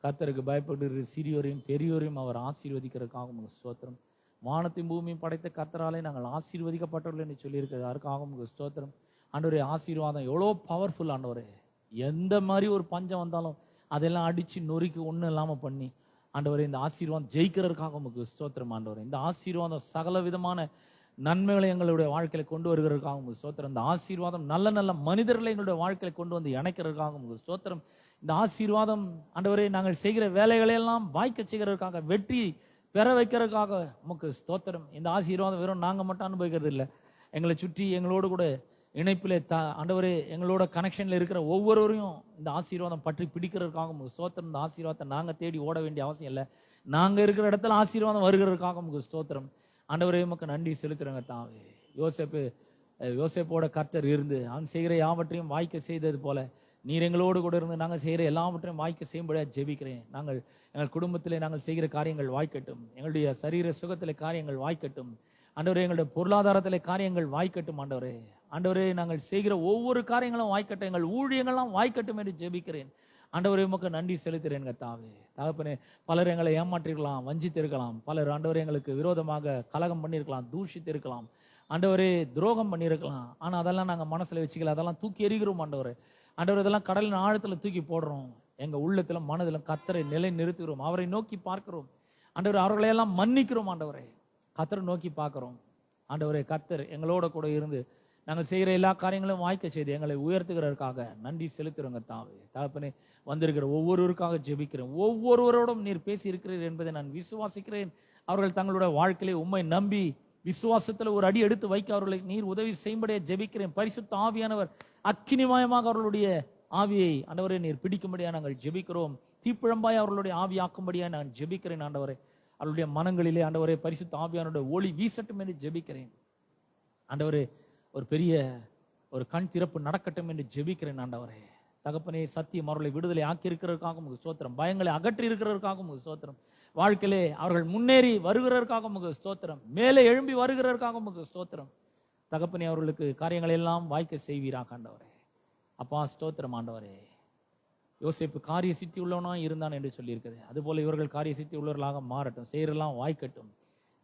கர்த்தருக்கு பயப்படுகிற சிறியோரையும் பெரியோரையும் அவர் ஆசீர்வதிக்கிறதுக்காக உமக்கு ஸ்தோத்திரம். வானத்தையும் பூமியும் படைத்த கர்த்தராலே நாங்கள் ஆசீர்வதிக்கப்பட்டவர்கள் என்று சொல்லியிருக்கிறது. அதுக்காக உமக்கு ஸ்தோத்திரம். ஆண்டவரே, ஆசீர்வாதம் எவ்வளோ பவர்ஃபுல் ஆண்டவரே. எந்த மாதிரி ஒரு பஞ்சம் வந்தாலும் அதெல்லாம் அடிச்சு நொறுக்கி ஒன்றும் இல்லாம பண்ணி ஆண்டவரே இந்த ஆசீர்வாதம் ஜெயிக்கிறதுக்காக உமக்கு ஸ்தோத்திரம் ஆண்டவரே. இந்த ஆசீர்வாதம் சகல விதமான நன்மைகளை எங்களுடைய வாழ்க்கையில கொண்டு வருகிறதுக்காக உமக்கு ஸ்தோத்திரம். இந்த ஆசீர்வாதம் நல்ல நல்ல மனிதர்களை எங்களுடைய வாழ்க்கையில கொண்டு வந்து இணைக்கிறதுக்காக உமக்கு ஸ்தோத்திரம். இந்த ஆசீர்வாதம் ஆண்டவரே நாங்கள் செய்கிற வேலைகளை எல்லாம் வாய்க்க செய்கிறதுக்காக, வெற்றி பெற வைக்கிறதுக்காக உமக்கு ஸ்தோத்திரம். இந்த ஆசீர்வாதம் வெறும் நாங்க மட்டும் அனுபவிக்கிறது இல்லை, எங்களை சுற்றி எங்களோடு கூட இணைப்பிலே ஆண்டவரே எங்களோட கனெக்ஷன்ல இருக்கிற ஒவ்வொருவரையும் இந்த ஆசீர்வாதம் பற்றி பிடிக்கிறதுக்காக உமக்கு ஸ்தோத்திரம். இந்த ஆசீர்வாதத்தை நாங்க தேடி ஓட வேண்டிய அவசியம் இல்லை, நாங்க இருக்கிற இடத்துல ஆசீர்வாதம் வருகிறதுக்காக உமக்கு ஸ்தோத்திரம். ஆண்டவரே உமக்கு நன்றி செலுத்துறங்க தாவே. யோசேப்போட கர்த்தர் இருந்து அவன் செய்கிற யாவற்றையும் வாய்க்க செய்தது போல நீர் எங்களோடு கூட இருந்து நாங்கள் செய்கிற எல்லாவற்றையும் வாய்க்க செய்யும்படியா ஜெபிக்கிறேன். எங்கள் குடும்பத்திலே நாங்கள் செய்கிற காரியங்கள் வாய்க்கட்டும். எங்களுடைய சரீர சுகத்திலே காரியங்கள் வாய்க்கட்டும். ஆண்டவரே, எங்களுடைய பொருளாதாரத்திலே காரியங்கள் வாய்க்கட்டும். ஆண்டவரே நாங்கள் செய்கிற ஒவ்வொரு காரியங்களும் வாய்க்கட்டும். எங்கள் ஊழியங்கள்லாம் வாய்க்கட்டும் என்று ஜெபிக்கிறேன். ஆண்டவரே உமக்கு நன்றி செலுத்துறேன் தாவே. தகப்பனே, பலர் எங்களை ஏமாற்றிருக்கலாம், வஞ்சித்திருக்கலாம். பலர் ஆண்டவரே எங்களுக்கு விரோதமாக கலகம் பண்ணியிருக்கலாம், தூஷித்து இருக்கலாம், ஆண்டவரே துரோகம் பண்ணியிருக்கலாம். ஆனா அதெல்லாம் நாங்க மனசுல வச்சுக்கல, அதெல்லாம் தூக்கி எறிகிறோம் ஆண்டவரே. ஆண்டவர் இதெல்லாம் கடலின் ஆழத்துல தூக்கி போடுறோம். எங்க உள்ளத்துல மனதில கர்த்தரை நிலை நிறுத்துகிறோம். அவரை நோக்கி பார்க்கிறோம். ஆண்டவர் அவர்களையெல்லாம் மன்னிக்கிறோம். ஆண்டவரே, கர்த்தரை நோக்கி பார்க்கிறோம். ஆண்டவரே, கர்த்தர் எங்களோட கூட இருந்து நாங்கள் செய்கிற எல்லா காரியங்களும் வாய்க்க செய்து எங்களை உயர்த்துகிறதற்காக நன்றி செலுத்துறோங்க தாவே. தகப்பனே, வந்திருக்கிற ஒவ்வொருவருக்காக ஜெபிக்கிறேன். ஒவ்வொருவரோடும் நீர் பேசி இருக்கிறீர் என்பதை நான் விசுவாசிக்கிறேன். அவர்கள் தங்களுடைய வாழ்க்கையிலே உம்மை நம்பி விசுவாசத்துல ஒரு அடி எடுத்து வைக்க அவர்களை நீர் உதவி செய்யும்படியே ஜெபிக்கிறேன். பரிசுத்த ஆவியானவர் அக்கினிமயமாக அவர்களுடைய ஆவியை ஆண்டவரே நீர் பிடிக்கும்படியா நாங்கள் ஜெபிக்கிறோம். தீப்பிழம்பாய் அவர்களுடைய ஆவியாக்கும்படியா நான் ஜெபிக்கிறேன். ஆண்டவரே, அவருடைய மனங்களிலே ஆண்டவரே பரிசுத்த ஆவியானுடைய ஒளி வீசட்டும் என்று ஜெபிக்கிறேன். ஆண்டவரே, ஒரு பெரிய ஒரு கண் திறப்பு நடக்கட்டும் என்று ஜெபிக்கிறேன். ஆண்டவரே, தகப்பனே, சத்தியம் அவர்களை விடுதலை ஆக்கி இருக்கிறதற்காக உங்களுக்கு ஸ்தோத்திரம். பயங்களை அகற்றி இருக்கிறதற்காக உங்களுக்கு ஸ்தோத்திரம். வாழ்க்கையிலே அவர்கள் முன்னேறி வருகிறதற்காக உங்களுக்கு ஸ்தோத்திரம். மேலே எழும்பி வருகிறதற்காக உங்களுக்கு ஸ்தோத்திரம். தகப்பனே, அவர்களுக்கு காரியங்களை எல்லாம் வாய்க்க செய்வீராக ஆண்டவரே. அப்பா ஸ்தோத்திரம் ஆண்டவரே. யோசேப்பு காரிய சித்தி உள்ளவனா இருந்தான் என்று சொல்லி இருக்குது. அதுபோல இவர்கள் காரிய சித்தி உள்ளவர்களாக மாறட்டும். செய்யறெல்லாம் வாய்க்கட்டும்.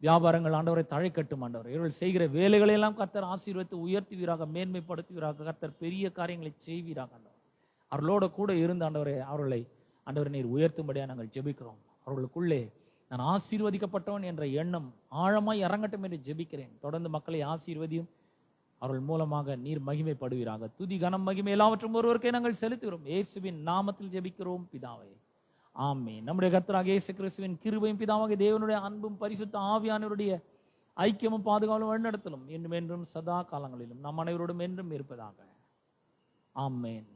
வியாபாரங்கள் ஆண்டவரை தழைக்கட்டும். ஆண்டவர் இவர்கள் செய்கிற வேலைகளை எல்லாம் கர்த்தர் ஆசீர்வதித்து உயர்த்துவீராக, மேன்மைப்படுத்துவீராக. கர்த்தர் பெரிய காரியங்களை செய்வீராக. ஆண்டவர் அவர்களோட கூட இருந்து ஆண்டவரை அவர்களை ஆண்டவரை நீர் உயர்த்தும்படியா நாங்கள் ஜெபிக்கிறோம். அவர்களுக்குள்ளே நான் ஆசீர்வதிக்கப்பட்டவன் என்ற எண்ணம் ஆழமாய் இறங்கட்டும் என்று ஜெபிக்கிறேன். தொடர்ந்து மக்களை ஆசீர்வதியும். அவர்கள் மூலமாக நீர் மகிமைப்படுவீராக. துதி கனம் மகிமை எல்லாவற்றும் ஒருவருக்கே நாங்கள் செலுத்துகிறோம். இயேசுவின் நாமத்தில் ஜெபிக்கிறோம் பிதாவே, ஆமென். நம்முடைய கர்த்தராகிய இயேசு கிறிஸ்துவின் கிருபையும் பிதாவாகிய தேவனுடைய அன்பும் பரிசுத்த ஆவியானவருடைய ஐக்கியமும் பாதுகாவலும் வழிநடத்தலும் என்றும் என்றும் சதா காலங்களிலும் நம் அனைவரோடும் என்றும் இருப்பதாக. ஆமென்.